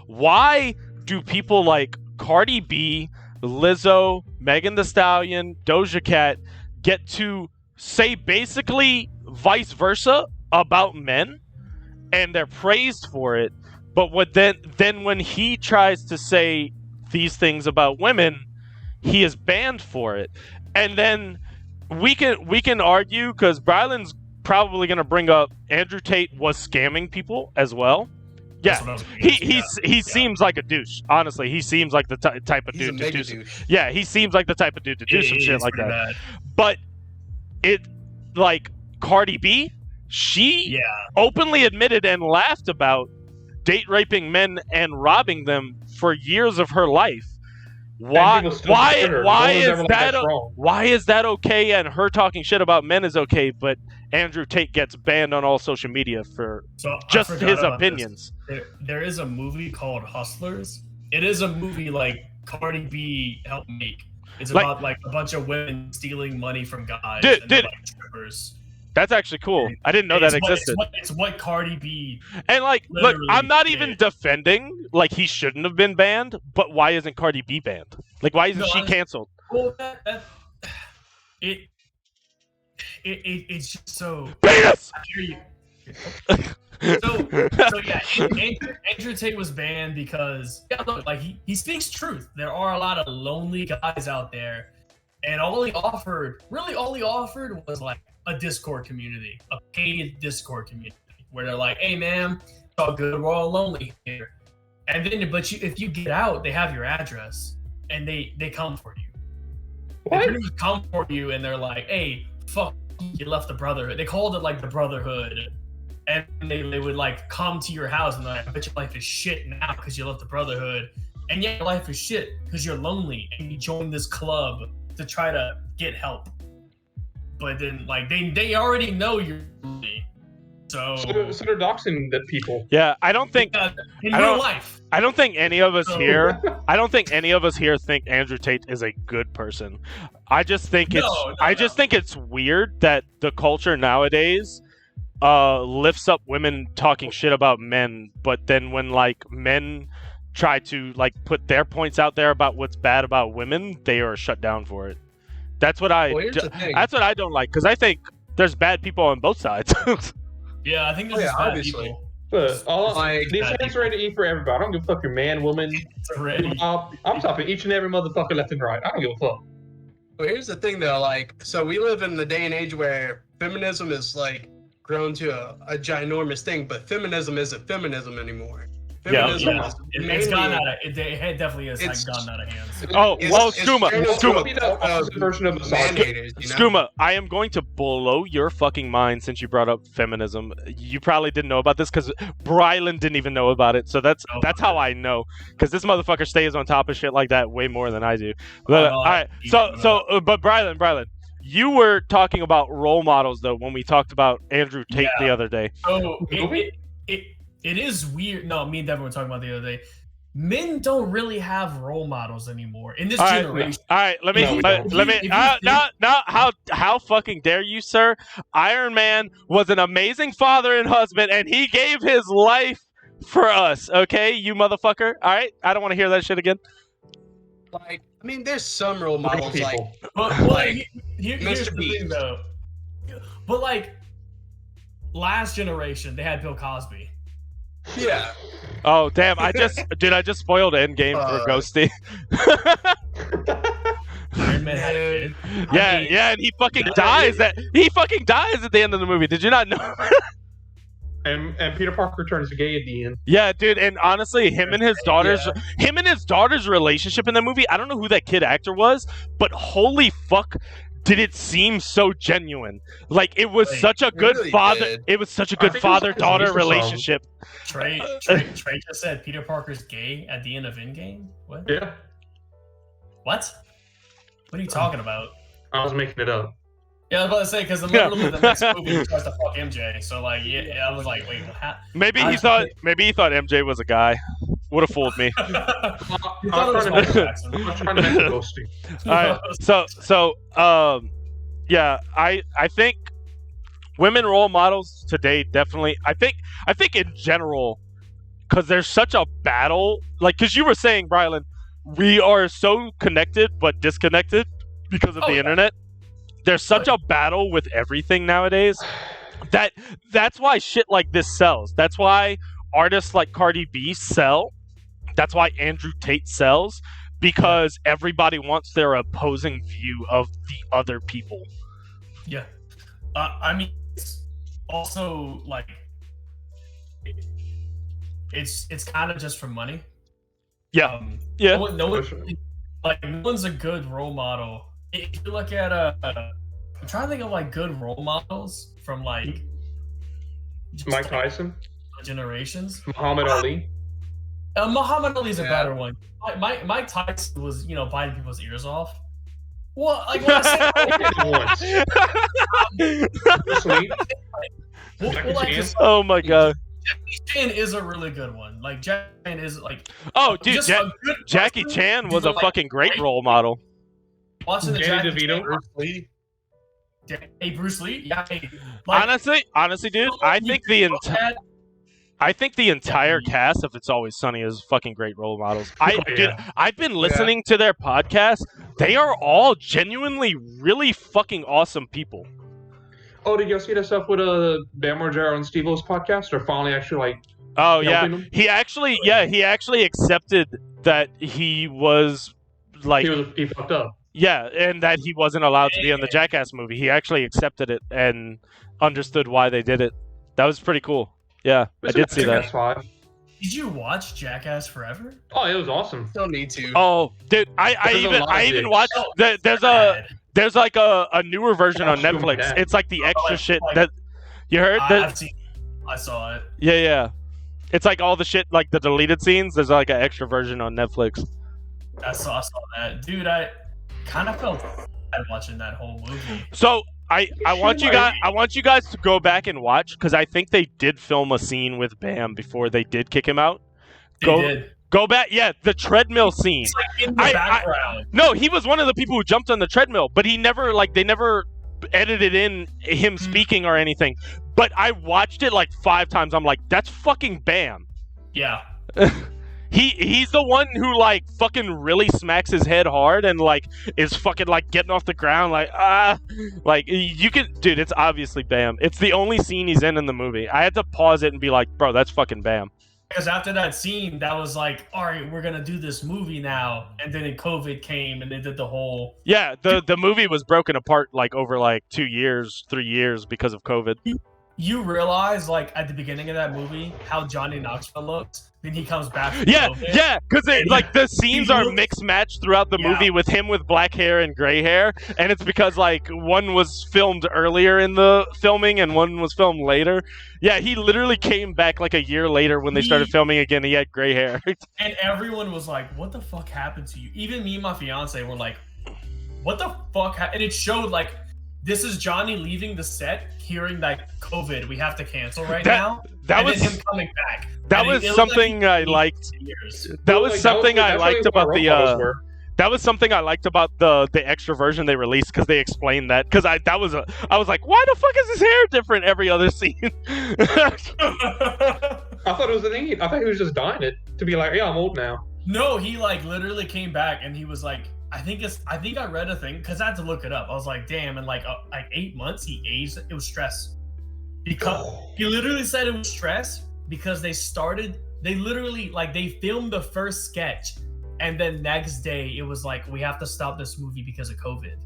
Why do people like Cardi B, Lizzo, Megan Thee Stallion, Doja Cat get to say basically vice versa about men, and they're praised for it, but then when he tries to say these things about women, he is banned for it? And then we can argue, because Brylan's probably going to bring up Andrew Tate was scamming people as well. Yeah, he seems like a douche. Honestly, he seems like the type of dude to do. douche. Yeah, he seems like the type of dude to do some shit like that. Bad. But it, like Cardi B, she openly admitted and laughed about date raping men and robbing them for years of her life. Why is that okay? And her talking shit about men is okay, but Andrew Tate gets banned on all social media for just his opinions. There is a movie called Hustlers. It is a movie like Cardi B helped make. It's about like a bunch of women stealing money from guys. Dude, like strippers. That's actually cool. I didn't know that existed. It's what Cardi B. And like, look, I'm not even defending like he shouldn't have been banned, but why isn't Cardi B banned? Like, why isn't she canceled? Well, it's just so. Penis! I hear you. So yeah, Andrew Tate was banned because look, like he speaks truth. There are a lot of lonely guys out there, and all he offered was like a Discord community, a paid Discord community, where they're like, hey man, all good. We're all lonely here. And then, if you get out, they have your address, and they come for you. What? They pretty much come for you, and they're like, "Hey, fuck, you left the Brotherhood." They called it like the Brotherhood, and they would like come to your house and like, "I bet your life is shit now because you left the Brotherhood." And yet your life is shit because you're lonely and you join this club to try to get help. But then, like, they already know you're lonely. So they're doxing the people. Yeah, I don't think in real life. I don't think any of us here. I don't think any of us here think Andrew Tate is a good person. I just think think it's weird that the culture nowadays lifts up women talking shit about men, but then when like men try to like put their points out there about what's bad about women, they are shut down for it. That's what that's what I don't like, because I think there's bad people on both sides. Yeah, I think there's bad people. Look, these hands are ready to eat for everybody. I don't give a fuck your man, woman. I'm stopping each and every motherfucker left and right. I don't give a fuck. Well, here's the thing though, like, so we live in the day and age where feminism is like grown to a ginormous thing, but feminism isn't feminism anymore. Feminism is it's gone out of it definitely is like gone out of hands. Skooma, I am going to blow your fucking mind since you brought up feminism. You probably didn't know about this because Brylan didn't even know about it, so that's how I know, because this motherfucker stays on top of shit like that way more than I do. But all right, but Brylan, you were talking about role models though when we talked about Andrew Tate the other day. Oh, it is weird. No, me and Devin were talking about the other day. Men don't really have role models anymore in this generation. All right, let me. How fucking dare you, sir? Iron Man was an amazing father and husband, and he gave his life for us. Okay, you motherfucker. All right, I don't want to hear that shit again. Like, I mean, there's some role models like here's the thing, though. But like, last generation, they had Bill Cosby. Yeah. Oh damn! I just spoiled Endgame for Ghosty. Iron Man had a kid. Yeah, and he fucking dies at the end of the movie. Did you not know? And Peter Parker turns gay at the end. Yeah, dude, and honestly, him and his daughter's relationship in the movie, I don't know who that kid actor was, but holy fuck, did it seem so genuine. Like, it was such a good father-daughter relationship. Trey just said Peter Parker's gay at the end of Endgame? What? Yeah. What? What are you talking about? I was making it up. Yeah, I was about to say, because literally the next movie he tries to fuck MJ. So like, I was like, wait, what? Maybe he thought MJ was a guy. Would have fooled me. I'm trying to make a ghosting. All right, yeah, I think women role models today definitely. I think in general, because there's such a battle. Like, because you were saying, Brylan, we are so connected but disconnected because of the internet. There's such a battle with everything nowadays that's why shit like this sells. That's why artists like Cardi B sell. That's why Andrew Tate sells, because everybody wants their opposing view of the other people. Yeah. I mean, it's also like it's kind of just for money. Yeah. No one's a good role model. If you look at I'm trying to think of like good role models from like Mike Tyson, generations. Muhammad Ali. Muhammad Ali's a better one. Mike Tyson was, biting people's ears off. Well, like when I say oh my god. Jackie Chan is a really good one. Like Jackie Chan is like Jackie Chan was a fucking great role model. Watching the Danny DeVito. Bruce Lee. Hey, Bruce Lee. Yeah. Hey, honestly, dude, I think the entire cast of It's Always Sunny is fucking great role models. I've been listening to their podcast. They are all genuinely really fucking awesome people. Oh, did you see that stuff with Bam Margera and Steve-O's podcast? Or finally actually like? Oh yeah, he actually accepted that he was like he fucked up. Yeah, and that he wasn't allowed to be on the Jackass movie. He actually accepted it and understood why they did it. That was pretty cool. Yeah, I did see that. Jackass 5. Did you watch Jackass Forever? Oh, it was awesome. Still need to. Oh, dude, I even watched. There's like a newer version on Netflix. It's like the extra shit that you heard. I saw it. Yeah. It's like all the shit, like the deleted scenes. There's like an extra version on Netflix. I saw that, dude. I kind of felt bad watching that whole movie. So I want you guys to go back and watch, because I think they did film a scene with Bam before they did kick him out. They did. Go back, yeah, the treadmill scene. It's like in the background. No, he was one of the people who jumped on the treadmill, but he never, like, they never edited in him speaking or anything. But I watched it like 5 times. I'm like, that's fucking Bam. Yeah. He's the one who like fucking really smacks his head hard and like is fucking like getting off the ground like you can, dude, it's obviously Bam. It's the only scene he's in the movie. I had to pause it and be like, bro, that's fucking Bam. Because after that scene, that was like, all right, we're gonna do this movie now, and then COVID came and they did the whole. Yeah, the movie was broken apart like over like 2 years, 3 years because of COVID. You realize, like, at the beginning of that movie, how Johnny Knoxville looks? Then he comes back. Yeah, because like the scenes are mixed matched throughout the movie with him with black hair and gray hair, and it's because like one was filmed earlier in the filming and one was filmed later. Yeah, he literally came back like a year later when they started filming again. He had gray hair, and everyone was like, "What the fuck happened to you?" Even me and my fiance were like, "What the fuck?" And it showed like. This is Johnny leaving the set, hearing like COVID, we have to cancel now. That was him coming back. That was something I liked. That was something I liked about the. That was something I liked about the extra version they released, because they explained that. Because I was like, why the fuck is his hair different every other scene? I thought it was an idiot. I thought he was just dying it to be like, yeah, I'm old now. No, he like literally came back and he was like. I think I read a thing because I had to look it up. I was like, damn, in like 8 months he aged. It was stress. Because he literally said it was stress because they literally like they filmed the first sketch, and then next day it was like, we have to stop this movie because of COVID.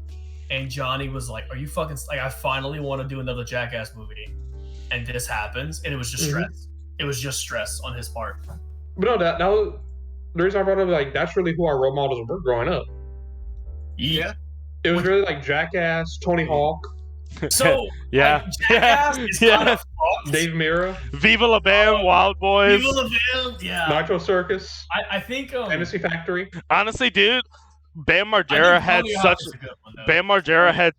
And Johnny was like, are you fucking like, I finally want to do another Jackass movie, and this happens, and it was just stress. It was just stress on his part. But no, that was the reason I brought up, like, that's really who our role models were growing up. Yeah, it was really like Jackass, Tony Hawk. So yeah, like, Jackass is kind of fucked. Dave Mirra, Viva La Bam, Wild Boys, Viva La Bam, yeah, Nitro Circus. I think Fantasy Factory. Honestly, dude, Bam Margera had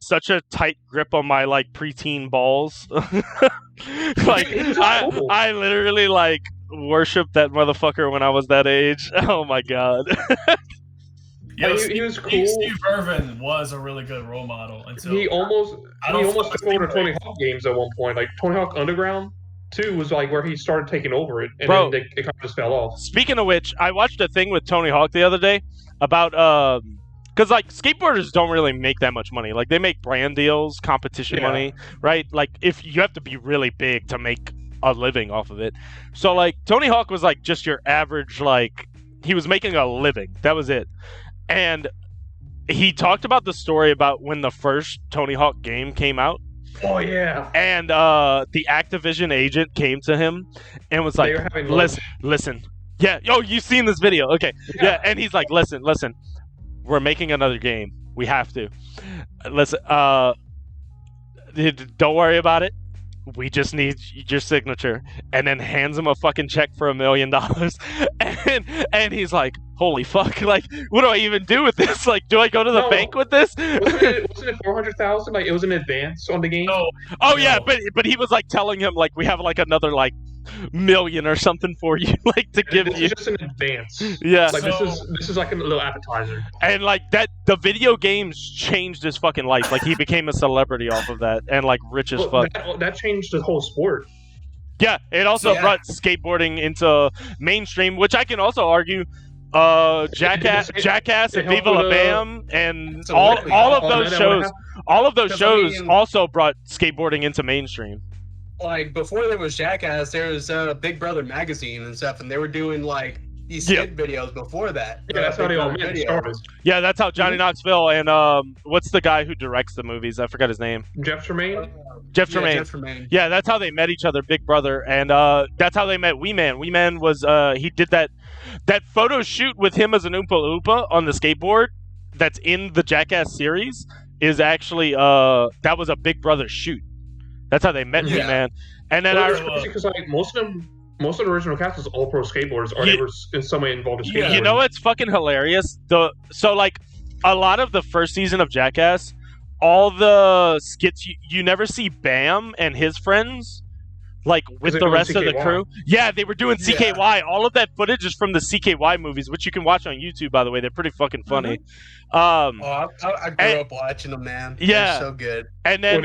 such a tight grip on my like preteen balls. Like I literally like worshipped that motherfucker when I was that age. Oh my god. Yeah, he was cool. Steve Irvin was a really good role model until he almost took over the Tony Hawk games at one point. Like Tony Hawk Underground 2 was like where he started taking over it, and then it kind of just fell off. Speaking of which, I watched a thing with Tony Hawk the other day about because like skateboarders don't really make that much money. Like they make brand deals, competition money, right? Like if you have to be really big to make a living off of it. So like Tony Hawk was like just your average, like he was making a living. That was it. And he talked about the story about when the first Tony Hawk game came out. Oh, yeah. And the Activision agent came to him and was like, listen. Yeah, you've seen this video. Okay. Yeah. And he's like, listen, we're making another game. We have to. Listen, don't worry about it. We just need your signature. And then hands him a fucking check for $1 million. And he's like, holy fuck, like, what do I even do with this? Like, do I go to the bank with this? Wasn't it 400,000? Like, it was an advance on the game? Yeah, but he was like telling him, like, we have like another like $1 million or something for you, like to give you. This is just an advance. Yeah. Like this is like a little appetizer. And like that, the video games changed his fucking life. Like he became a celebrity off of that, and like rich as fuck. That changed the whole sport. Yeah, it also brought skateboarding into mainstream, which I can also argue. Jackass and Viva La Bam and all of those shows also brought skateboarding into mainstream. Like before there was Jackass, there was Big Brother magazine and stuff, and they were doing like these skit videos before that. Yeah, that's how they all met. Yeah, that's how Johnny Knoxville and what's the guy who directs the movies? I forgot his name. Jeff Tremaine. Jeff Tremaine. Yeah, that's how they met each other, Big Brother, and that's how they met Wee Man. Wee Man was he did that photo shoot with him as an Oompa Loompa on the skateboard. That's in the Jackass series. Is actually that was a Big Brother shoot. That's how they met Wee Man. And then because like most of the original cast was all pro skateboarders, or they were in some way involved in skateboarding. You know what's fucking hilarious? So like a lot of the first season of Jackass, all the skits you never see Bam and his friends like with the rest of the crew. Yeah, they were doing CKY. Yeah. All of that footage is from the CKY movies, which you can watch on YouTube, by the way. They're pretty fucking funny. I grew up watching them, man. Yeah, they're so good. And then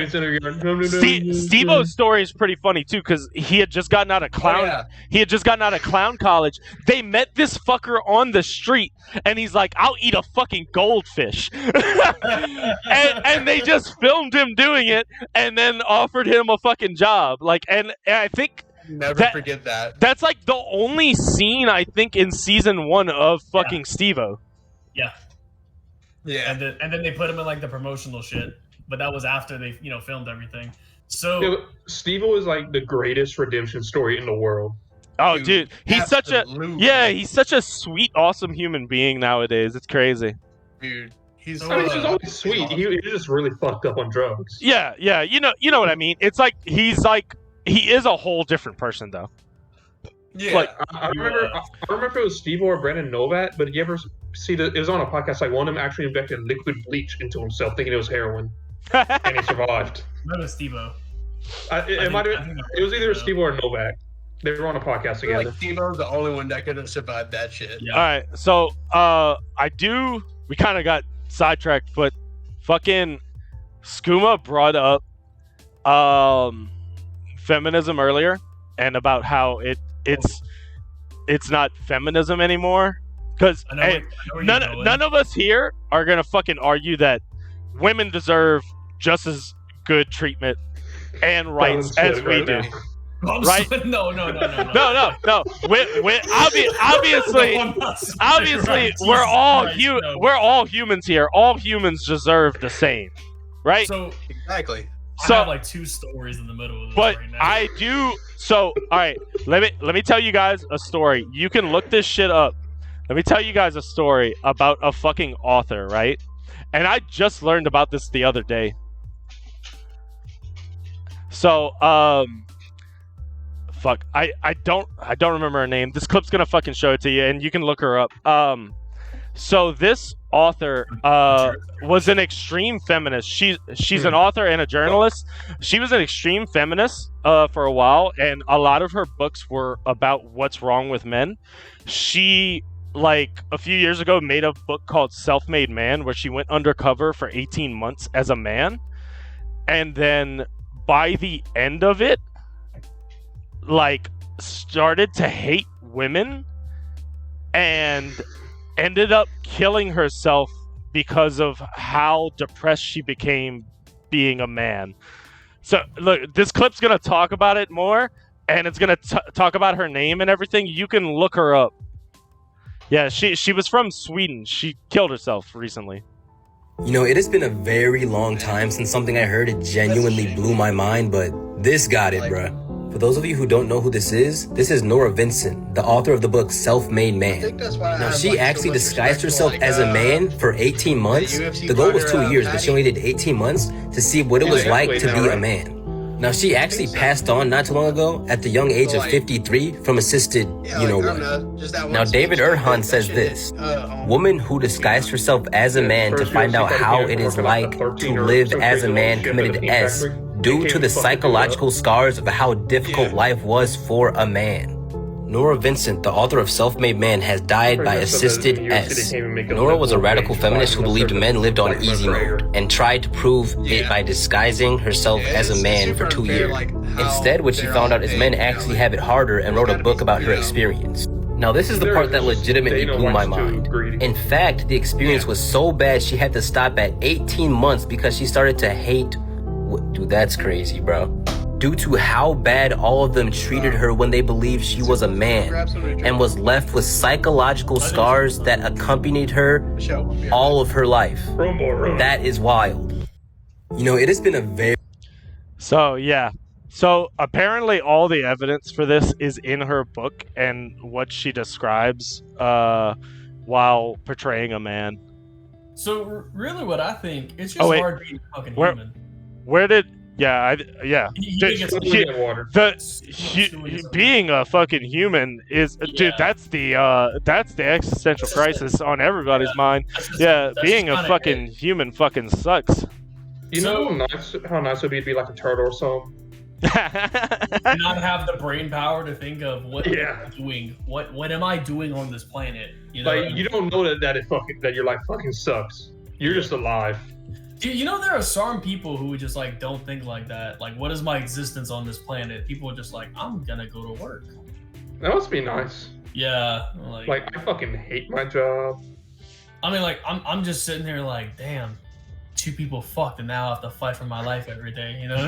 Steve-O's story is pretty funny too, because he had just gotten out of clown. He had just gotten out of clown college. They met this fucker on the street, and he's like, "I'll eat a fucking goldfish," and they just filmed him doing it, and then offered him a fucking job. Like, and I think. Never forget that. That's like the only scene I think in season 1 of fucking Steve-O. Yeah. Yeah. And then they put him in like the promotional shit, but that was after they filmed everything. So Steve-O is like the greatest redemption story in the world. Oh, dude, he's such a sweet, awesome human being nowadays. It's crazy. Dude, he's just always sweet. Awesome. He's just really fucked up on drugs. Yeah. You know what I mean. It's like he is a whole different person, though. Yeah, like, I remember if it was Steve-O or Brandon Novat, but you ever see that it was on a podcast? Like one of them actually injected liquid bleach into himself, thinking it was heroin, and he survived. That was Steve-O. It was either Steve-O or Novak. They were on a podcast together. Like Steve-O's the only one that could have survived that shit. Yeah. All right, so we kind of got sidetracked, but fucking Skooma brought up feminism earlier, and about how it's not feminism anymore, because none of us here are gonna fucking argue that women deserve just as good treatment and rights as we do. Right? No. Obviously, we're all humans here. All humans deserve the same, right? So exactly. I have like 2 stories in the middle of this but right now. I do. So, all right, let me tell you guys a story. You can look this shit up. Let me tell you guys a story about a fucking author, right? And I just learned about this the other day. So, fuck, I don't remember her name. This clip's gonna fucking show it to you, and you can look her up. So this author was an extreme feminist. She's an author and a journalist. She was an extreme feminist for a while, and a lot of her books were about what's wrong with men. She, like, a few years ago made a book called Self-Made Man, where she went undercover for 18 months as a man, and then by the end of it, like, started to hate women and ended up killing herself because of how depressed she became being a man. So look, this clip's gonna talk about it more, and it's gonna talk about her name and everything. You can look her up. Yeah, she was from Sweden. She killed herself recently. You know, it has been a very long time since something I heard it genuinely blew my mind, but this got it, bruh. For those of you who don't know who this is Nora Vincent, the author of the book Self-Made Man. Now, she actually disguised herself as a man for 18 months. The goal was 2 years, but she only did 18 months to see what it was like to be a man. Now, she actually passed on not too long ago at the young age of 53 from assisted you-know-what. Now, David Erhan says this: woman who disguised herself as a man to find out how it is like to live as a man committed S due to the psychological scars of how difficult life was for a man. Nora Vincent, the author of Self-Made Man, has died by assisted S. Nora was a radical feminist who believed men lived on easy mode and tried to prove it by disguising herself as a man for 2 years. Instead, what she found out is men actually have it harder, and wrote a book about her experience. Now, this is the part that legitimately blew my mind. In fact, the experience was so bad she had to stop at 18 months because she started to hate. Dude, that's crazy, bro. due to how bad all of them treated her when they believed she was a man and was left with psychological scars that accompanied her all of her life. That is wild. You know, it has been a very... So, yeah. So, apparently all the evidence for this is in her book and what she describes while portraying a man. So, really what I think, it's just hard being fucking human. Where did... Yeah, being a fucking human is, dude. That's the existential crisis on everybody's mind. Yeah, being a fucking human fucking sucks. You know how nice it would be to be like a turtle or something. And not have the brain power to think of what am I doing? What am I doing on this planet? You know, like you don't know that your life fucking sucks. You're just alive. Dude, you know there are some people who just like don't think like that. Like, what is my existence on this planet? People are just like, I'm gonna go to work. That must be nice. Yeah, like I fucking hate my job. I mean, like I'm just sitting there like, damn, 2 people fucked, and now I have to fight for my life every day. You know,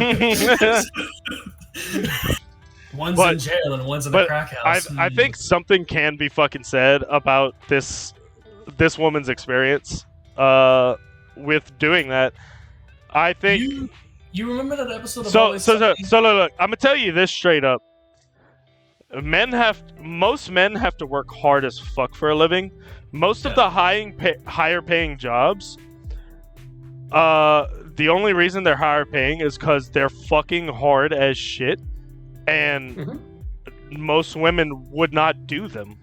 one's in jail and one's in the crack house. I think something can be fucking said about this woman's experience. With doing that, I think you remember that episode of so look, I'm gonna tell you this straight up. Most men have to work hard as fuck for a living. Most of the higher paying jobs, the only reason they're higher paying is because they're fucking hard as shit, and most women would not do them.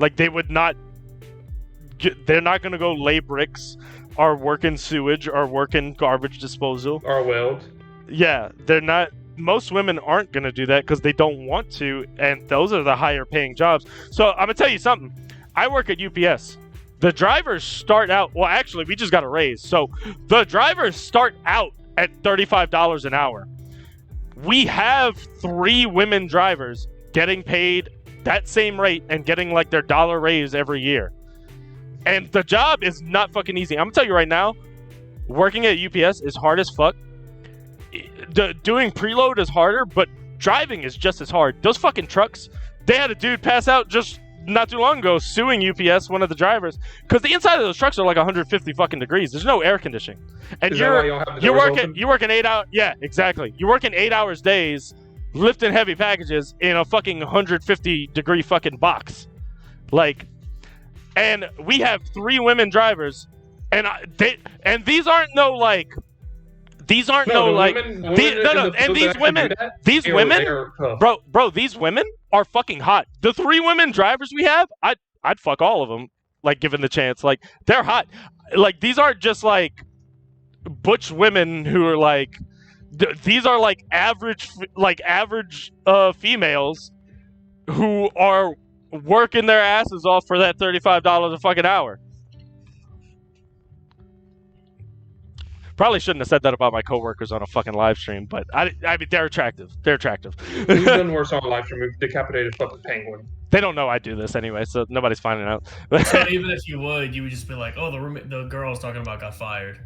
Like, they would not. They're not gonna go lay bricks, or work in sewage, or work in garbage disposal, or weld. Yeah, they're not. Most women aren't gonna do that because they don't want to, and those are the higher paying jobs. So I'm gonna tell you something. I work at UPS. The drivers start out. Well, actually, we just got a raise. So the drivers start out at $35 an hour. We have 3 women drivers getting paid that same rate and getting like their dollar raise every year. And the job is not fucking easy. I'm gonna tell you right now, working at UPS is hard as fuck. Doing preload is harder, but driving is just as hard. Those fucking trucks, they had a dude pass out just not too long ago suing UPS, one of the drivers, because the inside of those trucks are like 150 fucking degrees. There's no air conditioning. And you're working 8 hours. Yeah, exactly. You're working 8 hours days, lifting heavy packages in a fucking 150 degree fucking box. Like, and we have 3 women drivers, and these aren't no like. These aren't these women, bro, these women are fucking hot. The 3 women drivers we have, I'd fuck all of them, like, given the chance. Like, they're hot. Like, these aren't just like butch women who are like, these are like average females who are working their asses off for that $35 a fucking hour. Probably shouldn't have said that about my coworkers on a fucking live stream, but I mean, they're attractive. They're attractive. We've done worse on a live stream. We've decapitated fucking penguin. They don't know I do this anyway, so nobody's finding out. So even if you would just be like, "Oh, the girl I was talking about got fired."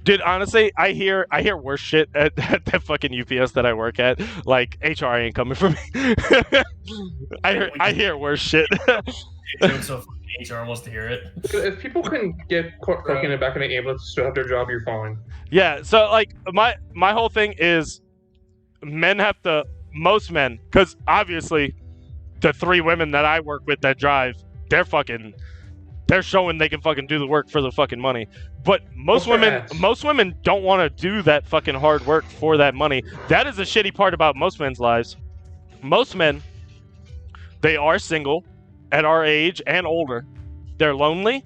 Dude, honestly, I hear worse shit at that fucking UPS that I work at. Like, HR ain't coming for me. I hear worse shit. So HR wants to hear it. If people can get cooking in the back of the ambulance to still have their job, you're fine. Yeah, so like my whole thing is most men, because obviously the 3 women that I work with that drive, they're showing they can fucking do the work for the fucking money. But most women don't want to do that fucking hard work for that money. That is the shitty part about most men's lives. Most men, they are single at our age and older. They're lonely,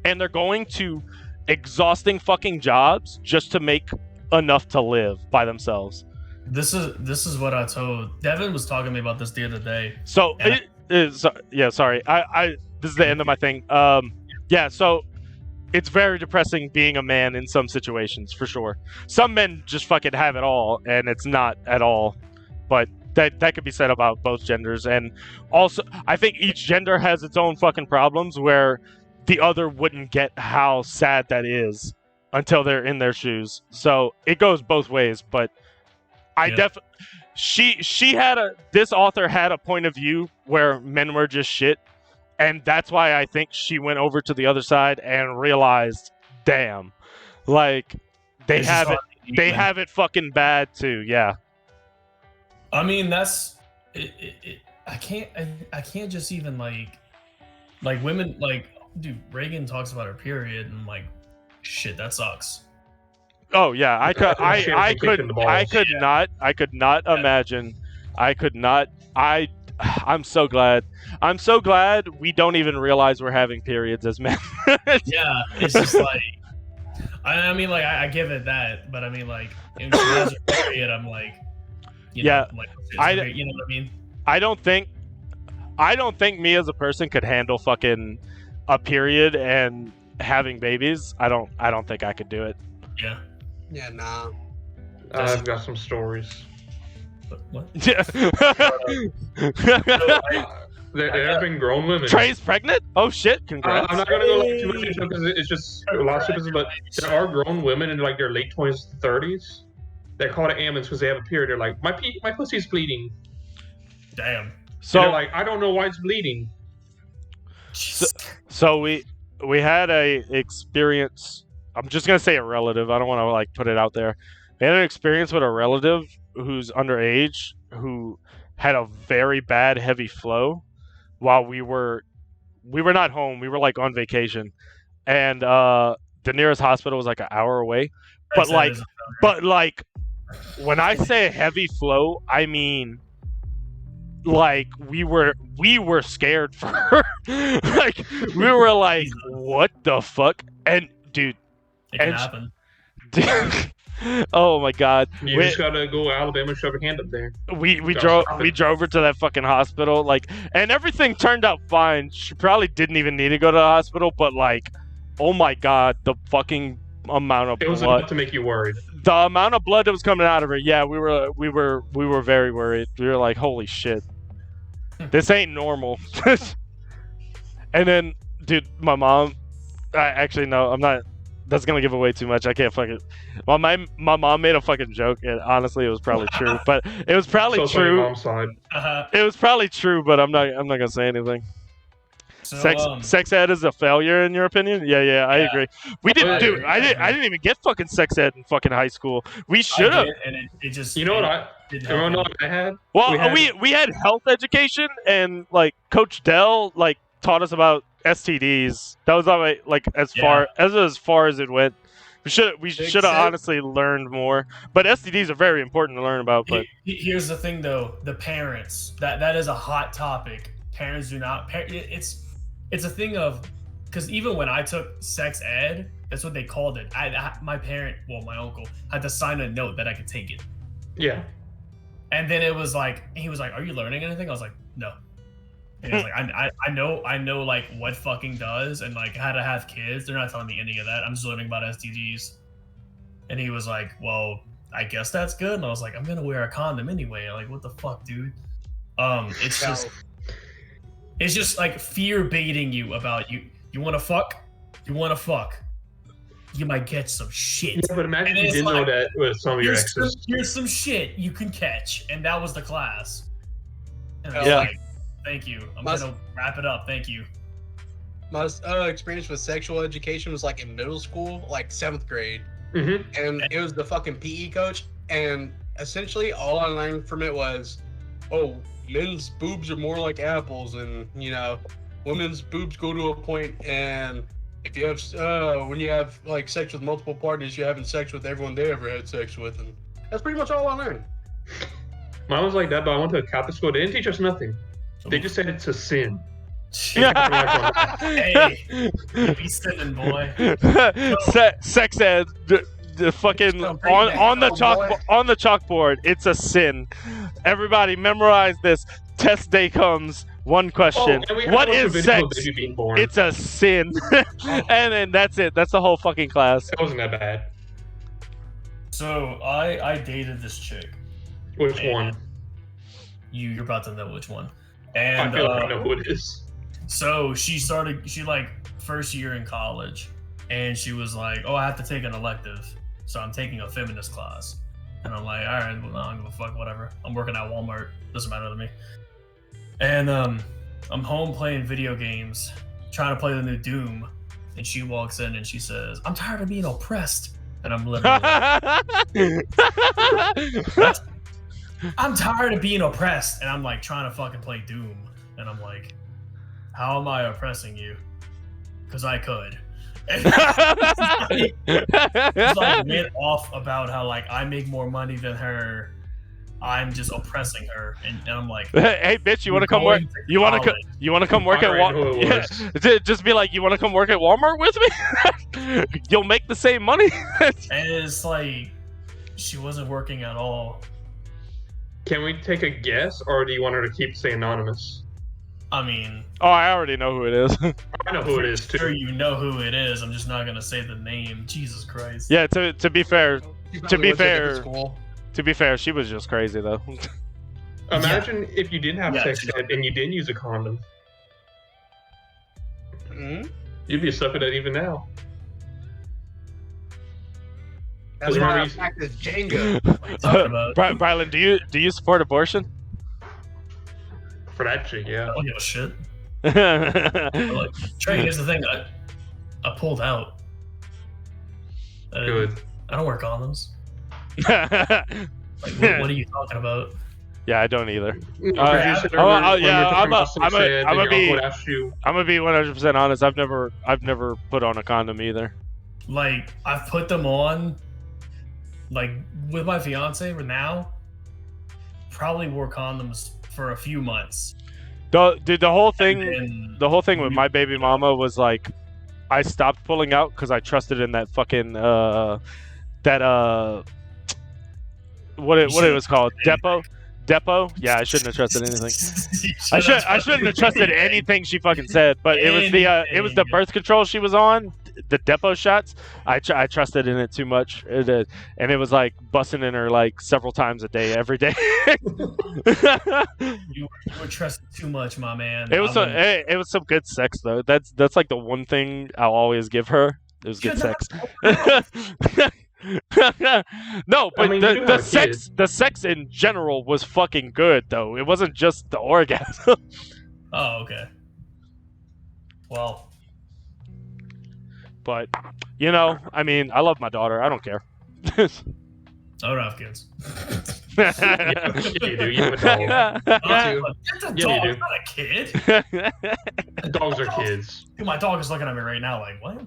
and they're going to exhausting fucking jobs just to make enough to live by themselves. This is what I told Devin was talking to me about this the other day. So sorry. I this is the end of my thing. So it's very depressing being a man in some situations, for sure. Some men just fucking have it all, and it's not at all. But that could be said about both genders. And also, I think each gender has its own fucking problems where the other wouldn't get how sad that is until they're in their shoes. So it goes both ways. But This author had a point of view where men were just shit, and that's why I think she went over to the other side and realized, damn, like they have it fucking bad too. Yeah. I mean, that's it. I can't just even like women, like, dude, Reagan talks about her period and like, shit, that sucks. Oh yeah, I could not imagine. I'm so glad we don't even realize we're having periods as men. Yeah, it's just like, I mean, like, I give it that, but I mean, like, in a period, I'm like, you know, like, you know what I mean? I don't think me as a person could handle fucking a period and having babies. I don't think I could do it. Yeah. Yeah, nah. I've got some stories. What? Yeah. There have been grown women. Trey's pregnant? Oh shit! Congrats. I'm not gonna go like too much into it because it's just a lot of stupid, but there are grown women in like their late 20s to 30s that call the ambulance because they have a period. They're like, my pussy's bleeding. Damn. So and they're like, I don't know why it's bleeding. So we had a experience. I'm just gonna say a relative. I don't want to like put it out there. We had an experience with a relative who's underage who had a very bad heavy flow while we were not home. We were like on vacation, and the nearest hospital was like an hour away. But like when I say a heavy flow, I mean like we were scared for her. Like we were like, what the fuck? And dude, it can happen. Dude, oh my god! You just gotta go to Alabama and shove your hand up there. We drove her to that fucking hospital, like, and everything turned out fine. She probably didn't even need to go to the hospital, but like, oh my god, the fucking amount of blood. It was enough to make you worried. The amount of blood that was coming out of her, yeah, we were very worried. We were like, holy shit, this ain't normal. And then, dude, my mom. Actually, no, I'm not. That's gonna give away too much. I can't fucking. Well, my mom made a fucking joke, and honestly, it was probably true. But it was probably true. Mom's side. It was probably true, but I'm not gonna say anything. So, sex ed is a failure in your opinion? Yeah, I agree. We didn't do. I didn't even get fucking sex ed in fucking high school. We should have. And it just. You know what everyone know what I had? Well, we had health education, and like Coach Dell like taught us about STDs. That was like as far as it went. We should have honestly learned more. But STDs are very important to learn about. But here's the thing, though: the parents. That is a hot topic. Parents do not. It's a thing of, because even when I took sex ed, that's what they called it. My uncle had to sign a note that I could take it. Yeah. And then it was like, he was like, "Are you learning anything?" I was like, "No." And he was like, I know like what fucking does and like how to have kids. They're not telling me any of that. I'm just learning about STDs. And he was like, "Well, I guess that's good." And I was like, "I'm gonna wear a condom anyway." Like, what the fuck, dude? It's just like fear baiting you about you want to fuck, you might catch some shit. Yeah, but imagine you didn't know that with some of your exes. Here's some shit you can catch, and that was the class. And I was like, thank you. I'm gonna wrap it up. Thank you. My experience with sexual education was like in middle school, like 7th grade, and it was the fucking PE coach, and essentially all I learned from it was, oh, men's boobs are more like apples, and you know, women's boobs go to a point, and if you have when you have like sex with multiple partners, you're having sex with everyone they ever had sex with, and that's pretty much all I learned. Mine was like that, but I went to a Catholic school. They didn't teach us nothing. They just said it's a sin. Hey, be sinning, boy. Sex ed, the fucking on the chalkboard. It's a sin. Everybody memorize this. Test day comes. One question: what is sex? It's a sin. And then that's it. That's the whole fucking class. It wasn't that bad. So I dated this chick. Which one? You're about to know which one. And I feel like I know who it is. So she like first year in college, and she was like, "Oh, I have to take an elective, so I'm taking a feminist class." And I'm like, all right, well, no, I don't give a fuck, whatever. I'm working at Walmart. Doesn't matter to me. And I'm home playing video games, trying to play the new Doom. And she walks in and she says, I'm tired of being oppressed. And I'm literally like, I'm tired of being oppressed. And I'm like trying to fucking play Doom. And I'm like, how am I oppressing you? Because I could. It's like went off about how like I make more money than her. I'm just oppressing her, and I'm like, hey, bitch, you want to come work? You want to come work at Walmart? Yeah. Just be like, you want to come work at Walmart with me? You'll make the same money. And it's like she wasn't working at all. Can we take a guess, or do you want her to keep saying anonymous? I mean, oh, I already know who it is. I know who it is too. Sure, you know who it is. I'm just not gonna say the name. Jesus Christ. Yeah. To be fair, To be fair, she was just crazy though. Imagine if you didn't have sex ed and you didn't use a condom. You'd be stuck with that even now. That's why I practice Jenga. Brylan, do you support abortion? For that shit, yeah. I don't give a shit. Like, Trey, here's the thing. I pulled out. Good. I don't wear condoms. Like, what are you talking about? Yeah, I don't either. I'm gonna be 100% honest. I've never put on a condom either. Like, I've put them on, like with my fiance now. Probably wore condoms for a few months. The whole thing with my baby mama was like, I stopped pulling out because I trusted in that fucking what it was called, Depot. Yeah, I shouldn't have trusted anything. I shouldn't have trusted anything she fucking said. But it was the birth control she was on, the Depot shots. I trusted in it too much, and it was like busting in her like several times a day, every day. You were trusting too much, my man. It was some good sex though. That's like the one thing I'll always give her. It was good sex. No, but the sex in general was fucking good though. It wasn't just the orgasm. Oh, okay. Well, but I mean, I love my daughter. I don't care. I don't have kids. Yeah, you do. You have a dog. It's a dog. It's not a kid. Dogs are kids. Dude, my dog is looking at me right now like, what?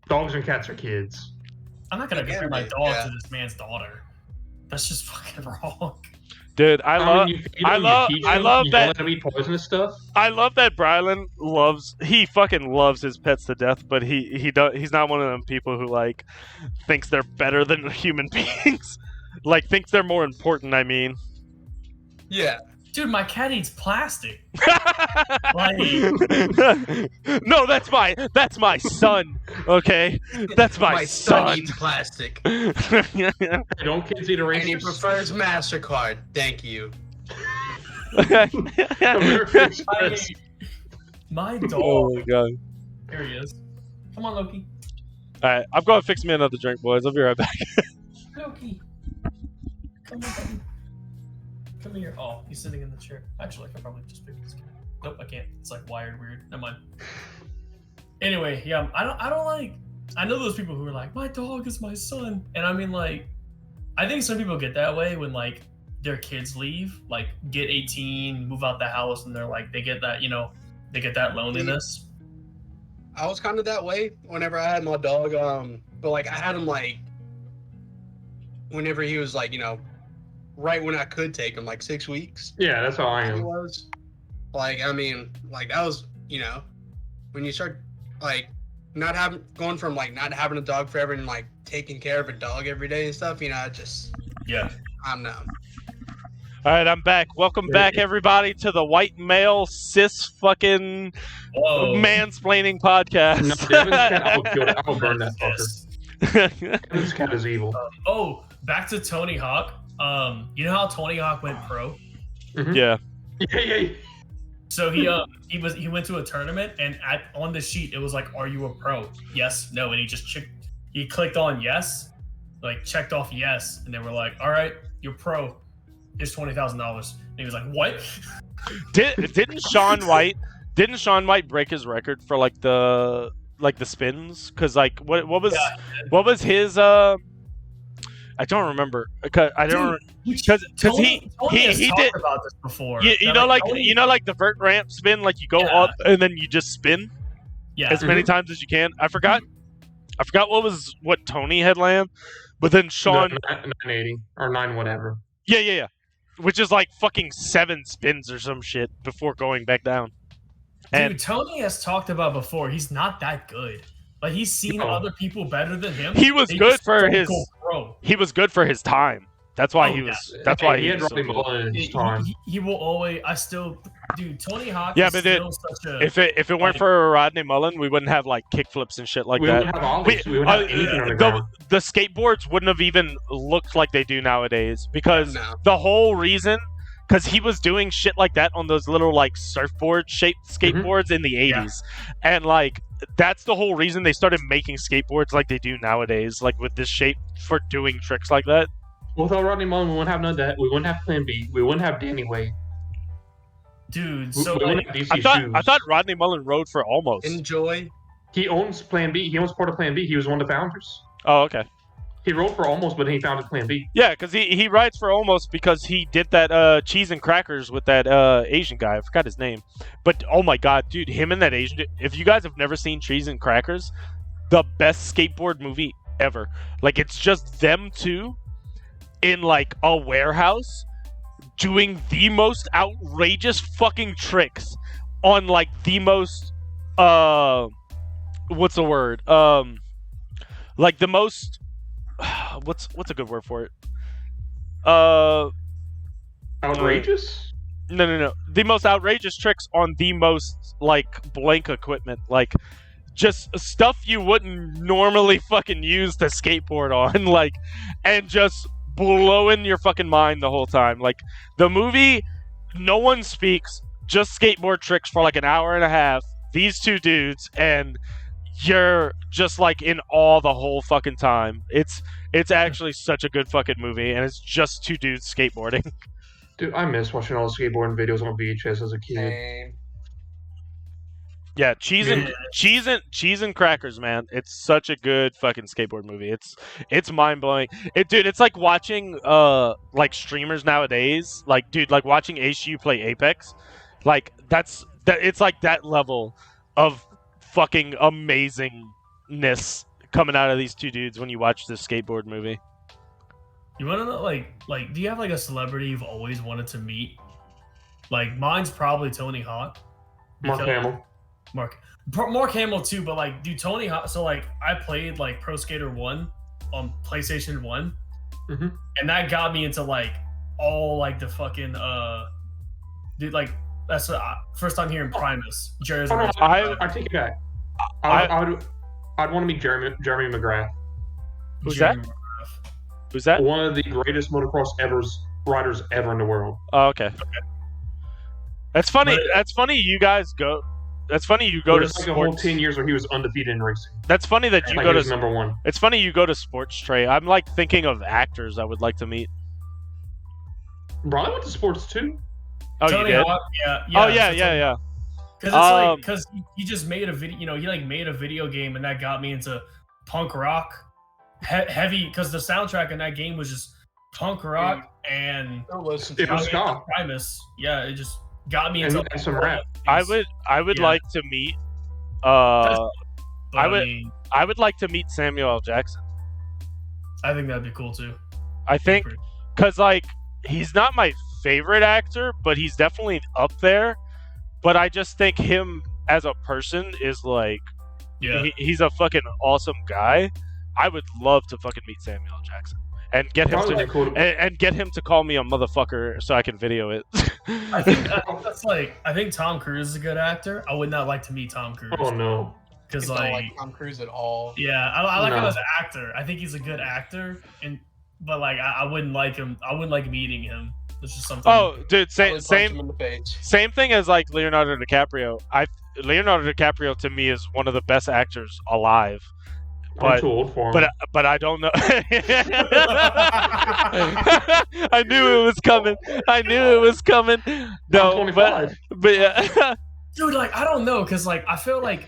Dogs and cats are kids. I'm not gonna compare my dog to this man's daughter. That's just fucking wrong. Dude, I love that. Poisonous stuff. I love that Brylan fucking loves his pets to death, but he's not one of them people who like thinks they're better than human beings. Like thinks they're more important. I mean, yeah. Dude, my cat eats plastic. No, that's my son. Okay, that's my son. Eats plastic. Don't kids eat And he prefers MasterCard. Thank you. My dog. Oh my god. Here he is. Come on, Loki. All right, I'm going to fix me another drink, boys. I'll be right back. Loki. Come on, buddy. Come here. Oh, he's sitting in the chair. Actually, I could probably just pick this guy. Nope, I can't. It's like wired weird. Never mind. Anyway, yeah, I don't like. I know those people who are like, my dog is my son, and I mean, like, I think some people get that way when like their kids leave, like get 18, move out the house, and they're like, they get that, they get that loneliness. I was kind of that way whenever I had my dog. But like I had him like whenever he was like, right when I could take him, like 6 weeks. Yeah, that's how I am. Was. Like, I mean, like that was, when you start like going from like not having a dog forever and like taking care of a dog every day and stuff, yeah. I'm not. All right, I'm back. Welcome back, everybody, to the white male cis fucking mansplaining podcast. No, Devin's cat, I'll burn that fucker. Devin's cat is evil. Back to Tony Hawk. You know how Tony Hawk went pro? Mm-hmm. Yeah. Yeah. So he went to a tournament, and on the sheet it was like, "Are you a pro?" Yes, no, and he clicked on yes, like checked off yes, and they were like, "All right, you're pro. Here's $20,000." And he was like, "What?" Didn't Shaun White break his record for like the spins? Because like what was his I don't remember. I don't because he did about this before. You know, like the vert ramp spin, like you go up and then you just spin as many times as you can. I forgot what Tony had land, but then Shaun 980 or 9 whatever. Yeah. Which is like fucking 7 spins or some shit before going back down. Dude, Tony has talked about before. He's not that good. Like he's seen other people better than him. He was good for his. He was good for his time. That's why he was. That's why he was so good. He will always. Dude. Tony Hawk. Yeah, but if it weren't for Rodney Mullen, we wouldn't have like kickflips and shit like that. Wouldn't have ollies. We wouldn't have anything on the ground. The skateboards wouldn't have even looked like they do nowadays because the whole reason. Because he was doing shit like that on those little like surfboard-shaped skateboards in the 80s, and like that's the whole reason they started making skateboards like they do nowadays, like with this shape for doing tricks like that. Without Rodney Mullen, we wouldn't have none of that. We wouldn't have Plan B. We wouldn't have Danny Wade. Dude, I thought Rodney Mullen rode for Almost. Enjoy. He owns Plan B. He owns part of Plan B. He was one of the founders. Oh, okay. He rode for Almost, but he founded Plan B. Yeah, because he rides for Almost because he did that cheese and crackers with that Asian guy. I forgot his name. But, oh my god, dude, him and that Asian dude. If you guys have never seen Cheese and Crackers, the best skateboard movie ever. Like, it's just them two in, like, a warehouse doing the most outrageous fucking tricks on, like, the most, what's the word? Like, the most... What's a good word for it? Outrageous? No. The most outrageous tricks on the most like blank equipment, like just stuff you wouldn't normally fucking use to skateboard on, like, and just blowing your fucking mind the whole time. Like the movie, no one speaks, just skateboard tricks for like an hour and a half. These two dudes and you're just like in awe the whole fucking time. It's actually such a good fucking movie, and it's just two dudes skateboarding. Dude, I miss watching all the skateboarding videos on VHS as a kid. Yeah, cheese and crackers, man. It's such a good fucking skateboard movie. It's mind blowing. Dude, it's like watching like streamers nowadays. Like, dude, like watching HU play Apex. Like it's like that level of fucking amazingness coming out of these two dudes when you watch this skateboard movie. You want to know, like, do you have like a celebrity you've always wanted to meet? Like, mine's probably Tony Hawk. Mark Hamill. Mark Hamill too, but like, dude, Tony Hawk. So like, I played like Pro Skater 1 on PlayStation 1, and that got me into like all like the fucking dude, like that's first time hearing Primus. I take it back. I'd want to meet Jeremy McGrath. Who's that? Who's that? One of the greatest motocross riders ever in the world. Oh, okay. That's funny. That's funny. You guys go. That's funny. You go to like sports. a whole 10 years where he was undefeated in racing. That's funny that you like go to number one. It's funny you go to Sports Tray. I'm like thinking of actors I would like to meet. Brian went to sports too. Oh, Tony you did? Hawk, yeah. Oh yeah. Because it's like, because he just made a video, you know, he like made a video game, and that got me into punk rock, heavy, because the soundtrack in that game was just punk rock and it was ska. Primus. Yeah, it just got me into and some rap. I would like to meet. I would like to meet Samuel L. Jackson. I think that'd be cool too. I think because like he's not my favorite actor, but he's definitely up there. But I just think him as a person is like, he's a fucking awesome guy. I would love to fucking meet Samuel L. Jackson and get him and get him to call me a motherfucker so I can video it. I think that's like, I think Tom Cruise is a good actor. I would not like to meet Tom Cruise. Oh no, because I don't like Tom Cruise at all. Yeah, I like him as an actor. I think he's a good actor, but like I wouldn't like him. I wouldn't like meeting him. It's just something. Oh, dude, same thing as like Leonardo DiCaprio. Leonardo DiCaprio to me is one of the best actors alive. I'm too old for him. But I don't know. I knew it was coming. No, but yeah. Dude, like I don't know, cause like I feel like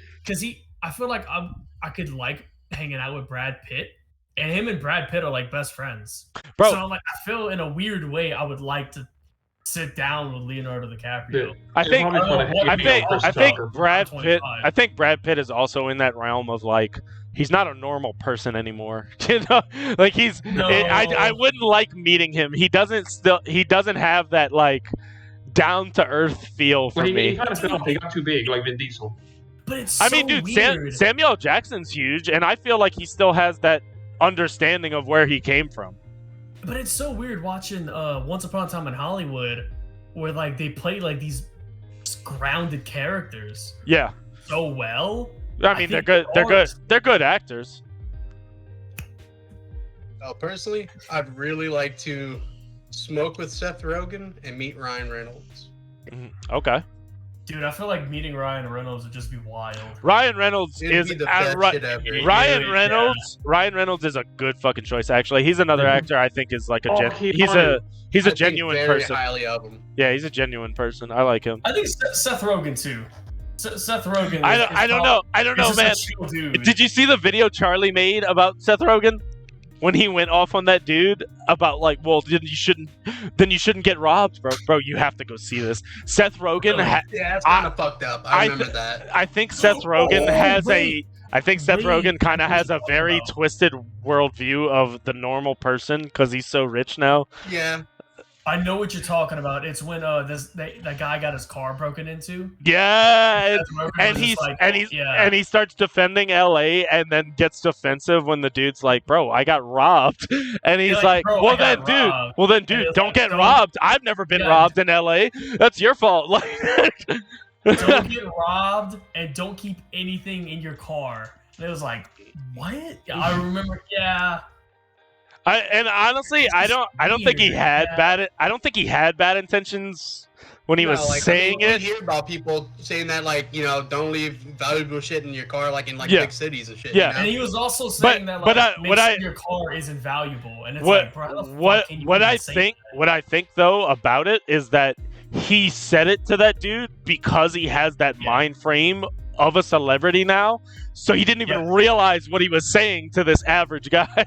I could like hanging out with Brad Pitt, and him and Brad Pitt are like best friends, bro. So like I feel in a weird way I would like to sit down with Leonardo DiCaprio. Dude, I think Brad Pitt. I think Brad Pitt is also in that realm of like he's not a normal person anymore. You know, like he's. No. I wouldn't like meeting him. He doesn't have that like down to earth feel for me. He kind of felt he got too big, like Vin Diesel. But it's so I mean, dude, weird. Samuel Jackson's huge, and I feel like he still has that understanding of where he came from. But it's so weird watching Once Upon a Time in Hollywood, where like they play like these grounded characters. Yeah. So well. I mean, they're good. They're good actors. Personally, I'd really like to smoke with Seth Rogen and meet Ryan Reynolds. Okay. Dude, I feel like meeting Ryan Reynolds would just be wild. Ryan Reynolds It'd is be the best shit ever. Ryan Reynolds is a good fucking choice. Actually, he's another actor I think is like a he's a genuine person. Highly of him. Yeah, he's a genuine person. I like him. I think Seth Rogen too. Seth Rogen. I don't know, man. Did you see the video Charlie made about Seth Rogen when he went off on that dude about like, well, then you shouldn't get robbed, bro. You have to go see this. Seth Rogen. Yeah, that's kind of fucked up. I remember that. I think Seth Rogen Seth Rogen kind of has a very twisted worldview of the normal person because he's so rich now. Yeah. I know what you're talking about. It's when that guy got his car broken into. Yeah, and he starts defending LA and then gets defensive when the dude's like, "Bro, I got robbed," and he's like, "Well then, dude, don't get robbed. I've never been robbed in LA. That's your fault." Like, don't get robbed and don't keep anything in your car. And it was like, what? I remember, yeah. And honestly, I don't think he had bad intentions when he was saying it. You hear about people saying that, like, you know, don't leave valuable shit in your car, like in big cities and shit. Yeah, you know? And he was also saying that, like, your car isn't valuable. And it's what I think though about it is that he said it to that dude because he has that mind frame of a celebrity now, so he didn't even realize what he was saying to this average guy.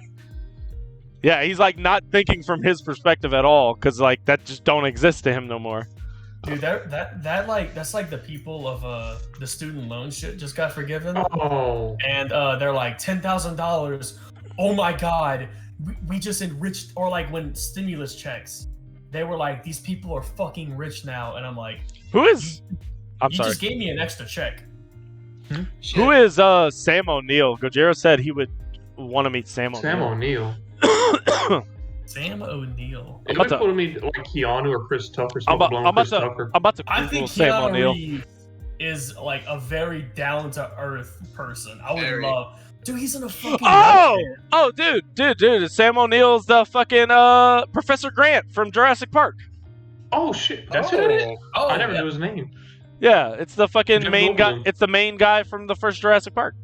Yeah, he's like not thinking from his perspective at all, because like that just don't exist to him no more. Dude, that's like the people of the student loan shit just got forgiven. Oh. And they're like $10,000. Oh my god, we just enriched. Or like when stimulus checks, they were like, these people are fucking rich now, and I'm like, who is? You just gave me an extra check. Who is Sam O'Neill? Gojira said he would want to meet Sam O'Neill. Sam O'Neill. Sam O'Neill. It might put me like Keanu or Chris Tucker. I'm about to I think Sam O'Neill. Reeves is like a very down to earth person. I would love. Dude, he's in a fucking. Dude! Sam O'Neill's the fucking Professor Grant from Jurassic Park. Oh shit! That's who it is. Oh, I never knew his name. Yeah, it's the fucking Jeff main Goldblum. guy. It's the main guy from the first Jurassic Park.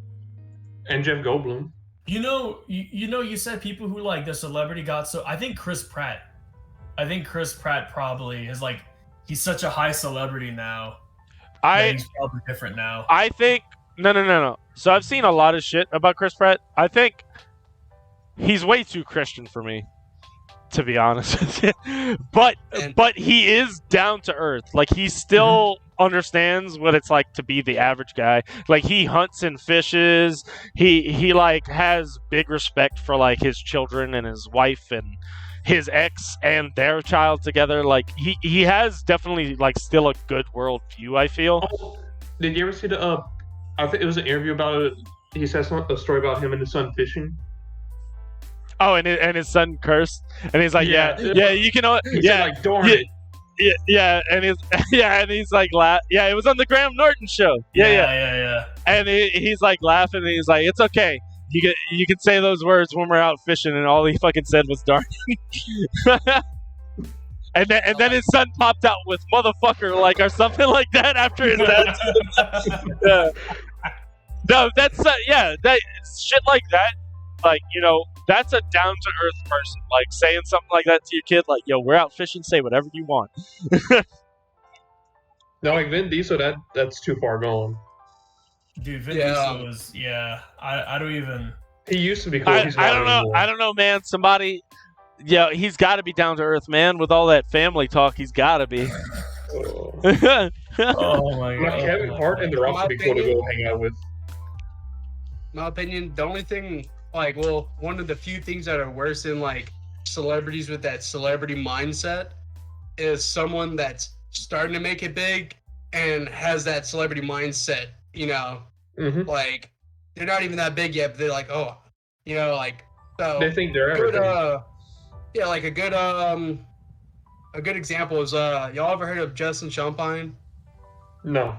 And Jeff Goldblum. You said people who like the celebrity got so. I think Chris Pratt probably is like, he's such a high celebrity now. He's probably different now. I think no. So I've seen a lot of shit about Chris Pratt. I think he's way too Christian for me, to be honest with you. But he is down to earth. Like he still understands what it's like to be the average guy. Like he hunts and fishes. He like has big respect for like his children and his wife and his ex and their child together. Like he has definitely like still a good world view, I feel. Oh, did you ever see the I think it was an interview about it. He says a story about him and his son fishing. Oh, and his son cursed, and he's like, yeah, you can, like, darn it. Yeah, and he's like, it was on the Graham Norton show. Yeah. And he's like laughing, and he's like, it's okay. You can say those words when we're out fishing, and all he fucking said was darn. and then his son popped out with motherfucker, like, or something like that after his dad. Yeah. No, that's yeah, that shit like that. Like, you know, that's a down to earth person. Like saying something like that to your kid, like, "Yo, we're out fishing. Say whatever you want." No, like Vin Diesel, that's too far gone. Dude, Vin Diesel was I don't even. He used to be cool. He's not I don't know. anymore. I don't know, man. Somebody, yeah, he's got to be down to earth, man. With all that family talk, he's got to be. Oh my Like god. Kevin Hart and The Rock would be cool to go hang out with. In my opinion, the only thing, like, well, one of the few things that are worse than like celebrities with that celebrity mindset is someone that's starting to make it big and has that celebrity mindset. You know, like they're not even that big yet, but they're like, oh, you know, like so. They think they're good, everything. yeah, like a good example is y'all ever heard of Justin Champagne? No.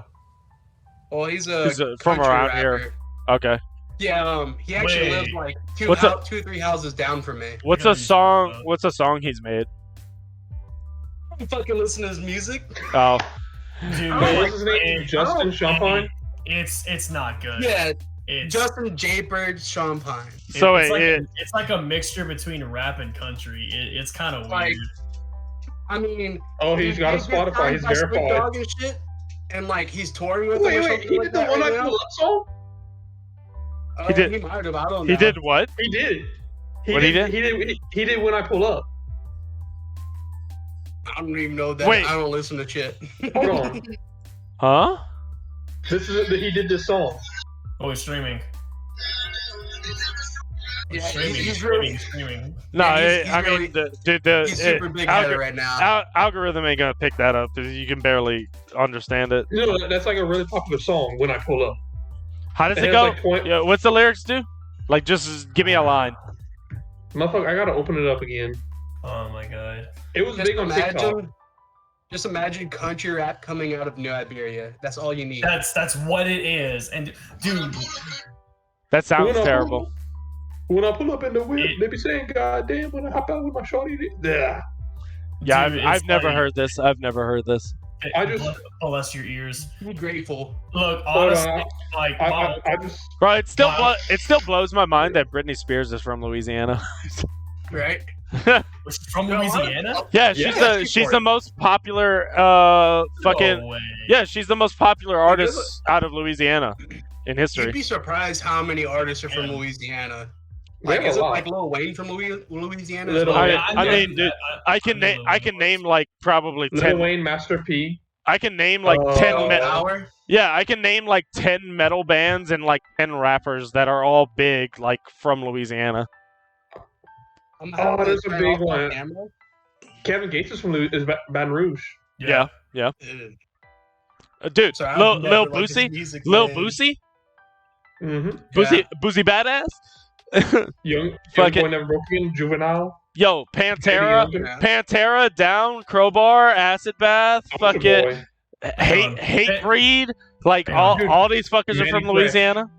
Well, he's from country around rapper. here. Okay. Yeah, he actually lives like two or three houses down from me. What's a song? What's a song he's made? I fucking listen to his music. Oh, Dude, What's his name? Justin Champagne? It's not good. Yeah, It's Justin Jaybird Champagne. So it's like a mixture between rap and country. It's kind of Like, weird. I mean, Oh, he's got a Spotify. He's verified. Dog and shit, and like he's touring with Wait, him or wait, something he like did the that One right I now. Pull Up song? He did. He might have. I don't know. he did what? He did. What he did? He did When I Pull Up. I don't even know that. Wait. I don't listen to shit. Hold on. Huh? He did this song. Oh, he's streaming. Yeah, Streaming. No, Yeah, he's I really- mean, the he's super big headed right now. Algorithm ain't gonna pick that up because you can barely understand it. No, that's like a really popular song. When I Pull Up. How does It it has, go? like, point- Yeah, what's the lyrics do? Like, just give me a line. Motherfucker, I gotta open it up again. Oh my god. It was big on TikTok. Just imagine country rap coming out of New Iberia. That's all you need. That's what it is. And dude, That sounds When I terrible. When I pull up in the whip, they be saying, "God damn!" When I hop out with my shorty, yeah. Yeah, dude, I've it's never like- heard this. I've never heard this. I just bless your ears. Be grateful. Look, honestly, like I just Bro, it still blows my mind that Britney Spears is from Louisiana. Right? Was she from Louisiana? Yeah, she's the most popular fucking No way. yeah, she's the most popular artist out of Louisiana in You'd history. be surprised how many artists are from Louisiana. We Like, have is a it lot. like Lil Wayne from Louisiana? as Little well? Wayne. I mean, dude, I can name like probably Lil 10. Wayne, Master P. I can name like 10 Hour? Yeah, I can name like 10 metal bands and like 10 rappers that are all big like from Louisiana. Oh, there's a big one. Kevin Gates is from Baton Rouge. Yeah. Dude, So I've Lil never liked his Boosie? music, Lil man. Boosie? Mm-hmm. Boosie Badass? Young Fucking- Boy Never Broke Again, Juvenile. Yo, Pantera, Yeah. Pantera, Down, Crowbar, Acid Bath, Soldier fucking Boy. hate breed. Like all these fuckers are Manny from Fresh. Louisiana.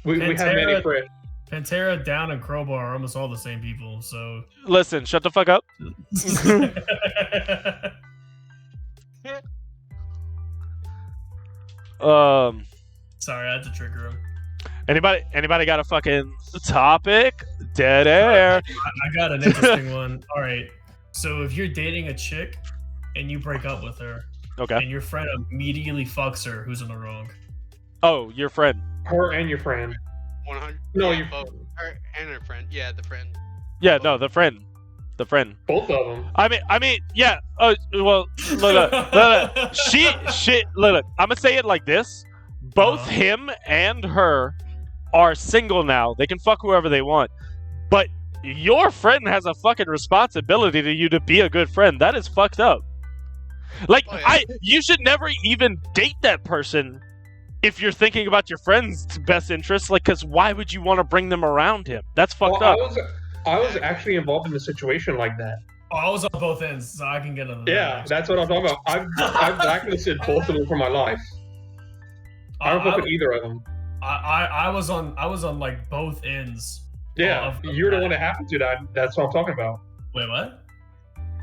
We have Manny Fresh. Pantera, Down, and Crowbar are almost all the same people. So Listen, shut the fuck up. sorry, I had to trigger him. Anybody got a fucking topic? Dead air. I got an interesting one. All right. So if you're dating a chick and you break up with her, Okay. and your friend immediately fucks her, who's in the wrong? Oh, your friend. Her and your friend. 100. No, yeah, you. both. Her and her friend. Yeah, the friend. Yeah, no, the friend. The friend. Both of them. I mean, yeah. Oh, well, look. Look. I'm gonna say it like this: both him and her are single now. They can fuck whoever they want, but your friend has a fucking responsibility to you to be a good friend. That is fucked up. Like, you should never even date that person if you're thinking about your friend's best interests. Like, because why would you want to bring them around him? That's fucked up. I was actually involved in a situation like that. Oh, I was on both ends, so I can get on the Yeah, that's what I'm talking about. I've blacklisted both of them from my life. I don't fuck with either of them. I was on like both ends. Yeah, you're the one that happened to that. That's what I'm talking about. Wait, what?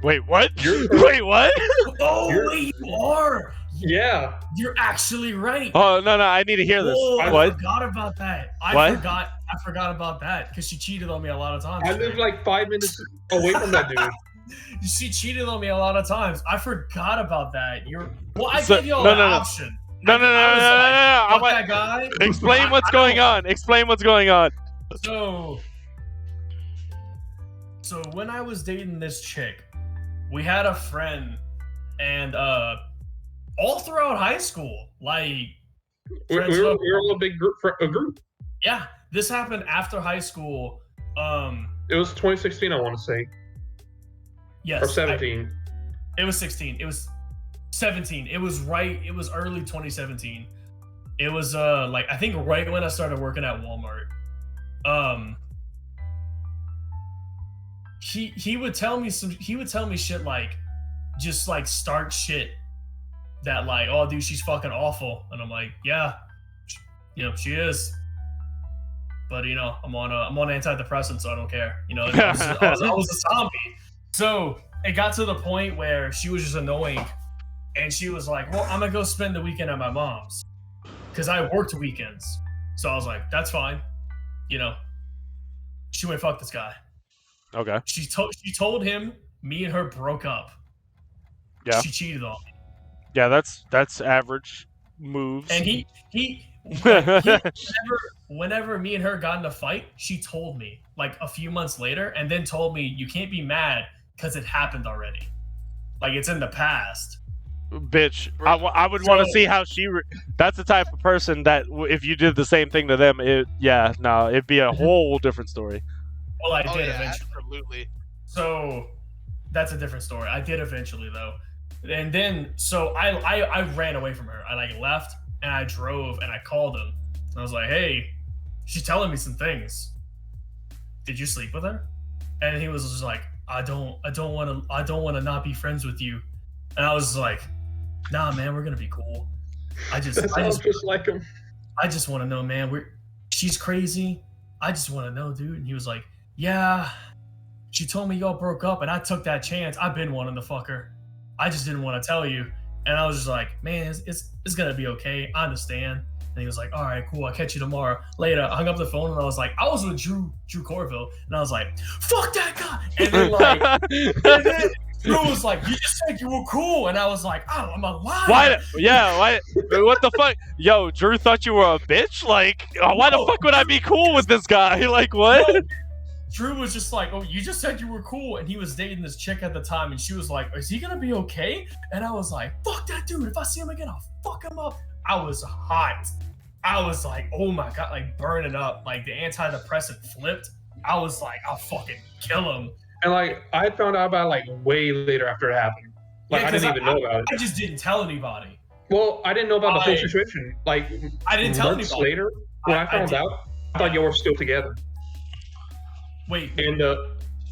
Wait, what? Wait, what? Oh, wait, you are. Yeah. You're actually right. Oh no, I need to hear this. Whoa, I What? forgot about that. What? I forgot about that because she cheated on me a lot of times. I lived like 5 minutes away from that dude. She cheated on me a lot of times. I forgot about that. I So- gave y'all no, the no, no. option. No. Fuck that guy. Explain what's going on. Explain what's going on. So when I was dating this chick, we had a friend, and all throughout high school, like We were a little big group. Yeah, this happened after high school. It was 2016, I want to say. Yes. Or 17. It was 16. It was 17. It was early 2017. It was like I think right when I started working at Walmart. He would tell me shit like just like start shit that like, oh dude, she's fucking awful. And I'm like, yeah, she is. But I'm on antidepressants, so I don't care. I was a zombie. So it got to the point where she was just annoying, and she was like, well, I'm gonna go spend the weekend at my mom's because I worked weekends. So I was like, that's fine. She went fuck this guy. Okay. She told him me and her broke up. Yeah. She cheated on me. Yeah, that's average moves. And whenever me and her got in a fight, she told me like a few months later, and then told me you can't be mad because it happened already. Like it's in the past. Bitch, I would want to see how she. That's the type of person that if you did the same thing to them, it'd be a whole different story. Well, I did eventually. Absolutely. So that's a different story. I did eventually though, and then so I ran away from her. I like left and I drove and I called him. I was like, hey, she's telling me some things. Did you sleep with her? And he was just like, I don't want to not be friends with you. And I was like, nah, man, we're gonna be cool. I just like him. I just want to know, man. She's crazy. I just want to know, dude. And he was like, yeah. She told me y'all broke up, and I took that chance. I've been wanting to fuck her. I just didn't want to tell you. And I was just like, man, it's gonna be okay. I understand. And he was like, all right, cool. I'll catch you tomorrow. Later, I hung up the phone, and I was like, I was with Drew Corville, and I was like, fuck that guy. And then Drew was like, you just said you were cool, and I was like, oh, I'm a liar. Why? Yeah. Why? What the fuck? Yo, Drew thought you were a bitch. Like, why the fuck would I be cool with this guy? Like, what? No. Drew was just like, oh, you just said you were cool, and he was dating this chick at the time, and she was like, is he gonna be okay? And I was like, fuck that dude. If I see him again, I'll fuck him up. I was hot. I was like, oh my god, like burning up. Like the antidepressant flipped. I was like, I'll fucking kill him. And like I found out about it like way later after it happened. Like I didn't even know about it. I just didn't tell anybody. Well, I didn't know about the whole situation. Like I didn't tell months anybody. later, when I found out, I thought you were still together. Wait, and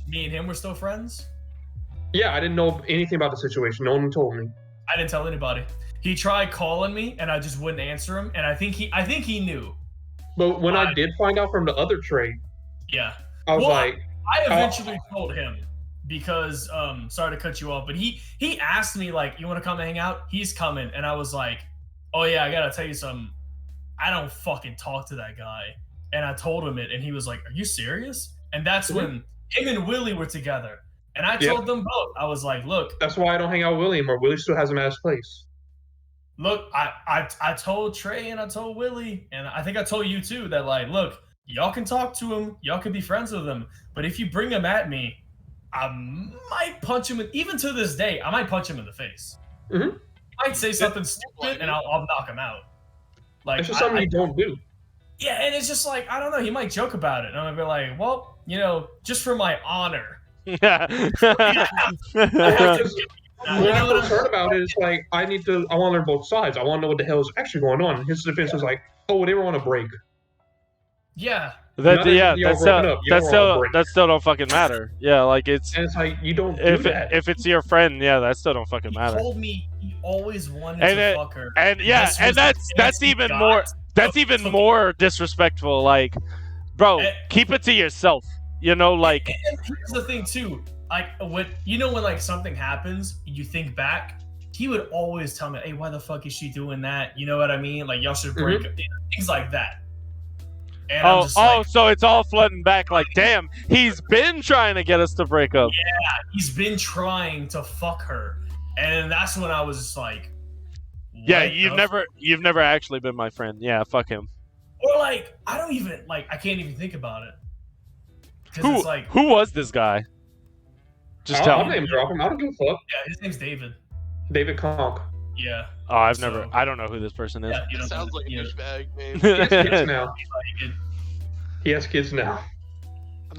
me and him were still friends? Yeah, I didn't know anything about the situation. No one told me. I didn't tell anybody. He tried calling me, and I just wouldn't answer him. And I think he knew. But when I did find out from the other trade, yeah, I was like, I eventually told him because sorry to cut you off, but he asked me like, you want to come and hang out? He's coming, and I was like, oh yeah, I gotta tell you something. I don't fucking talk to that guy. And I told him it, and he was like, are you serious? And that's when him and Willie were together. And I told them both. I was like, look. That's why I don't hang out with Willie anymore. Willie still has him at his place. Look, I told Trey and I told Willie, and I think I told you too, that like, look, y'all can talk to him. Y'all can be friends with him. But if you bring him at me, I might punch him. Even to this day, I might punch him in the face. Mm-hmm. I might say something stupid, and I'll knock him out. Like it's just something you don't do. Yeah, and it's just like, I don't know. He might joke about it. And I'm going to be like, well, just for my honor. Yeah. When I first heard about it, it's like, I want to learn both sides. I want to know what the hell is actually going on. His defense was like, oh, they were on a break. Yeah. That still don't fucking matter. Yeah, like and it's like you don't do that. If it's your friend, yeah, that still don't fucking matter. He told me he always wanted to fuck her. And yeah, and that's even more. That's even more disrespectful. Like, bro, keep it to yourself. Like. And here's the thing too. Like when like something happens, you think back. he would always tell me, "Hey, why the fuck is she doing that?" You know what I mean? Like y'all should break up, things like that. And I'm just like, so it's all flooding back. Like, damn, he's been trying to get us to break up. Yeah, he's been trying to fuck her, and that's when I was just like, yeah, you've never actually been my friend. Yeah, fuck him. Or like, I don't even like, I can't even think about it. Who it's like, who was this guy? Just tell I'll me. name drop him. I don't give a fuck. Yeah, his name's David. David Conk. Yeah. Oh, I don't know who this person is. Yeah, you know, Sounds like a douchebag name. He has kids now. He has kids now.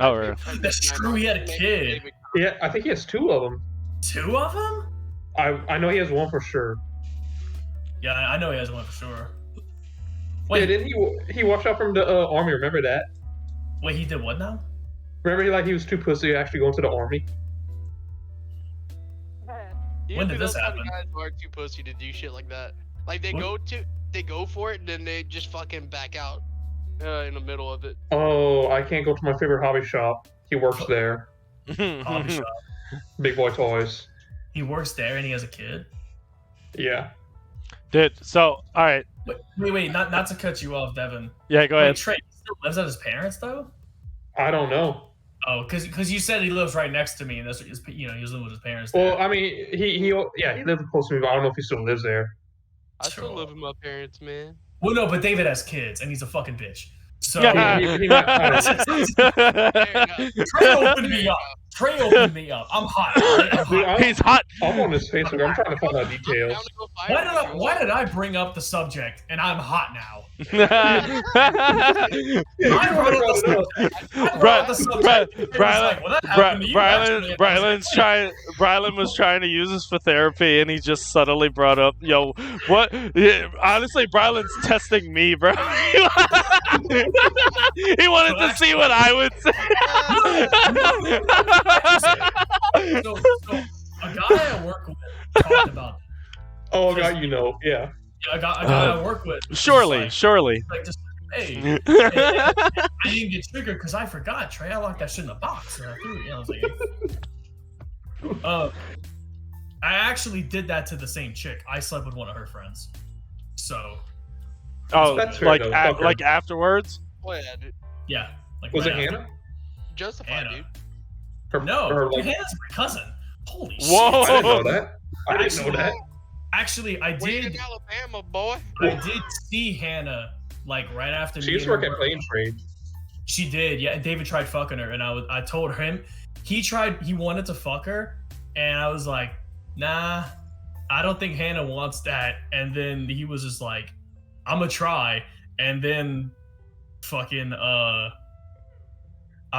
Oh, really? That's true. He had a kid. Yeah, I think he has 2 of them. 2 of them? I know he has 1 for sure. Yeah, I know he has 1 for sure. Wait, yeah, didn't he walked out from the army? Remember that? Wait, he did what now? Remember, he was too pussy to actually go into the army. When did this happen? Guys are too pussy to do shit like that. Like they go for it, and then they just fucking back out in the middle of it. Oh, I can't go to my favorite hobby shop. He works there. Hobby shop. Big Boy Toys. He works there and he has a kid? Yeah. Dude, so, alright. Wait, not to cut you off, Devin. Yeah, go ahead. Trey still lives at his parents, though? I don't know. Oh, because you said he lives right next to me, and that's he was living with his parents. Well, I mean, he lives close to me, but I don't know if he still lives there. I still live with my parents, man. Well, no, but David has kids, and he's a fucking bitch. So Trey opened me up. Trey opened me up. I'm hot. Right? He's hot. I'm on his Facebook. I'm trying to find out details. Why did I bring up the subject and I'm hot now? Brylan was trying to use this for therapy, and he just subtly brought up, "Yo, what?" Yeah, honestly, Brylan's testing me, bro. He wanted to see what I would say. So a guy I work with talked about. Oh, a guy you know, yeah. A guy I work with. Surely. Like, just hey, I didn't get triggered because I forgot, Trey. I locked that shit in the box. And I threw it. I was like, I actually did that to the same chick. I slept with one of her friends. So. Oh, that's like fair, like afterwards? Oh, yeah, dude. Yeah. Like was it right Hannah? Justified, dude. Hannah's my cousin. Holy shit. Whoa. I didn't know that. I didn't know that. Actually, I did. In Alabama, boy. I did see Hannah like right after. She used to work at Plane Trade. She did, yeah. And David tried fucking her, and I told him he wanted to fuck her, and I was like, nah, I don't think Hannah wants that. And then he was just like, I'm gonna try, and then fucking I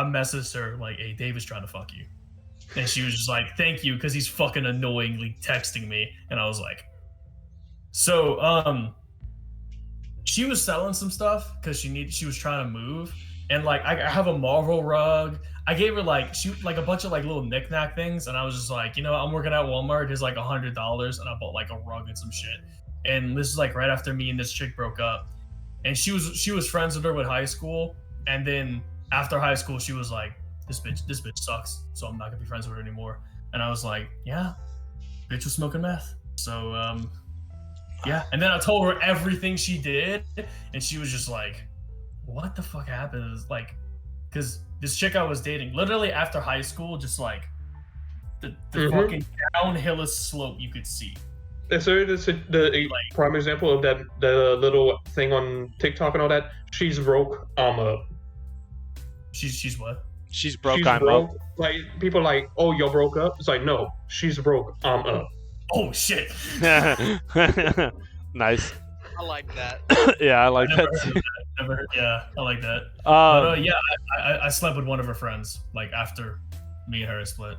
messaged her like, hey, David's trying to fuck you. And she was just like, thank you, because he's fucking annoyingly texting me. And I was like, so she was selling some stuff because she was trying to move. And like I have a Marvel rug. I gave her like a bunch of like little knickknack things, and I was just like, I'm working at Walmart. Here's like $100, and I bought like a rug and some shit. And this is like right after me and this chick broke up. And she was friends with her with high school, and then after high school she was like, this bitch sucks, so I'm not gonna be friends with her anymore. And I was like, yeah, bitch was smoking meth. So yeah. And then I told her everything she did, and she was just like, what the fuck happened? Like, because this chick I was dating, literally after high school, just like the fucking downhill slope you could see. So the prime example of that, the little thing on TikTok and all that, she's broke, I'm up. She's what? She's broke, I'm up. Like, people are like, oh, you're broke up? It's like, no, she's broke, I'm up. Oh, shit. Nice. I like that. Yeah, I like that too. Yeah, I like that. But yeah, I slept with one of her friends, like, after me and her split.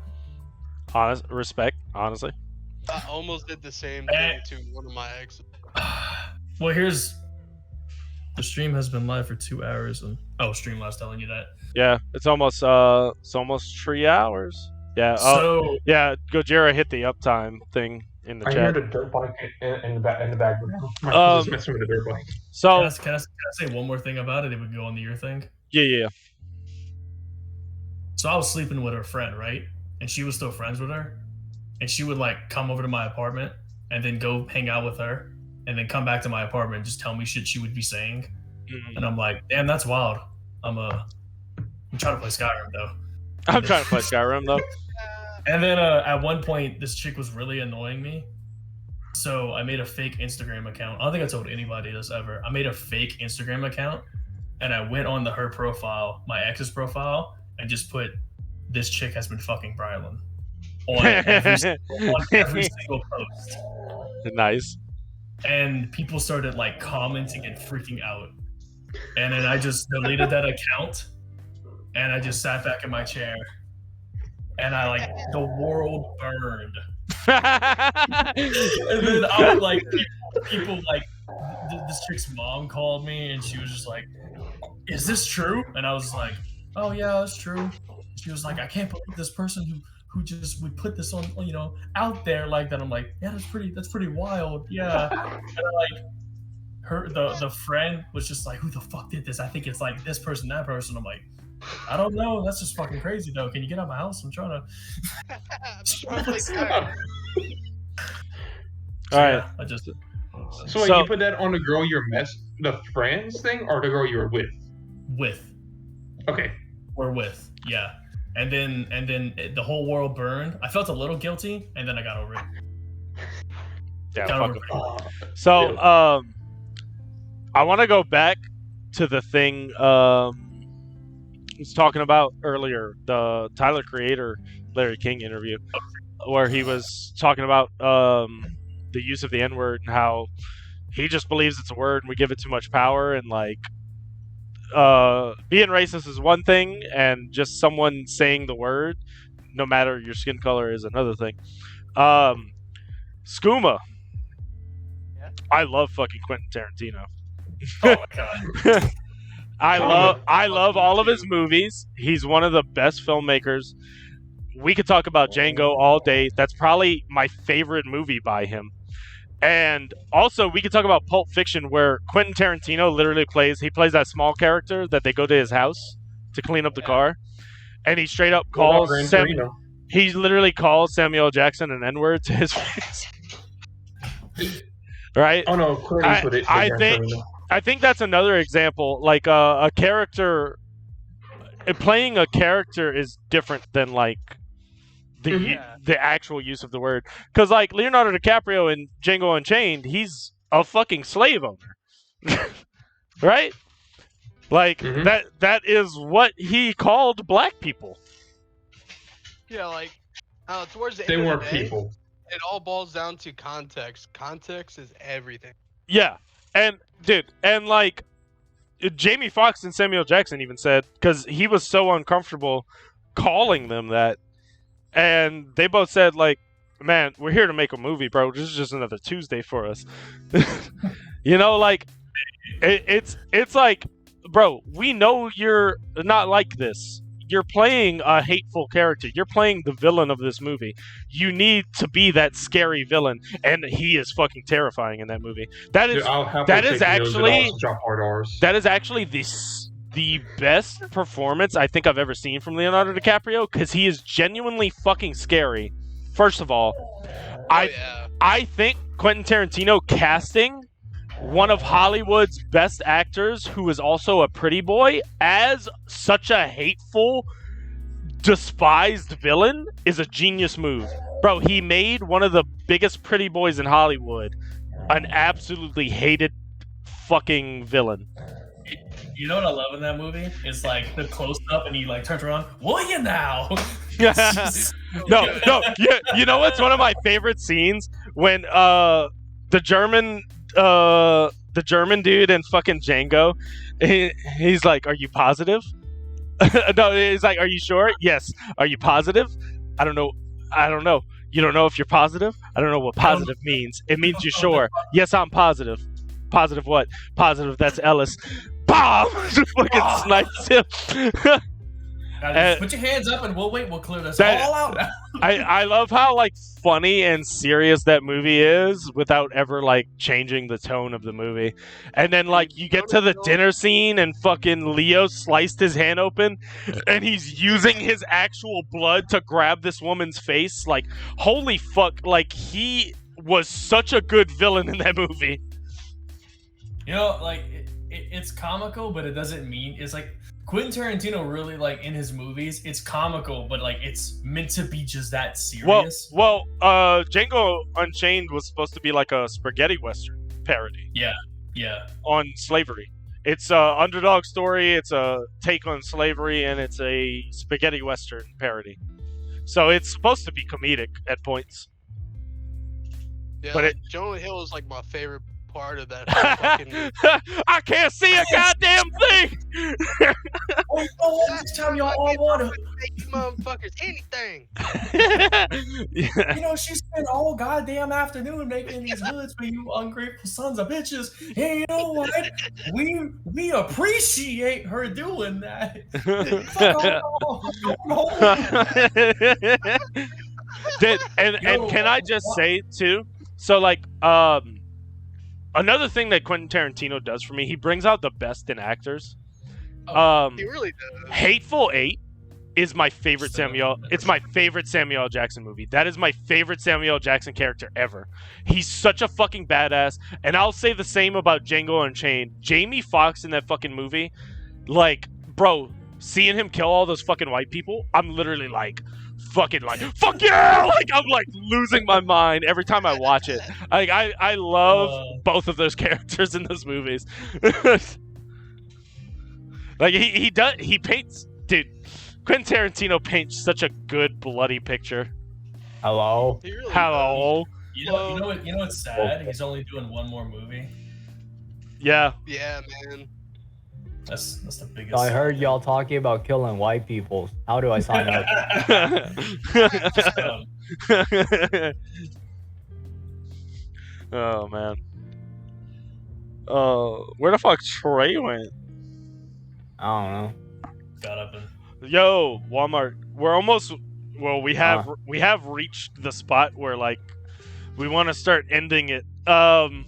Respect, honestly. I almost did the same thing to one of my exes. Well, the stream has been live for 2 hours, and Streamlabs telling you that. Yeah, it's almost 3 hours. Yeah. So yeah, Gojira hit the uptime thing in the I chat. heard a dirt bike in the background. Just messing with a dirt bike. So can I say one more thing about it? It would go on to your thing. Yeah. So I was sleeping with her friend, right? And she was still friends with her. And she would like come over to my apartment and then go hang out with her, and then come back to my apartment and just tell me shit she would be saying. And I'm like, damn, that's wild. I'm trying to play Skyrim though. I'm trying to play Skyrim though. And then at one point, this chick was really annoying me. So I made a fake Instagram account. I don't think I told anybody this ever. I made a fake Instagram account, and I went on her profile, my ex's profile, and just put, "This chick has been fucking Brylan" on every single post. Nice. And people started like commenting and freaking out. And then I just deleted that account, and I just sat back in my chair, and I like, the world burned. And then I was like, people like, this chick's mom called me, and she was just like, "Is this true?" And I was like, "Oh yeah, that's true." She was like, "I can't believe this person who just would put this on, you know, out there like that." I'm like, "Yeah, that's pretty wild." Yeah. And the friend was just like, "Who the fuck did this? I think it's like this person, that person." I'm like, "I don't know. That's just fucking crazy though. Can you get out of my house? I'm trying to." All right. I just. So wait, you put that on the girl the friends thing, or the girl you were with? With. Okay. We're with. Yeah. And then the whole world burned. I felt a little guilty, and then I got over it. Yeah. Fuck it. So I want to go back to the thing I was talking about earlier, the Tyler Creator Larry King interview, where he was talking about the use of the N-word and how he just believes it's a word and we give it too much power, and like being racist is one thing, and just someone saying the word, no matter your skin color, is another thing. Skooma. Yeah. I love fucking Quentin Tarantino. Oh my god. I love all of his movies. He's one of the best filmmakers. We could talk about Django all day. That's probably my favorite movie by him. And also, we could talk about Pulp Fiction, where Quentin Tarantino literally plays that small character that they go to his house to clean up the car, and he straight up calls he literally calls Samuel Jackson an N-word to his face. Right? Oh no, I think that's another example. Like a character, playing a character is different than like the actual use of the word. Because like Leonardo DiCaprio in Django Unchained, he's a fucking slave owner, right? Like that is what he called black people. Yeah, like towards the they end weren't of the day, people. It all boils down to context. Context is everything. Yeah, and dude, and like Jamie Foxx and Samuel Jackson even said, because he was so uncomfortable calling them that, and they both said like, "Man, we're here to make a movie, bro. This is just another Tuesday for us." You know, like it's like, bro, we know you're not like this. You're playing a hateful character. You're playing the villain of this movie. You need to be that scary villain, and he is fucking terrifying in that movie. That is actually the best performance I think I've ever seen from Leonardo DiCaprio, because he is genuinely fucking scary. First of all, I think Quentin Tarantino casting one of Hollywood's best actors, who is also a pretty boy, as such a hateful, despised villain is a genius move. Bro, he made one of the biggest pretty boys in Hollywood an absolutely hated fucking villain. You know what I love in that movie? It's like the close up and he like turns around, "Will you now?" No. Yeah, you know what's one of my favorite scenes? When the German dude in fucking Django, he's like, "Are you positive?" No, he's like, "Are you sure?" "Yes." "Are you positive?" I don't know. "You don't know if you're positive?" "I don't know what positive means." "It means you're sure." "Yes, I'm positive." "Positive what?" "Positive that's Ellis." Bomb! Just fucking snipes him. Put your hands up and we'll clear this all out. I love how like funny and serious that movie is without ever like changing the tone of the movie. And then like you get to the dinner scene and fucking Leo sliced his hand open and he's using his actual blood to grab this woman's face. Like, holy fuck, like he was such a good villain in that movie. You know, like it's comical, but it doesn't mean it's like Quentin Tarantino really like in his movies. It's comical, but like it's meant to be just that serious. Well, Django Unchained was supposed to be like a spaghetti western parody. Yeah. On slavery. It's a underdog story. It's a take on slavery, and it's a spaghetti western parody. So it's supposed to be comedic at points. Yeah, but like, Jonah Hill is like my favorite part of that whole fucking. I can't see a goddamn thing. This time y'all all want to make motherfuckers anything. You know, she spent all goddamn afternoon making these hoods for you ungrateful sons of bitches. And you know what? We appreciate her doing that. And can I just say too? So like another thing that Quentin Tarantino does for me, he brings out the best in actors. He really does. Hateful Eight is my favorite Samuel. It's my favorite Samuel L. Jackson movie. That is my favorite Samuel L. Jackson character ever. He's such a fucking badass. And I'll say the same about Django Unchained. Jamie Foxx in that fucking movie, like, bro, seeing him kill all those fucking white people, I'm literally like, fucking like, fuck yeah! Like, I'm like losing my mind every time I watch it. Like, I love both of those characters in those movies. Like, he paints, dude, Quentin Tarantino paints such a good bloody picture. Hello? Really Hello? You know what's sad? He's only doing one more movie. Yeah. Yeah, man. That's the biggest. So I heard y'all talking about killing white people. How do I sign up? Oh, man. Where the fuck Trey went? I don't know. Got up and... Yo, Walmart. We're almost. Well, we have reached the spot where like we want to start ending it. Do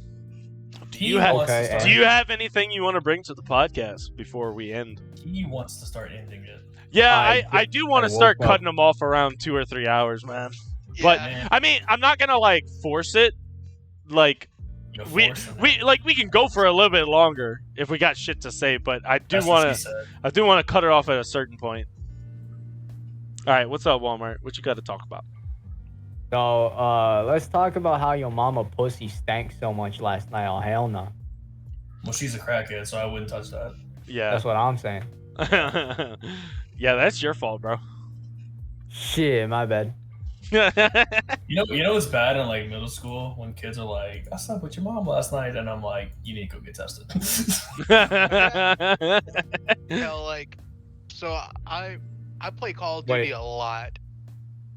you have anything you want to bring to the podcast before we end? He wants to start ending it. Yeah, I do want to start cutting them off around 2 or 3 hours, man. Yeah, But man. I mean, I'm not gonna like force it. Like we can go for a little bit longer if we got shit to say, but I do want to cut it off at a certain point. All right, what's up, Walmart? What you got to talk about? So, let's talk about how your mama pussy stank so much last night. Oh, hell no. Well, she's a crackhead, so I wouldn't touch that. Yeah. That's what I'm saying. Yeah, that's your fault, bro. Shit, my bad. You know what's bad in like middle school when kids are like, I slept with your mom last night, and I'm like, you need to go get tested. You know, like, so I play Call of Duty a lot,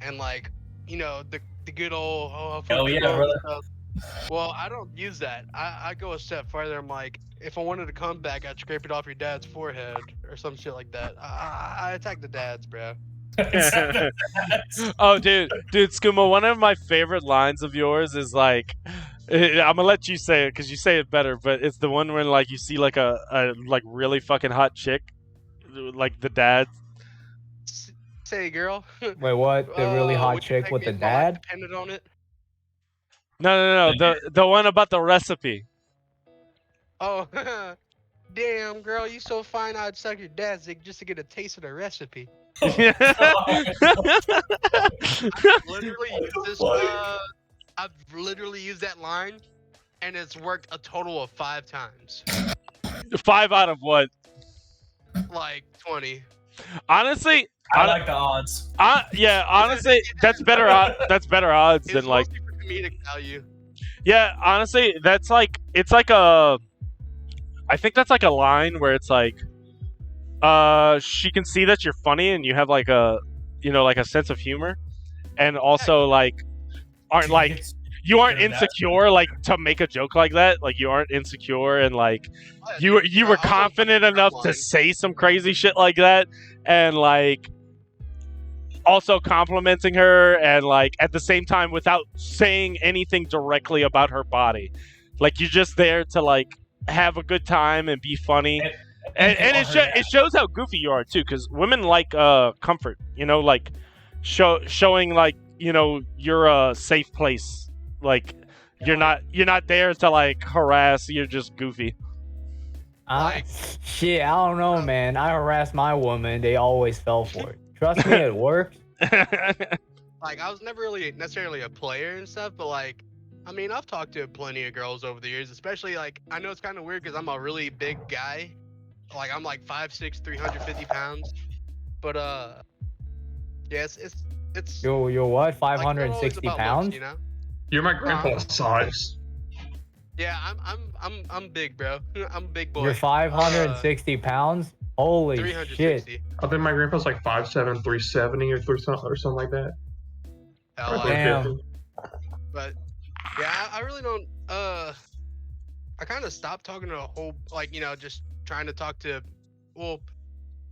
and like, you know, the good old hell yeah, brother. Stuff. Well, I don't use that. I go a step further. I'm like, if I wanted to come back, I'd scrape it off your dad's forehead or some shit like that. I attack the dads, bro. Oh, dude, Skooma, one of my favorite lines of yours is like, I'm gonna let you say it because you say it better, but it's the one when like you see like a like really fucking hot chick, like the dad. Say, girl. Wait, what? The really hot chick with the dad? Depended on it. No. The one about the recipe. Oh, damn, girl, you so fine. I'd suck your dad's dick just to get a taste of the recipe. I've literally used that line, and it's worked a total of 5 times. 5 out of what? Like 20. Honestly, I like the odds. Yeah, honestly, that's better. That's better odds than like. For comedic value. Yeah, honestly, that's like it's like a. I think that's like a line where it's like, she can see that you're funny and you have like a, like a sense of humor, and also like, you aren't insecure like to make a joke like that. Like you aren't insecure and like, you were confident enough to say some crazy shit like that, and like, also complimenting her and like at the same time without saying anything directly about her body. Like you're just there to like have a good time and be funny. And it shows how goofy you are too, because women like comfort, like showing like you're a safe place, like You're not there to like harass. You're just goofy. Shit, I don't know, man. I harassed my woman. They always fell for it. Trust me, it works. Like, I was never really necessarily a player and stuff, but like, I mean, I've talked to plenty of girls over the years, especially like, I know it's kind of weird because I'm a really big guy. Like, I'm like 5'6", 350 pounds. But, yes, it's. You're what? 560 like, pounds? looks, you know? You're my grandpa's size. Yeah, I'm big, bro. I'm a big boy. You're 560 pounds? Holy 360. shit. I think my grandpa's like 5'7", 370 or something like that. Damn. But yeah, I really don't. I kind of stopped talking to a whole, like, you know, just trying to talk to. Well,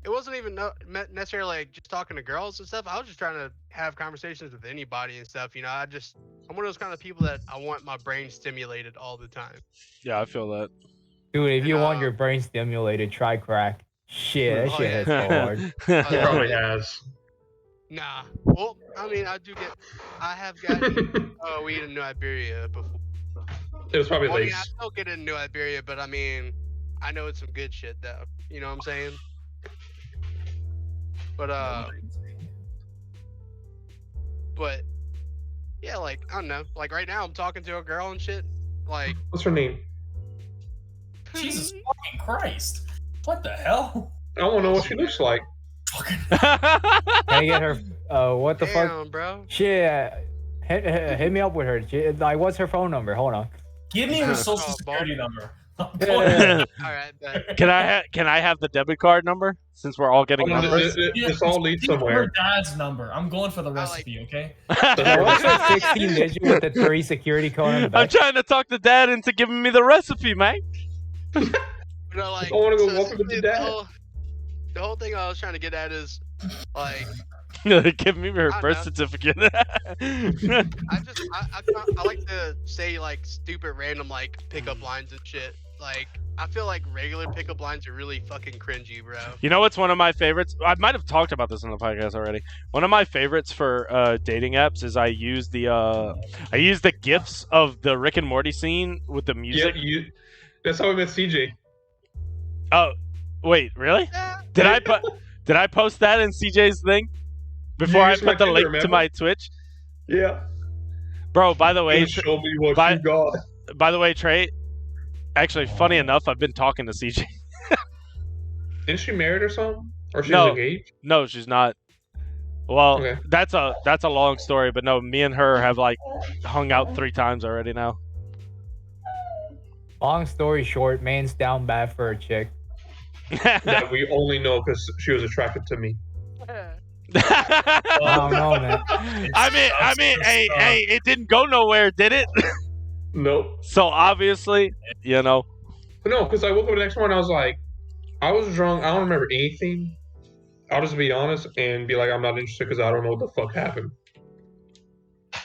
it wasn't even necessarily like just talking to girls and stuff. I was just trying to have conversations with anybody and stuff. You know, I'm one of those kind of people that I want my brain stimulated all the time. Yeah, I feel that. Dude, if you want your brain stimulated, try crack. Shit, that shit hits so hard. It probably has. Nah. Well, I mean, I have gotten weed in New Iberia before. It was probably I mean, lace. I still get it in New Iberia, but I mean, I know it's some good shit though. You know what I'm saying? But yeah, like, I don't know. Like right now I'm talking to a girl and shit. Like, what's her name? Jesus fucking Christ. What the hell? I don't know what she looks like. Can I get her? What the Damn, fuck? Bro. Shit, hit me up with her. Like, what's her phone number? Hold on. Give me her social security number. All right. Can I have the debit card number since we're all getting numbers? This all leads Give me somewhere. her dad's number. I'm going for the recipe, okay? What's her 16 digit with the 3 security code on the back? I'm trying to talk the dad into giving me the recipe, man. You know, like, I want to go so walk with your dad. The whole thing I was trying to get at is, like, give me her birth certificate. I like to say like stupid random like pickup lines and shit. Like, I feel like regular pickup lines are really fucking cringy, bro. You know what's one of my favorites? I might have talked about this on the podcast already. One of my favorites for dating apps is I use the GIFs of the Rick and Morty scene with the music. Yeah, that's how we met CJ. Oh, wait, really? Did I post that in CJ's thing before I put the link to my Twitch? Yeah. Bro, by the way, show me what you got. By the way, Trey, actually, funny enough, I've been talking to CJ. Isn't she married or something? Or she's No, engaged? no, she's not. Well, Okay. that's a long story, but no, me and her have like hung out 3 times already now. Long story short, man's down bad for a chick. That we only know because she was attracted to me. I don't know, man. I mean, hey, it didn't go nowhere, did it? Nope. So obviously, you know. No, because I woke up the next morning, I was like, I was drunk. I don't remember anything. I'll just be honest and be like, I'm not interested because I don't know what the fuck happened.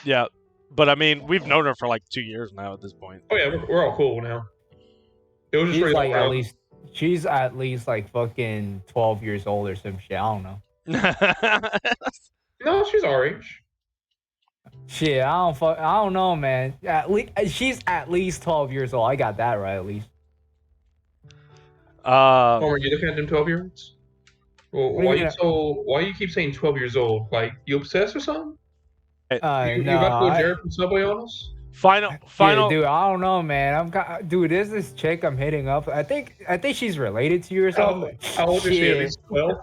Yeah, but I mean, we've known her for like 2 years now at this point. Oh yeah, we're all cool now. It was just She's really like around. she's at least like fucking 12 years old or some shit. I don't know. No, she's our age. Shit, I don't know, man. She's at least 12 years old. I got that right, at least. Homer, you looking at them 12-year-olds? Well, What do you mean? why you keep saying 12 years old? Like, you obsessed or something? You No, about to go Jared from Subway on us? Final. Dude, I don't know, man. Dude, there's this chick I'm hitting up. I think she's related to you or something. How old is she? At least 12?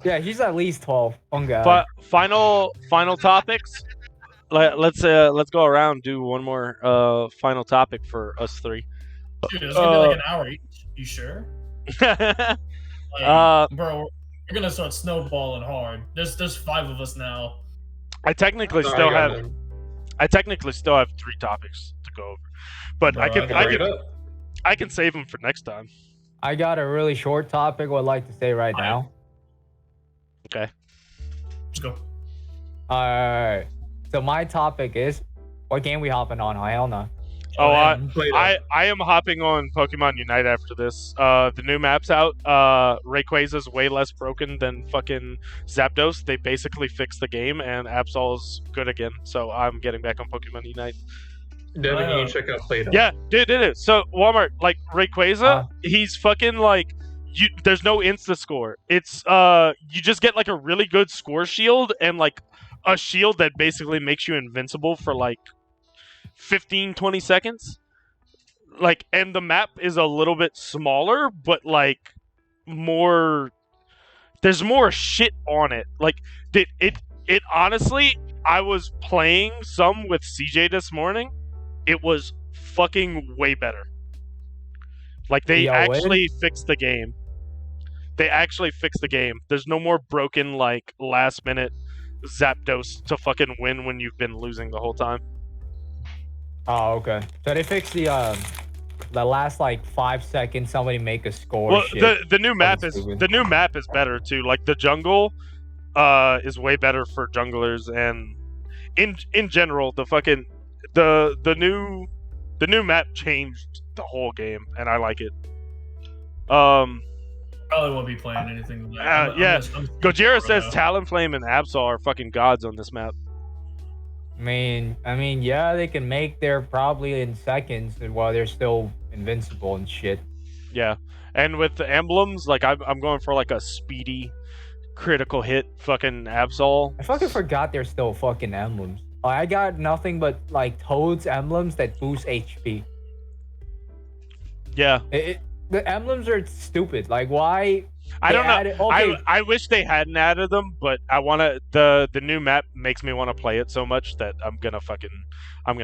Yeah, she's at least 12. On God. Final topics. Let's go around, do one more final topic for us 3. Dude, it's gonna be like an hour each. You sure? Bro, we're gonna start snowballing hard. There's 5 of us now. I technically still have 3 topics to go over, but Bro, I can save them for next time. I got a really short topic I'd like to say right now. Okay. Let's go. Alright. So my topic is, what game we hopping on? Hell no. Oh, I am hopping on Pokemon Unite after this. The new map's out. Rayquaza's way less broken than fucking Zapdos. They basically fixed the game, and Absol's good again. So I'm getting back on Pokemon Unite. Devin, you need to check out Play-Doh. Yeah, dude. So Walmart, like Rayquaza, he's fucking like, there's no insta score. It's you just get like a really good score shield and like a shield that basically makes you invincible for like 15-20 seconds. Like, and the map is a little bit smaller, but like more. There's more shit on it. Like it honestly, I was playing some with CJ this morning. It was fucking way better. Like, they actually fixed the game. They actually fixed the game. There's no more broken, like, last-minute Zapdos to fucking win when you've been losing the whole time. Oh, okay. So they fixed the last, like, 5 seconds somebody make a score. Well, shit. the new map is better too. Like, the jungle is way better for junglers, and in general, the new map changed the whole game, and I like it. Probably won't be playing anything. Gojira says Talonflame and Absol are fucking gods on this map. I mean, yeah, they can make their probably in seconds while they're still invincible and shit. Yeah, and with the emblems, like I'm going for like a speedy critical hit fucking Absol. I fucking forgot there's still fucking emblems. I got nothing but like Toad's emblems that boost HP. Yeah. The emblems are stupid. Like, why? I don't know. I wish they hadn't added them, but I want to. The new map makes me want to play it so much that I'm gonna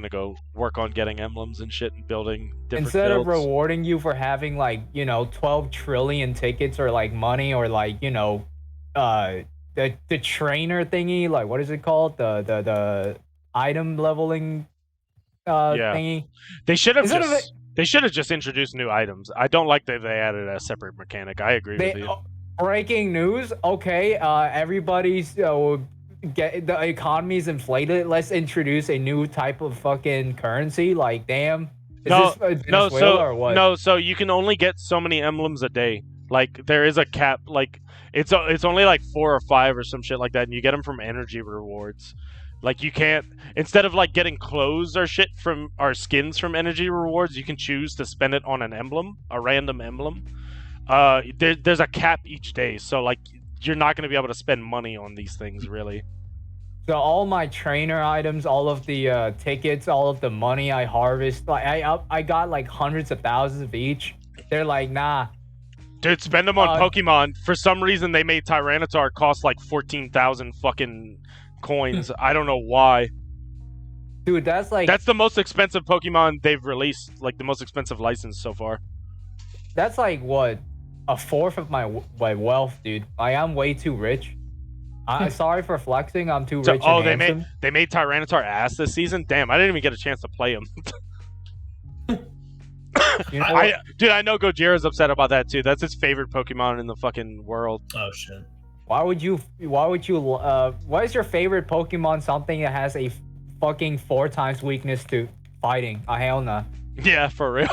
go work on getting emblems and shit and building different Instead builds. of rewarding you for having like 12 trillion tickets or like money or like the trainer thingy, like what is it called, the item leveling thingy. They should have just introduced new items. I don't like that they added a separate mechanic. I agree with you. Breaking news. Okay, everybody's get the economy's inflated. Let's introduce a new type of fucking currency. Like, damn. So you can only get so many emblems a day. Like, there is a cap. Like, it's only like 4 or 5 or some shit like that, and you get them from energy rewards. Like, you can't, instead of like getting clothes or shit from our skins from energy rewards, you can choose to spend it on an emblem, a random emblem. There's a cap each day, so like you're not going to be able to spend money on these things really. So all my trainer items, all of the tickets, all of the money I harvest, like I got like hundreds of thousands of each. They're like, nah. Dude, spend them on Pokemon. For some reason, they made Tyranitar cost like 14,000 fucking coins. I don't know why. Dude, that's the most expensive Pokemon they've released. Like, the most expensive license so far. That's like, what, a fourth of my wealth, dude. I'm way too rich. I'm sorry for flexing. I'm too rich. Oh, they made Tyranitar ass this season? Damn, I didn't even get a chance to play him. I know Gojira's upset about that too. That's his favorite Pokemon in the fucking world. Oh shit. Why is your favorite Pokemon something that has a fucking 4 times weakness to fighting? Hell no. Yeah, for real.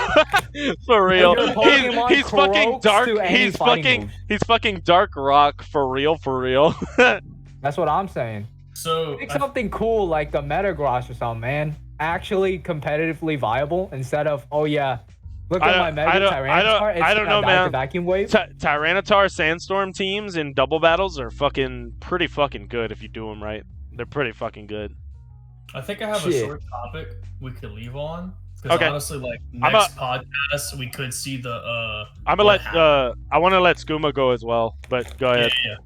For real. He's fucking dark. He's fucking dark rock for real, for real. That's what I'm saying. So pick something cool like the Metagross or something, man. Actually competitively viable instead of, oh yeah, look at my Mega Tyranitar. I don't know, man. Vacuum wave. Tyranitar Sandstorm teams in double battles are pretty fucking good if you do them right. They're pretty fucking good. I think I have a short topic we could leave on. Because okay. honestly, like next podcast, we could see the. I want to let Skooma go as well, but go ahead. Yeah.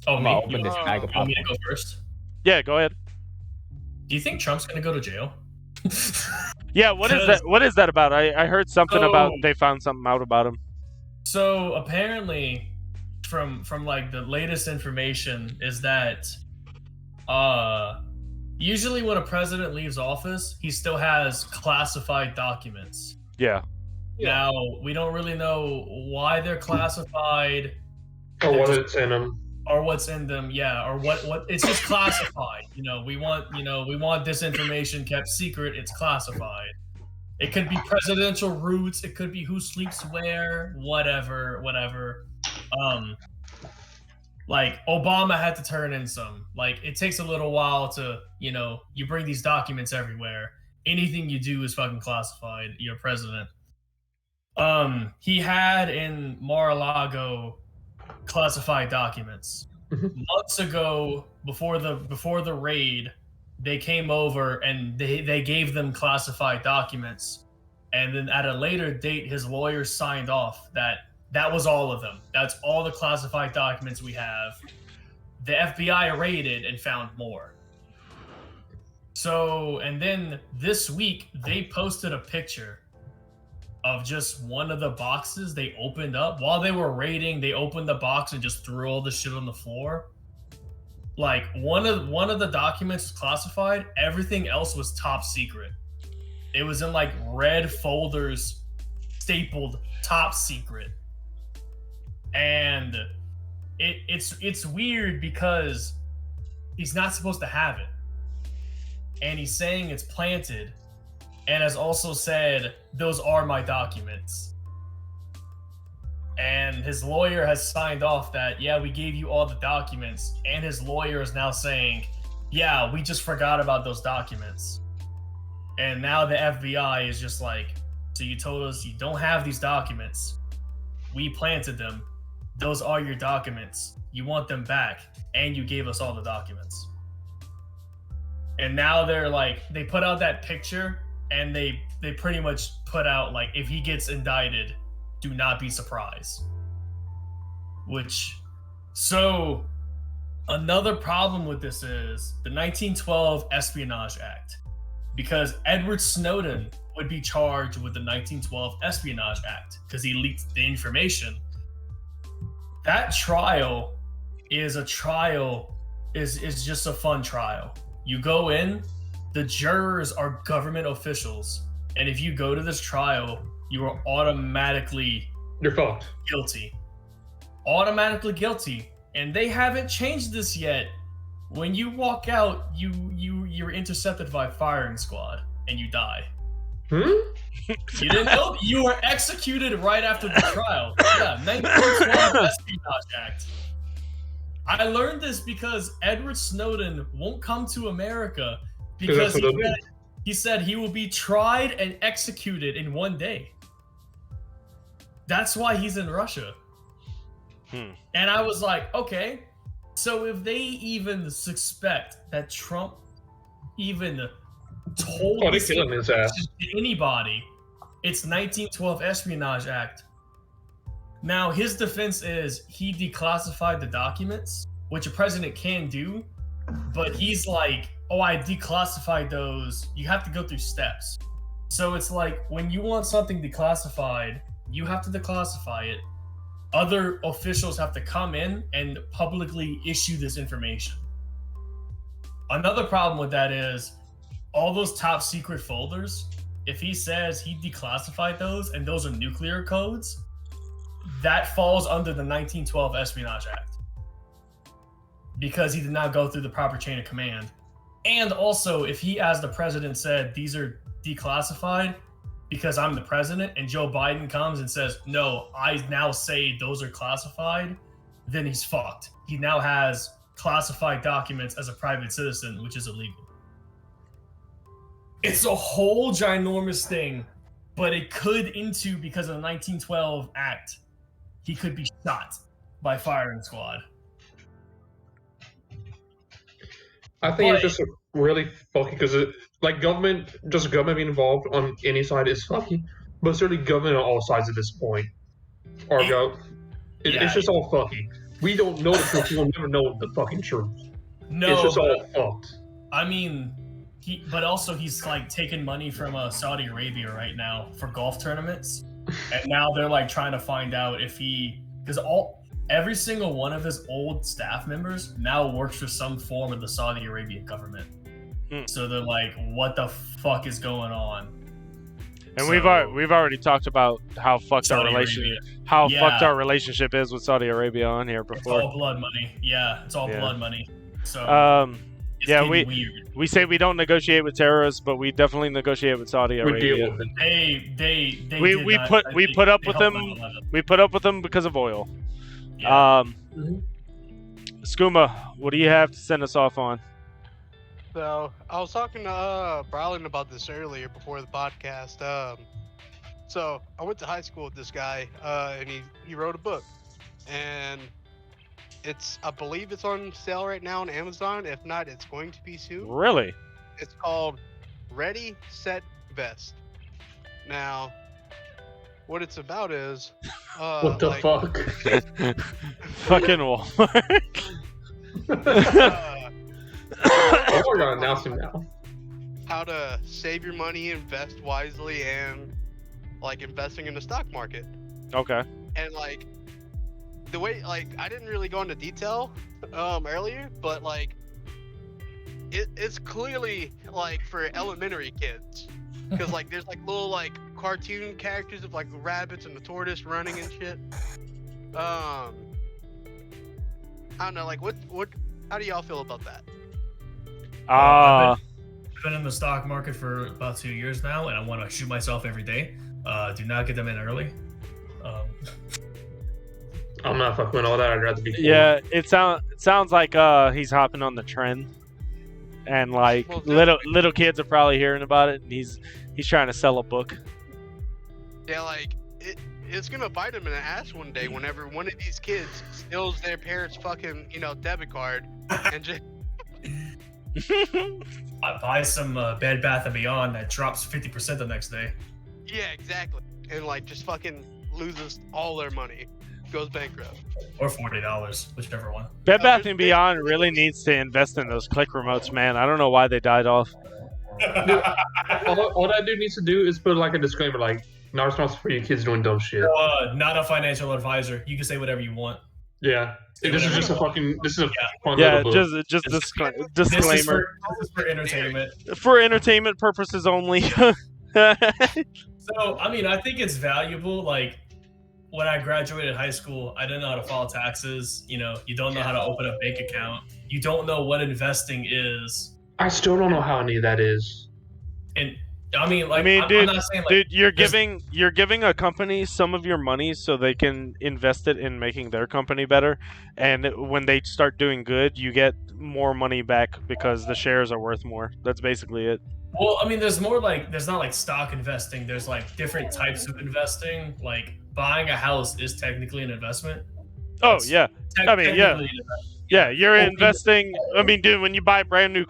Oh, me? You want me to go first? Yeah, go ahead. Do you think Trump's gonna go to jail? Yeah, what is that? What is that about? I heard something about they found something out about him. So apparently, from like the latest information is that, usually when a president leaves office, he still has classified documents. Yeah. Now we don't really know why they're classified, or what it's in them. Or what's in them, yeah, or what it's just classified. We want this information kept secret. It's classified. It could be presidential routes. It could be who sleeps where, whatever. Like Obama had to turn in some. Like, it takes a little while to, you bring these documents everywhere. anything you do is fucking classified. You're president. He had in Mar-a-Lago classified documents. Months ago, before the raid, they came over and they gave them classified documents. And then at a later date, his lawyer signed off that was all of them. That's all the classified documents we have. The FBI raided and found more. So, and then this week, they posted a picture of just one of the boxes they opened up. While they were raiding, they opened the box and just threw all the shit on the floor. Like, one of the documents was classified. Everything else was top secret. It was in, like, red folders, stapled top secret. And it's weird because he's not supposed to have it. And he's saying it's planted, and has also said, those are my documents. And his lawyer has signed off that, yeah, we gave you all the documents. And his lawyer is now saying, yeah, we just forgot about those documents. And now the FBI is just like, so you told us you don't have these documents. We planted them. Those are your documents. You want them back. And you gave us all the documents. And now they're like, they put out that picture and they pretty much put out like, if he gets indicted, do not be surprised. So another problem with this is the 1912 Espionage Act, because Edward Snowden would be charged with the 1912 Espionage Act because he leaked the information. That trial is just a fun trial. You go in, the jurors are government officials, and if you go to this trial, you are automatically guilty. Automatically guilty. And they haven't changed this yet. When you walk out, you're intercepted by firing squad and you die. You didn't know? You were executed right after the trial. Yeah, 1912 Espionage Act. I learned this because Edward Snowden won't come to America because he said he will be tried and executed in one day. That's why he's in Russia. And I was like, okay, so if they even suspect that Trump even told this to anybody, it's 1912 Espionage Act. Now, his defense is he declassified the documents, which a president can do, but he's like, oh, I declassified those. You have to go through steps. So it's like, when you want something declassified, you have to declassify it. Other officials have to come in and publicly issue this information. Another problem with that is all those top secret folders, if he says he declassified those and those are nuclear codes, that falls under the 1912 Espionage Act because he did not go through the proper chain of command. And also, if he, as the president, said these are declassified because I'm the president, and Joe Biden comes and says, no, I now say those are classified, then he's fucked. He now has classified documents as a private citizen, which is illegal. It's a whole ginormous thing, but it could because of the 1912 Act, he could be shot by firing squad. I think it's just really fucky because government being involved on any side is fucky, but certainly government on all sides at this point. It's just all fucky. We don't know the truth. We will never know the fucking truth. No, it's just all fucked. I mean, but also he's like taking money from Saudi Arabia right now for golf tournaments, and now they're like trying to find out if because every single one of his old staff members now works for some form of the Saudi Arabian government. So they're like, what the fuck is going on? And we've already talked about how fucked our relationship is with Saudi Arabia on here before. It's all blood money. Yeah, it's all blood money. So we say we don't negotiate with terrorists, but we definitely negotiate with Saudi Arabia. We put up with them. We put up with them because of oil. Yeah. Skooma, what do you have to send us off on? So I was talking to Brylin about this earlier before the podcast. So I went to high school with this guy, and he wrote a book, and I believe it's on sale right now on Amazon. If not, it's going to be soon. Really? It's called Ready, Set, Vest. Now, what it's about is what the fuck? Fucking Walmart. We're gonna announce him now. How to save your money, invest wisely, and like investing in the stock market. Okay. And like the way, like, I didn't really go into detail earlier, but like it's clearly like for elementary kids, because like there's like little like cartoon characters of like the rabbits and the tortoise running and shit. I don't know, like what how do y'all feel about that? I've been in the stock market for about 2 years now, and I want to shoot myself every day. Do not get them in early. I'm not fucking with all that. I'd rather be. Yeah, it sounds like he's hopping on the trend, and like little kids are probably hearing about it, and he's trying to sell a book. Yeah, like it's gonna bite him in the ass one day whenever one of these kids steals their parents' fucking debit card and just. I buy some Bed Bath & Beyond that drops 50% the next day. Yeah, exactly. And like just fucking loses all their money, goes bankrupt. Or $40, whichever one. Bed Bath & Beyond really needs to invest in those click remotes, man. I don't know why they died off. Dude, all that dude needs to do is put like a disclaimer, like not responsible for your kids doing dumb shit. Not a financial advisor. You can say whatever you want. Yeah. This is just a fucking. This is a fun yeah. little book. Just disclaimer. This is for entertainment. For entertainment purposes only. So I mean, I think it's valuable. Like when I graduated high school, I didn't know how to file taxes. You don't know how to open a bank account. You don't know what investing is. I still don't know how any of that is. And I mean, like, dude, I'm not saying, like, dude, you're giving a company some of your money so they can invest it in making their company better, and when they start doing good, you get more money back because the shares are worth more. That's basically it. Well, I mean, there's not like stock investing. There's like different types of investing. Like buying a house is technically an investment. Oh yeah, I mean yeah, you're investing. I mean, dude, when you buy a brand new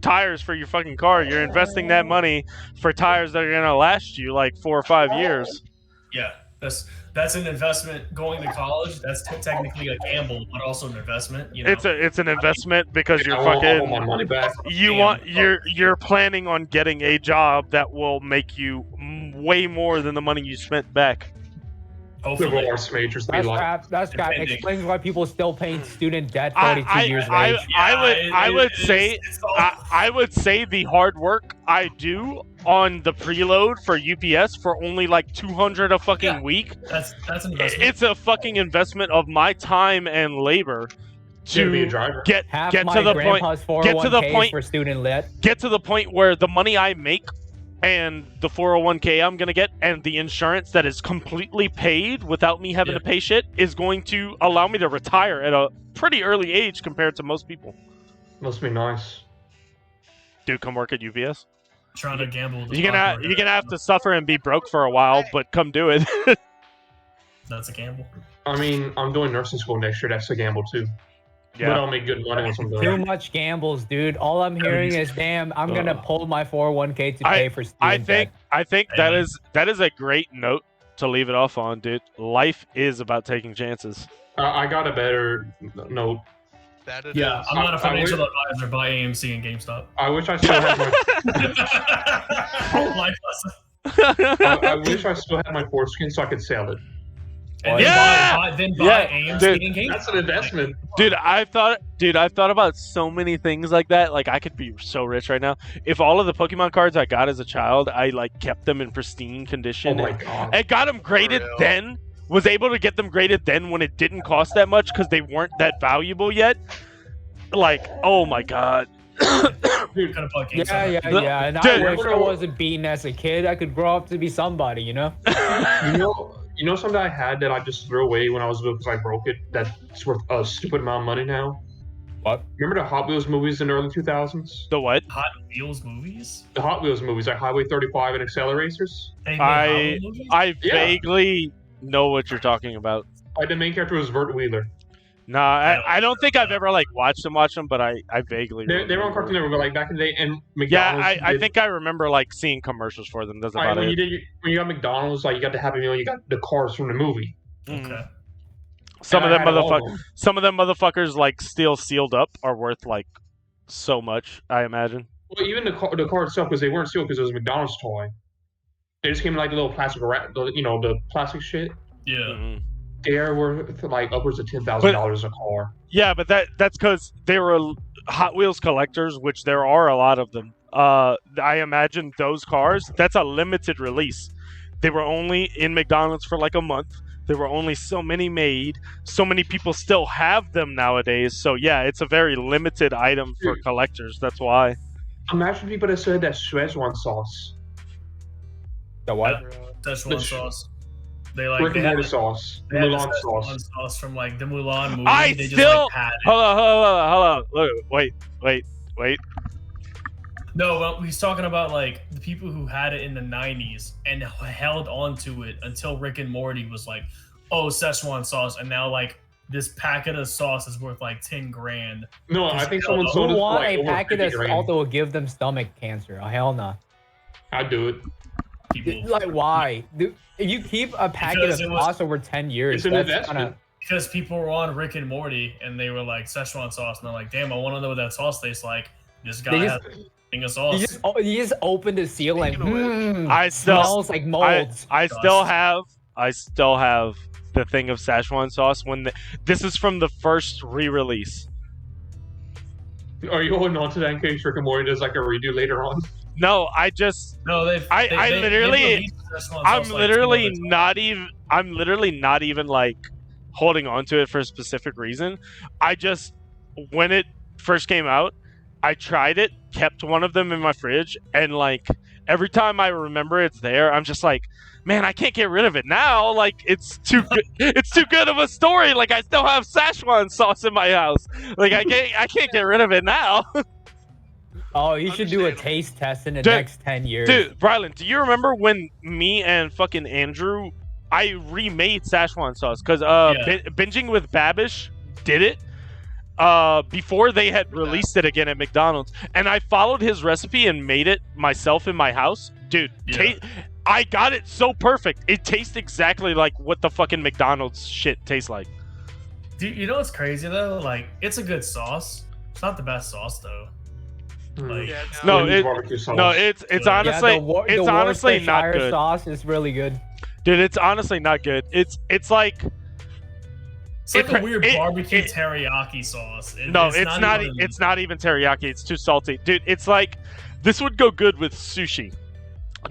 tires for your fucking car, you're investing that money for tires that are gonna last you like 4 or 5 years. Yeah, that's an investment. Going to college, that's technically a gamble, but also an investment. It's an investment because you're I want my money back. You're planning on getting a job that will make you way more than the money you spent back. Hopefully. That's crap. Explains why people still paying student debt 42 years of age. I would say the hard work I do on the preload for UPS for only like $200 a fucking week. That's an investment. It's a fucking investment of my time and labor to be a driver. get to the point for student lit. Get to the point where the money I make and the 401k I'm gonna get and the insurance that is completely paid without me having to pay shit is going to allow me to retire at a pretty early age compared to most people. Must be nice. Dude, come work at UPS. Trying to gamble. You're gonna have to suffer and be broke for a while, but come do it. That's a gamble. I mean, I'm doing nursing school next year. That's a gamble too. Yeah. But I'll make good money once I'm done. Too much gambles, dude. All I'm hearing is, "Damn, I'm gonna pull my 401k to pay for student debt." I think that is a great note to leave it off on, dude. Life is about taking chances. I got a better note. Yeah, I'm not a financial advisor. Buy AMC and GameStop. I wish I still had my. Life lesson. I wish I still had my foreskin so I could sell it. And then buy AMC and GameStop. That's an investment. Dude, I've thought about so many things like that. Like, I could be so rich right now. If all of the Pokemon cards I got as a child, I like kept them in pristine condition. Oh my god. And got them graded then. Was able to get them graded then when it didn't cost that much because they weren't that valuable yet. Like, oh my god. Dude, yeah. And Dude, I wish I wasn't beaten as a kid. I could grow up to be somebody, you know? You know something I had that I just threw away when I was little because I broke it? That's worth a stupid amount of money now? What? Remember the Hot Wheels movies in the early 2000s? The what? Hot Wheels movies? The Hot Wheels movies, like Highway 35 and Accelerators. I vaguely know what you're talking about. The main character was Vert Wheeler. Nah, I don't think I've ever like watched them, but I vaguely. They were on Cartoon Network, but like back in the day, and yeah, McDonald's. I think I remember like seeing commercials for them. That's about when it. When you got McDonald's, like you got the Happy Meal, you got the cars from the movie. Okay. Some of them motherfuckers like still sealed up are worth like so much. I imagine. Well, even the car itself, because they weren't sealed because it was a McDonald's toy. They just came in like the little plastic wrap, the plastic shit. Yeah. They're worth like upwards of $10,000 a car. Yeah, but that's because they were Hot Wheels collectors, which there are a lot of them. I imagine those cars, that's a limited release. They were only in McDonald's for like a month. There were only so many made. So many people still have them nowadays. So yeah, it's a very limited item for collectors. That's why. Imagine people that said that Szechuan sauce. The what? Szechuan sauce. They like Rick and Morty sauce. They had Mulan Szechuan sauce. sauce from like the Mulan movie. I they still just, like, had it. hold on. Look, wait. No, well, he's talking about like the people who had it in the 90s and held on to it until Rick and Morty was like, oh, Szechuan sauce, and now like this packet of sauce is worth like 10 grand. No, I think someone sold it Who for want like a over packet 50 of grand. salt that will give them stomach cancer? Oh, hell no. I'd do it. Like, why? Dude, if you keep a packet Because of it was- sauce over 10 years, It's an that's investment. kind of... Because people were on Rick and Morty and they were like Szechuan sauce, and they're like, damn, I want to know what that sauce tastes like. This guy They has just- a thing of sauce. You just open the seal and I still smells like molds. I still have the thing of Szechuan sauce this is from the first re-release. Are you holding on to that in case Rick and Morty does like a redo later on? No, I just No, I'm literally not even like holding on to it for a specific reason. I just, when it first came out, I tried it, kept one of them in my fridge, and like every time I remember it's there, I'm just like, man, I can't get rid of it now. Like it's too good. It's too good of a story. Like I still have Szechuan sauce in my house. Like I can't get rid of it now. Oh, you should do a taste test in the Dude, next 10 years. Dude, Brylan, do you remember when me and fucking Andrew, I remade Szechuan sauce because Binging with Babish did it before they had released it again at McDonald's, and I followed his recipe and made it myself in my house. Dude, I got it so perfect. It tastes exactly like what the fucking McDonald's shit tastes like. Dude, you know what's crazy though? Like, it's a good sauce. It's not the best sauce though. Like, it's honestly the honestly not Worcestershire good. sauce is really good. Dude, it's honestly not good. It's like it's like a weird barbecue teriyaki sauce. It's not even teriyaki. It's too salty, dude. It's like this would go good with sushi.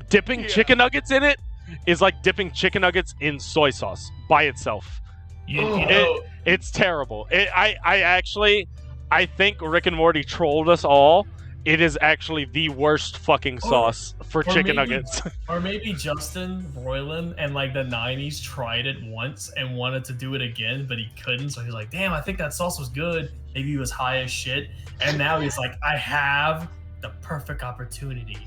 Dipping chicken nuggets in it is like dipping chicken nuggets in soy sauce by itself. It's terrible. I think Rick and Morty trolled us all. It is actually the worst fucking sauce for chicken nuggets. Or maybe Justin Roiland and like the 90s tried it once and wanted to do it again, but he couldn't. So he's like, damn, I think that sauce was good. Maybe he was high as shit. And now he's like, I have the perfect opportunity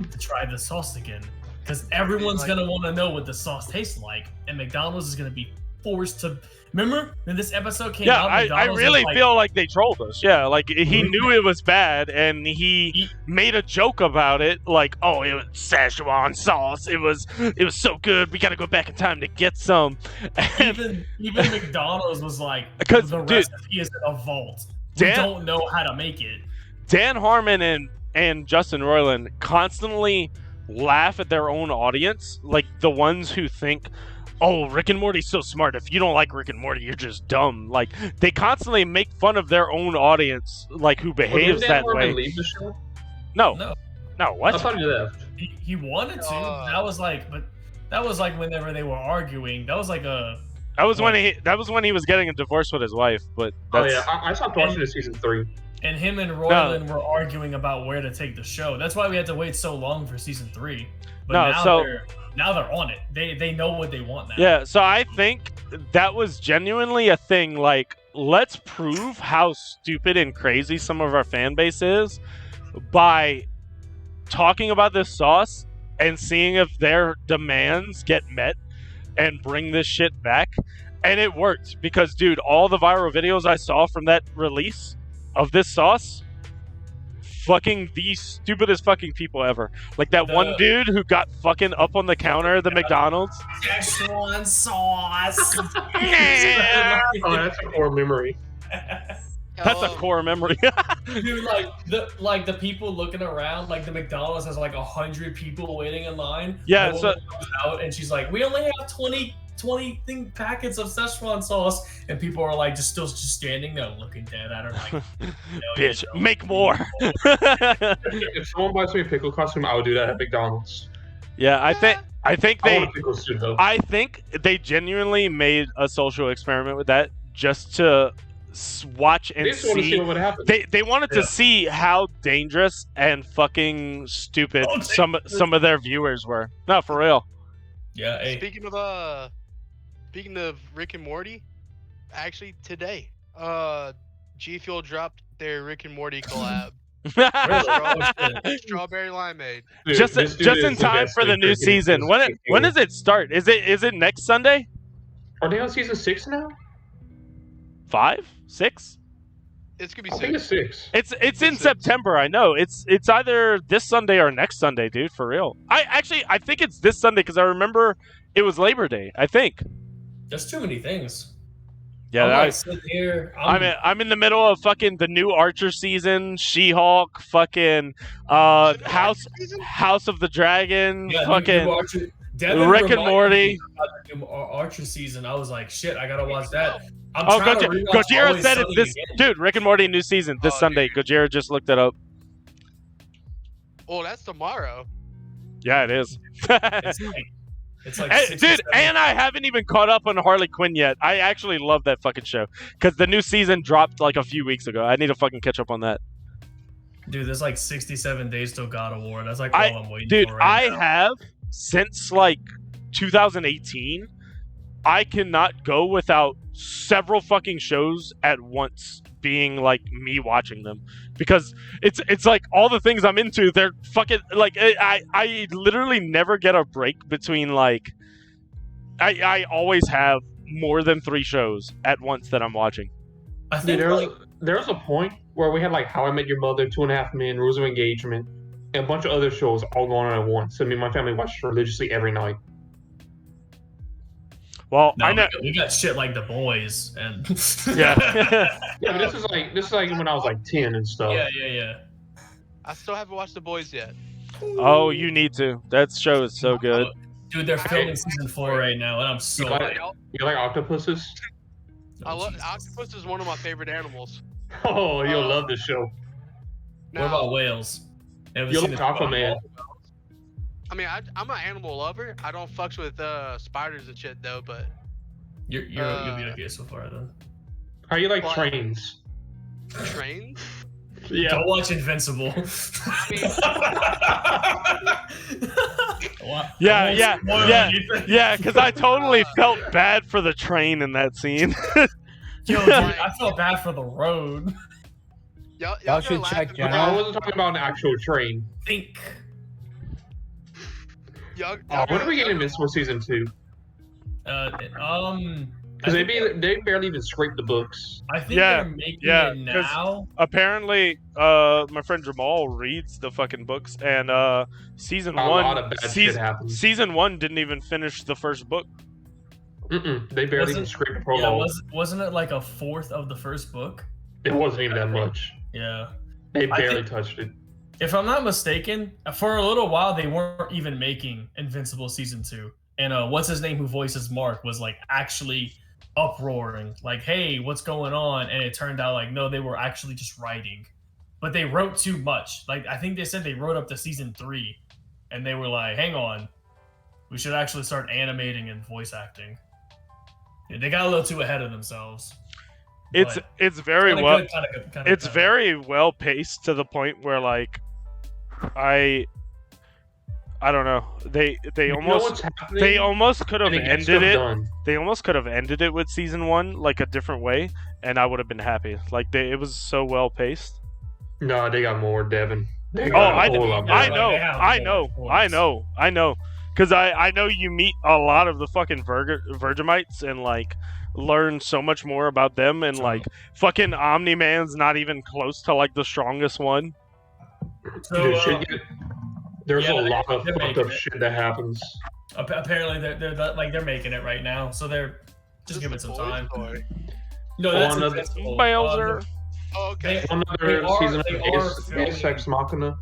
to try the sauce again. Because everyone's going to want to know what the sauce tastes like. And McDonald's is going to be forced to... Remember when this episode came out? I really feel like they trolled us. Yeah, like he knew it was bad and he made a joke about it. Like, oh, it was Szechuan sauce. It was so good. We got to go back in time to get some. Even McDonald's was like, the recipe is in a vault. We don't know how to make it. Dan Harmon and Justin Roiland constantly laugh at their own audience, like the ones who think, oh, Rick and Morty's so smart. If you don't like Rick and Morty, you're just dumb. Like, they constantly make fun of their own audience, like, who behaves that way. Leave the show? No, what? I thought he left. He wanted to. That was like whenever they were arguing. That was like a... That was when he was getting a divorce with his wife, but I stopped watching it season 3. And him and Royland were arguing about where to take the show. That's why we had to wait so long for season 3. But now they're on it. They know what they want now. Yeah, so I think that was genuinely a thing. Like, let's prove how stupid and crazy some of our fan base is by talking about this sauce and seeing if their demands get met and bring this shit back. And it worked because, dude, all the viral videos I saw from that release of this sauce, fucking the stupidest fucking people ever. Like that one dude who got fucking up on the counter at the McDonald's. Szechuan sauce. Oh, that's a core memory. That's a core memory. Dude, like the people looking around, like the McDonald's has like 100 people waiting in line. Yeah, so comes out and she's like, we only have 20 packets of Szechuan sauce, and people are like just standing there looking dead at her like, bitch, make more. If someone buys me a pickle costume, I would do that at McDonald's. Yeah, I think they want a pickle suit, though. I think they genuinely made a social experiment with that just to watch and see what would happen. They wanted to see how dangerous and fucking stupid some of their viewers were. No, for real. Yeah. Hey. Speaking of Rick and Morty, actually today, G Fuel dropped their Rick and Morty collab. Strawberry limeade. Dude, just in time for the new season. When does it start? Is it next Sunday? Are they on season 6 now? 5? 6? It's gonna be 6. I think it's 6. It's in September. I know. It's either this Sunday or next Sunday, dude. For real. I think it's this Sunday because I remember it was Labor Day. I think. There's too many things. Yeah, I'm in the middle of fucking the new Archer season, She-Hulk, fucking House of the Dragon, fucking Rick and Morty. Archer season. I was like, shit, I gotta watch that. Gojira said it's this dude. Rick and Morty new season this Sunday. Dude. Gojira just looked it up. Oh, that's tomorrow. Yeah, it is. It's like dude, and I haven't even caught up on Harley Quinn yet. I actually love that fucking show because the new season dropped like a few weeks ago. I need to fucking catch up on that. Dude, there's like 67 days till God of War. That's like all I'm waiting for. Dude, I have since like 2018. I cannot go without several fucking shows at once being like me watching them because it's like all the things I'm into, they're fucking like I literally never get a break between like I always have more than 3 shows at once that I'm watching. I think there was a point where we had like How I Met Your Mother, 2.5 Men, Rules of Engagement, and a bunch of other shows all going on at once. So me and my family watched religiously every night. Well, no, I know we got shit like The Boys and yeah. Yeah, but this is like when I was like 10 and stuff. Yeah. I still haven't watched The Boys yet. Oh, you need to. That show is so good. Dude, they're filming season 4 right now, and I'm so You like octopuses? Octopus is one of my favorite animals. Oh, you'll love this show. What about whales? You'll like Aquaman. I mean, I'm an animal lover. I don't fucks with spiders and shit though, but you'll be okay so far then. How you like trains? Trains? Yeah. Don't watch Invincible. Yeah, because I totally felt bad for the train in that scene. Yo, dude, I felt bad for the road. Y'all should check General. I wasn't talking about an actual train. Think. When are we getting this for season 2? Because they barely even scraped the books. I think they're making it now. Apparently, my friend Jamal reads the fucking books, and season a 1, lot of bad shit happened. Season 1 didn't even finish the first book. They barely even scraped the prologue. Wasn't it like a fourth of the first book? It wasn't even that much. Yeah. They barely touched it. If I'm not mistaken, for a little while they weren't even making Invincible season 2, and what's his name who voices Mark was like actually uproaring, like, "Hey, what's going on?" And it turned out like no, they were actually just writing, but they wrote too much. Like I think they said they wrote up to season 3, and they were like, "Hang on, we should actually start animating and voice acting." Yeah, they got a little too ahead of themselves. It's very Kinda well. good, kinda It's very well paced to the point where like, I don't know. They You know what's almost could have and it gets ended stuff it. done. They almost could have ended it with season 1 like a different way, and I would have been happy. Like it was so well paced. No, they got more, Devin. They Oh, got a I whole lot more. know. Because I know you meet a lot of the fucking Virginites and like learn so much more about them, and like fucking Omni-Man's not even close to like the strongest one. So, There's yeah, a lot of they're fucked making up it. shit that happens. Apparently, they're making it right now. So they're just give it some time. No, Oh, that's another- invincible. Bowser. Oh, okay. Another season of Deus Ex Machina.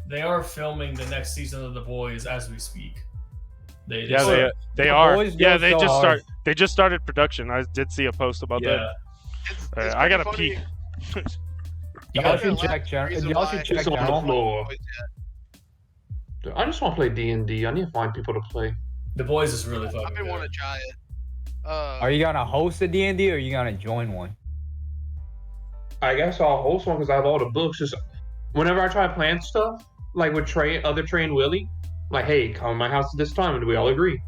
They are filming the next season of The Boys as we speak. They They are. Yeah, they just started production. I did see a post about that. I gotta peek. Y'all should check. Y'all should check. It's on the Channel. floor. Dude, I just want to play D&D. I need to find people to play. The Boys is really fucking I've been wanting to try it. Are you gonna host a D&D or are you gonna join one? I guess I'll host one because I have all the books. Just whenever I try to plan stuff, like with Trey and Willie, like, hey, come to my house at this time, and we all agree.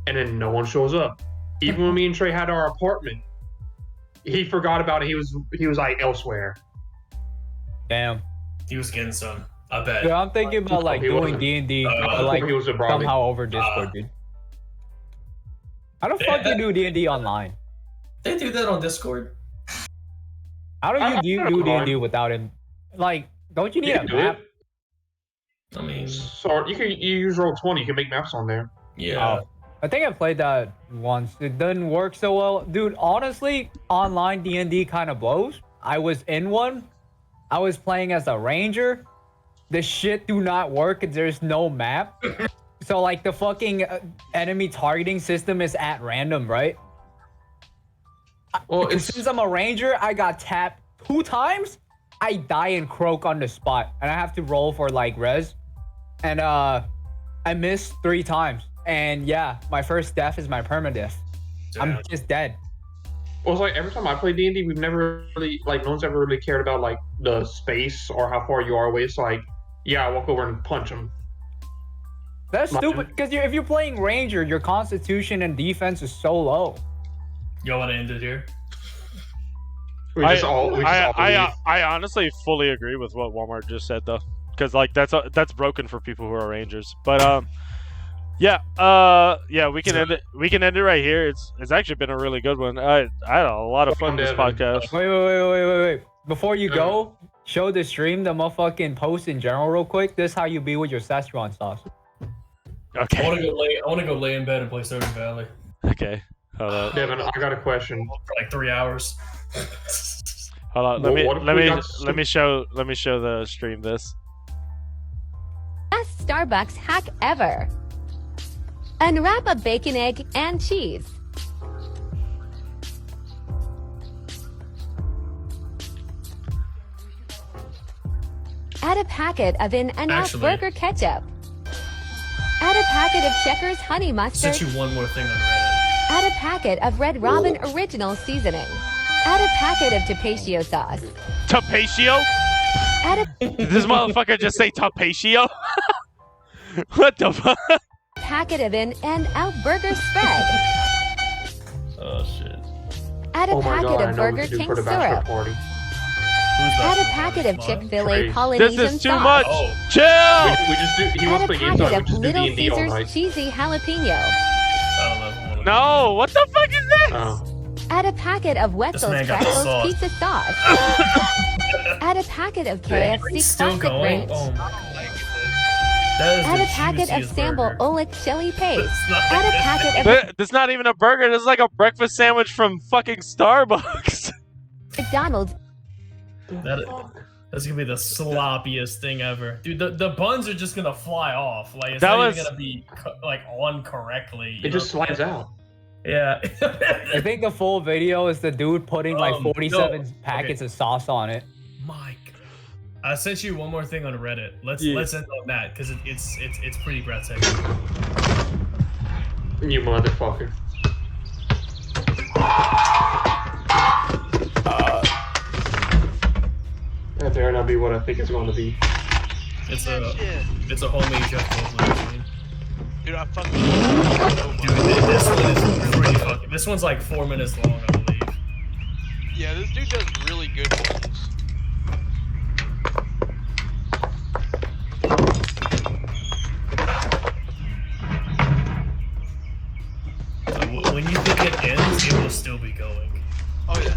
And then no one shows up. Even when me and Trey had our apartment, he forgot about it. He was like elsewhere. Damn. He was getting some. I bet. Dude, I'm thinking about like He doing wasn't. D&D, I like thought he was a brownie. somehow over Discord, dude. How the fuck do you do D&D online? They do that on Discord. How do you do D&D without him? Like, don't you need a can do map? I mean, So you use Roll20. You can make maps on there. Yeah. Oh, I think I played that once. It doesn't work so well. Dude, honestly, online D&D kind of blows. I was in one. I was playing as a ranger. The shit do not work. There's no map. So, like, the fucking enemy targeting system is at random, right? Well, Since I'm a ranger, I got tapped 2 times. I die and croak on the spot. And I have to roll for, like, res. And, I missed 3 times. And, yeah, my first death is my permadeath. I'm just dead. Well, it's like every time I play D&D, we've never really, like, no one's ever really cared about, like, the space or how far you are away. It's like, yeah, I walk over and punch him. That's stupid, because if you're playing ranger, your constitution and defense is so low. Y'all want to end it here? I honestly fully agree with what Walmart just said, though, because like that's broken for people who are rangers. But yeah, we can end it. We can end it right here. It's actually been a really good one. I had a lot of fun with this podcast. Wait. Before you go, show the stream the motherfucking post in general real quick. This is how you be with your Szechuan sauce. Okay. I want to go lay in bed and play Stardew Valley Okay. Hold on. Devin, I got a question. for like 3 hours. Hold on. Well, what if we got Let me show the stream this. Best Starbucks hack ever. Unwrap a bacon egg and cheese. Add a packet of In-N-Out burger ketchup. Add a packet of Checkers honey mustard. Sent you one more thing on Reddit. Add a packet of Red Robin original seasoning. Add a packet of tapatio sauce. Tapatio? Add a Did this motherfucker just say tapatio? What the fuck? packet of In-N-Out burger spread. Oh shit. Add a Oh my packet God, I of know what Burger to do King for the bachelor syrup. party. Add a packet of Chick-fil-A Trace. Polynesian This is too sauce. much. Oh. Chill. We just do. He Add wants a to play games. packet We of just do Little D&D all Caesars night. cheesy jalapeno. I don't know. No. What the fuck is this? Oh. Add a packet of Wetzel's man got the Pretzels sauce. pizza sauce. Add a packet of KFC Still classic going? ranch. Oh my. That is Add the a packet of juiciest Sambo burger. Oleg chili paste. It's not- Add a packet of This not even a burger. This is like a breakfast sandwich from fucking Starbucks. McDonald's. That's gonna be the sloppiest thing ever, dude. The buns are just gonna fly off. Like it's That not was- even gonna be like on correctly. It just slides out. Yeah. I think the full video is the dude putting like 47 no. packets of sauce on it. Mike, I sent you one more thing on Reddit. Let's end on that because it's pretty breathtaking. You motherfucker. That dare not be what I think it's going to be. It's a homemade Jeff Goldblum machine. Dude, I fucking. Dude, this one is pretty fucking. This one's like 4 minutes long, I believe. Yeah, this dude does really good ones. So when you think it ends, it will still be going. Oh yeah.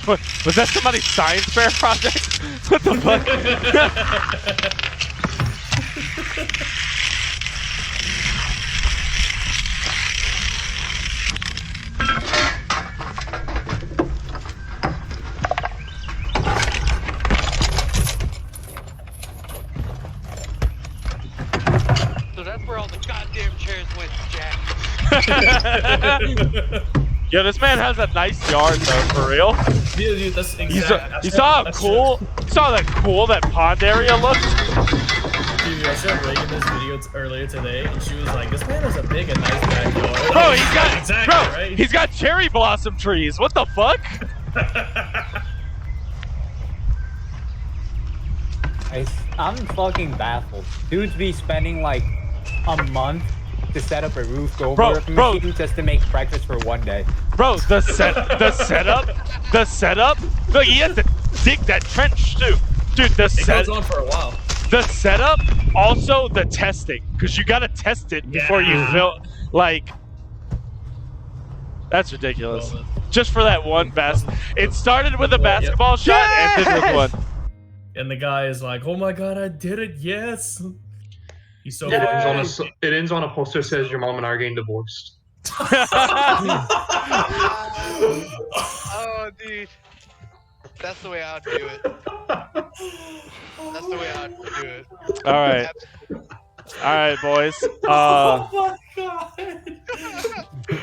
What, was that somebody's science fair project? What the fuck? So that's where all the goddamn chairs went, Jack. Yeah, this man has a nice yard though, for real. Yeah, dude, that's exactly. You saw how cool, that pond area looked? Dude, I showed Reagan this video earlier today, and she was like, "This man has a big and nice backyard." Bro, Right? He's got cherry blossom trees. What the fuck? I'm fucking baffled. Dudes be spending like a month to set up a roof over machine just to make breakfast for one day. Bro, the setup. Look, he has to dig that trench too, dude. It goes on for a while. The setup, also the testing, because you gotta test it before you fill. Like, that's ridiculous. Just for that one it started with a basketball shot and ended with one. And the guy is like, "Oh my god, I did it! Yes." He's so. It ends on a poster that says, "Your mom and I are getting divorced." Oh, dude. That's the way I'd do it. That's the way I'd do it. All right, boys. Oh my god.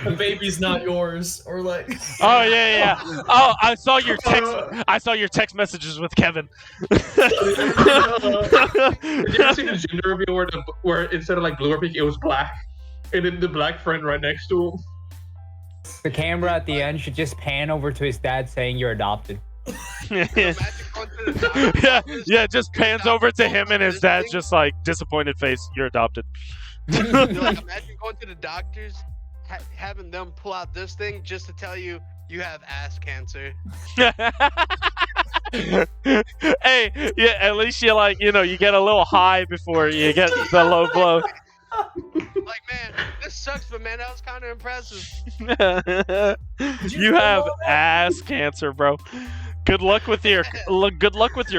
The baby's not yours, or like. Oh yeah. Oh, I saw your text. I saw your text messages with Kevin. Did you ever see the gender reveal where instead of like blue or pink, it was black, and then the black friend right next to him? The camera at the end should just pan over to his dad saying you're adopted. yeah, just pans over to him and his dad's just like disappointed face. You're adopted. Like, imagine going to the doctors, having them pull out this thing just to tell you you have ass cancer. Hey, yeah, at least you you get a little high before you get the low blow. Like, man, this sucks, but man, that was kind of impressive. You have ass cancer, bro. Good luck with your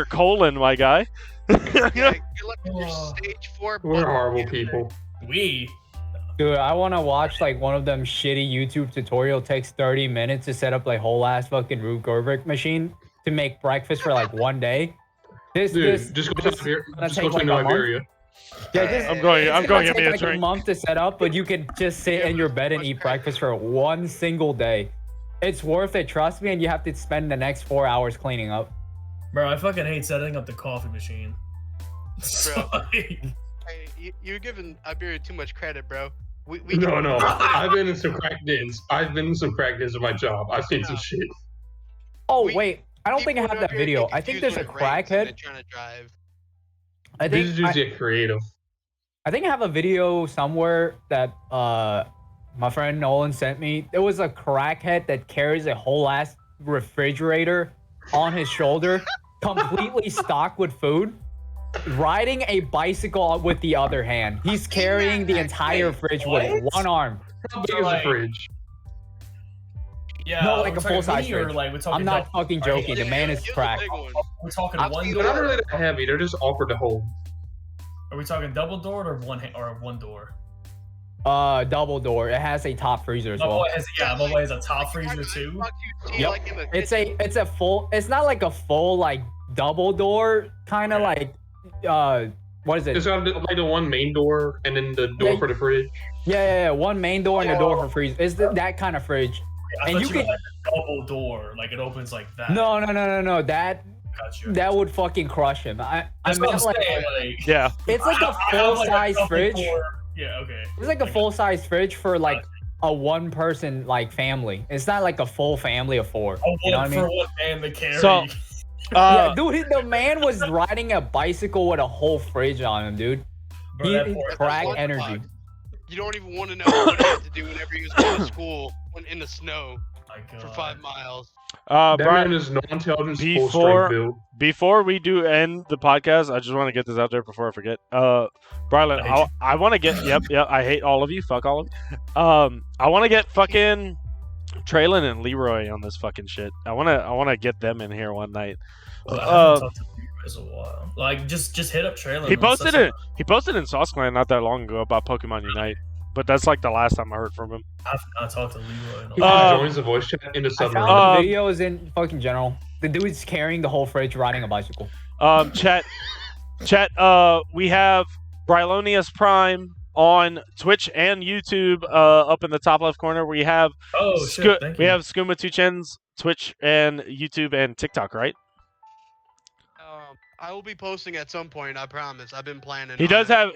colon, my guy. Yeah, good luck with your stage 4. We're horrible people. Dude, I want to watch like one of them shitty YouTube tutorial takes 30 minutes to set up like whole ass fucking Rube Goldberg machine to make breakfast for like one day. Just go to Iberia. Yeah, I'm going to get me a like drink. A month to set up, but you could just sit in your bed and eat breakfast for one single day. It's worth it, trust me, and you have to spend the next 4 hours cleaning up. Bro, I fucking hate setting up the coffee machine. Bro, hey, you're giving Iberia too much credit, bro. No. I've been in some crack dens. I've been in some crack dens in my job. I've seen some shit. Oh, wait. I don't think I have that video. I think there's a crackhead. These dudes get creative. I think I have a video somewhere that my friend Nolan sent me. There was a crackhead that carries a whole ass refrigerator on his shoulder, completely stocked with food. riding a bicycle with the other hand. He's carrying the entire fridge with one arm. How big is the fridge? Yeah, No, like a full-size fridge. Like, we're talking I'm not fucking joking. The man is cracked. We're talking one They're not door. really that heavy. They're just awkward to hold. Are we talking double door or one door? Double door. It has a top freezer as well. Bubba has a top freezer too. Yep. It's a full. It's not like a full like double door kind of like what is it? It's got like the one main door and then the door for the fridge. Yeah. One main door and the door for freezer. It's that kind of fridge. I And you thought can meant a double door, like it opens like that. no. That would fucking crush him. I That's what I'm meant like saying, yeah. it's like a I have, full size double fridge. door. Yeah, okay. It's like a full size fridge for like a one person like family. It's not like a full family of four. You know what I mean? For one man to carry. So, yeah, dude, the man was riding a bicycle with a whole fridge on him, dude. He cracked energy. You don't even want to know what he had to do whenever he was going to school when in the snow for 5 miles. Brian is non-intelligent full strength build. Before we do end the podcast, I just want to get this out there before I forget. Brylan, I want to get yep, I hate all of you. Fuck all of you. I want to get fucking Traylon and Leroy on this fucking shit. I want to get them in here one night. I haven't talked to Leroy in a while. Like just hit up Traylon. He posted in Sauce Clan not that long ago about Pokemon Unite. But that's like the last time I heard from him. I've not talked to Leroy in a He while. joins the voice chat in the I submarine. found the videos in fucking general. The dude's carrying the whole fridge riding a bicycle. Chat, we have Brylonius Prime on Twitch and YouTube up in the top left corner. We have thank we you. have Skooma 2 Chins, Twitch and YouTube and TikTok, right? I will be posting at some point. I promise. I've been planning. He does have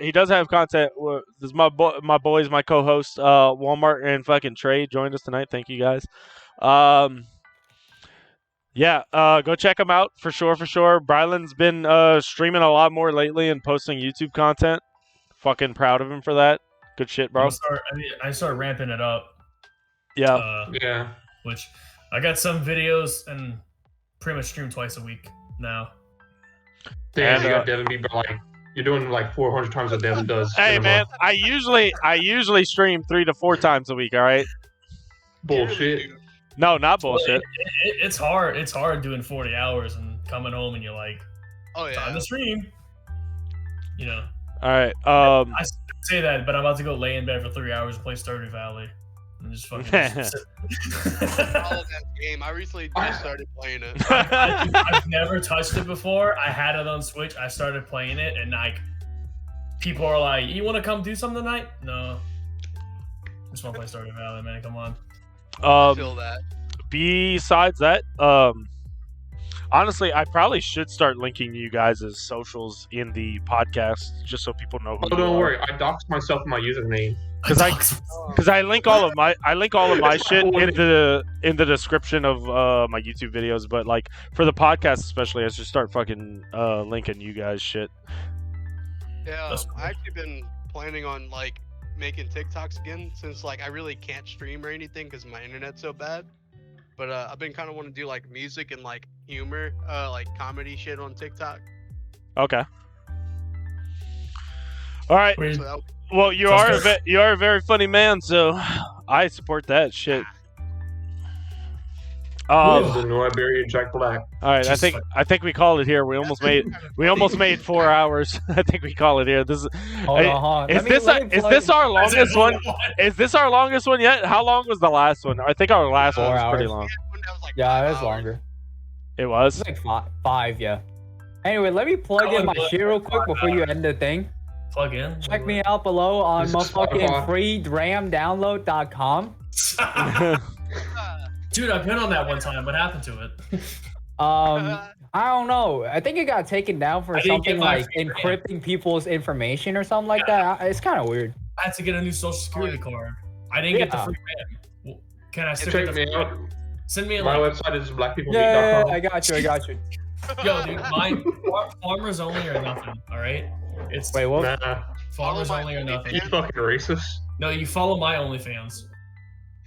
content. This is my boys, my co-host, Walmart and fucking Trey joined us tonight. Thank you guys. Go check him out for sure. Brylan's been streaming a lot more lately and posting YouTube content. Fucking proud of him for that. Good shit, bro. I started ramping it up. Yeah. Which I got some videos and pretty much stream twice a week now. Damn, you got Devin Bieber like you're doing like 400 times what Devin does. Hey man, I usually stream 3 to 4 times a week. All right. Bullshit. No, not bullshit. It's hard. It's hard doing 40 hours and coming home and you're like, oh yeah, time to stream. You know. All right. I say that, but I'm about to go lay in bed for 3 hours and play Stardew Valley. And just fucking follow that game. I recently just started playing it. I've never touched it before. I had it on Switch. I started playing it, and like, people are like, "You want to come do something tonight?" No. Just want to play Stardew Valley, man. Come on. I feel that. Besides that, honestly, I probably should start linking you guys' socials in the podcast just so people know who. Oh, don't worry. I doxed myself in my username. Because I link all of my shit in the description of my YouTube videos, but like for the podcast especially, I should start fucking linking you guys shit. Yeah, I actually been planning on like making TikToks again since like I really can't stream or anything because my internet's so bad. But I've been kind of wanting to do like music and like humor, like comedy shit on TikTok. Okay. All right. Well, you are a very funny man, so I support that shit. Jack Black. All right, I think we call it here. We almost made 4 hours. I think we call it here. This is is this our longest one? Is this our longest one yet? How long was the last one? I think our last one was pretty long. Yeah, it was longer. It was like five. Yeah. Anyway, let me plug in my shit real quick before you end the thing. Plug in. Check me out below on motherfucking freedramdownload.com. Dude, I've been on that one time. What happened to it? I don't know. I think it got taken down for something like encrypting people's information or something like that. It's kind of weird. I had to get a new social security card. I didn't get the free RAM. Can I stick with the Send me a My link. website is blackpeoplemeet.com. Yeah, I got you. Yo, dude, mine farmers only or nothing. All right. It's wait, what? Nah. Farmers only or nothing. You fucking racist. No, you follow my OnlyFans.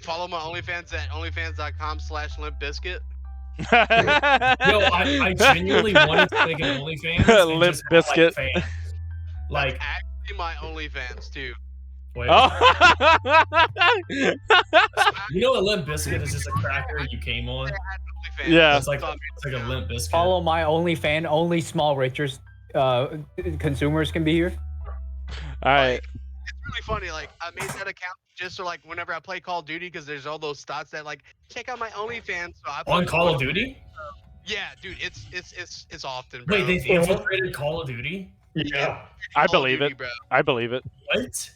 Follow my OnlyFans at onlyfans.com/limpbiscuit. I genuinely wanted to make an OnlyFans. Limp Bizkit. Like actually my OnlyFans too. Wait. Oh. You know, a Limp Bizkit is just a cracker you came on. Yeah. It's like a Limp Bizkit. Follow my OnlyFans. Only small richers consumers can be here. All right. It's really funny. Like I made that account just so like whenever I play Call of Duty, because there's all those thoughts that like check out my OnlyFans. So I On Call of Duty? Yeah, dude, it's often. Bro. Wait, they've infiltrated Call of Duty? Yeah. I believe it. I believe it. What?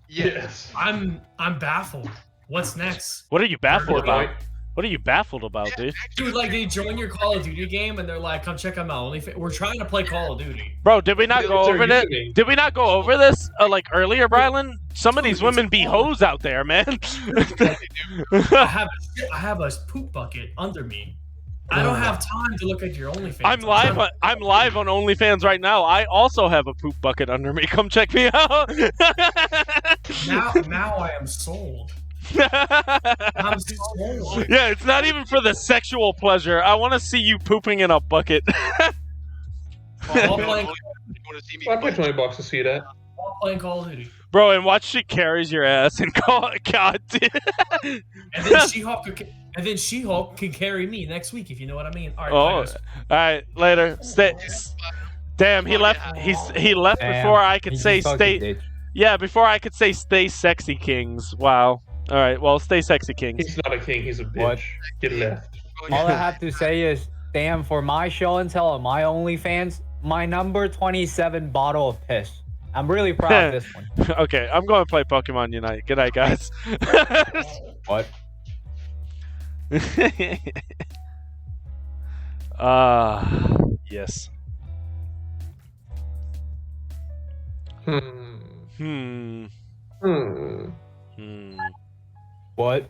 Yes. I'm baffled. What's next? What are you baffled about? What are you baffled about, dude? Dude, like they join your Call of Duty game and they're like, "Come check out my OnlyFans." We're trying to play Call of Duty. Bro, did we not go over this? Did we not go over this like earlier, Brylan? Some of these women be hoes out there, man. I have a poop bucket under me. I don't have time to look at your OnlyFans. I'm live on OnlyFans right now. I also have a poop bucket under me. Come check me out. now I am sold. I'm sold. Yeah, it's not even for the sexual pleasure. I want to see you pooping in a bucket. While playing, I pay $20 to see that. while playing Call of Duty. Bro, and watch she carries your ass and call it God. And then She-Hulk can carry me next week, if you know what I mean. All right, all right, later. Damn, he left. He left before I could say stay. Yeah, before I could say stay sexy, kings. Wow. All right, well, stay sexy, kings. He's not a king. He's a bitch. What? Get left. All I have to say is, damn, for my show and tell on my OnlyFans, my number 27 bottle of piss. I'm really proud of this one. Okay, I'm going to play Pokemon Unite. Good night, guys. What? Yes. What?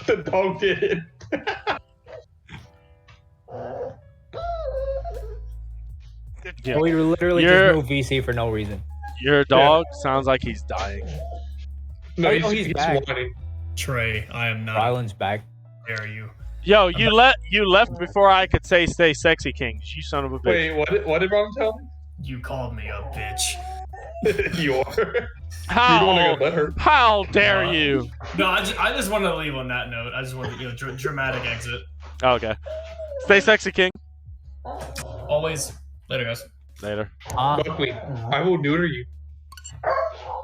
The dog did it. Yeah. We literally just moved VC for no reason. Your dog sounds like he's dying. No, he's back. whining. Trey, I am not. Rylan's back. Dare you? Yo, you left before I could say stay sexy, kings. You son of a bitch. Wait, what did Ron tell me? You called me a bitch. You are. How dare you? No, I just wanted to leave on that note. I just wanted dramatic exit. Okay. Stay sexy, king. Always. Later, guys. Later. Buckley, I will neuter you.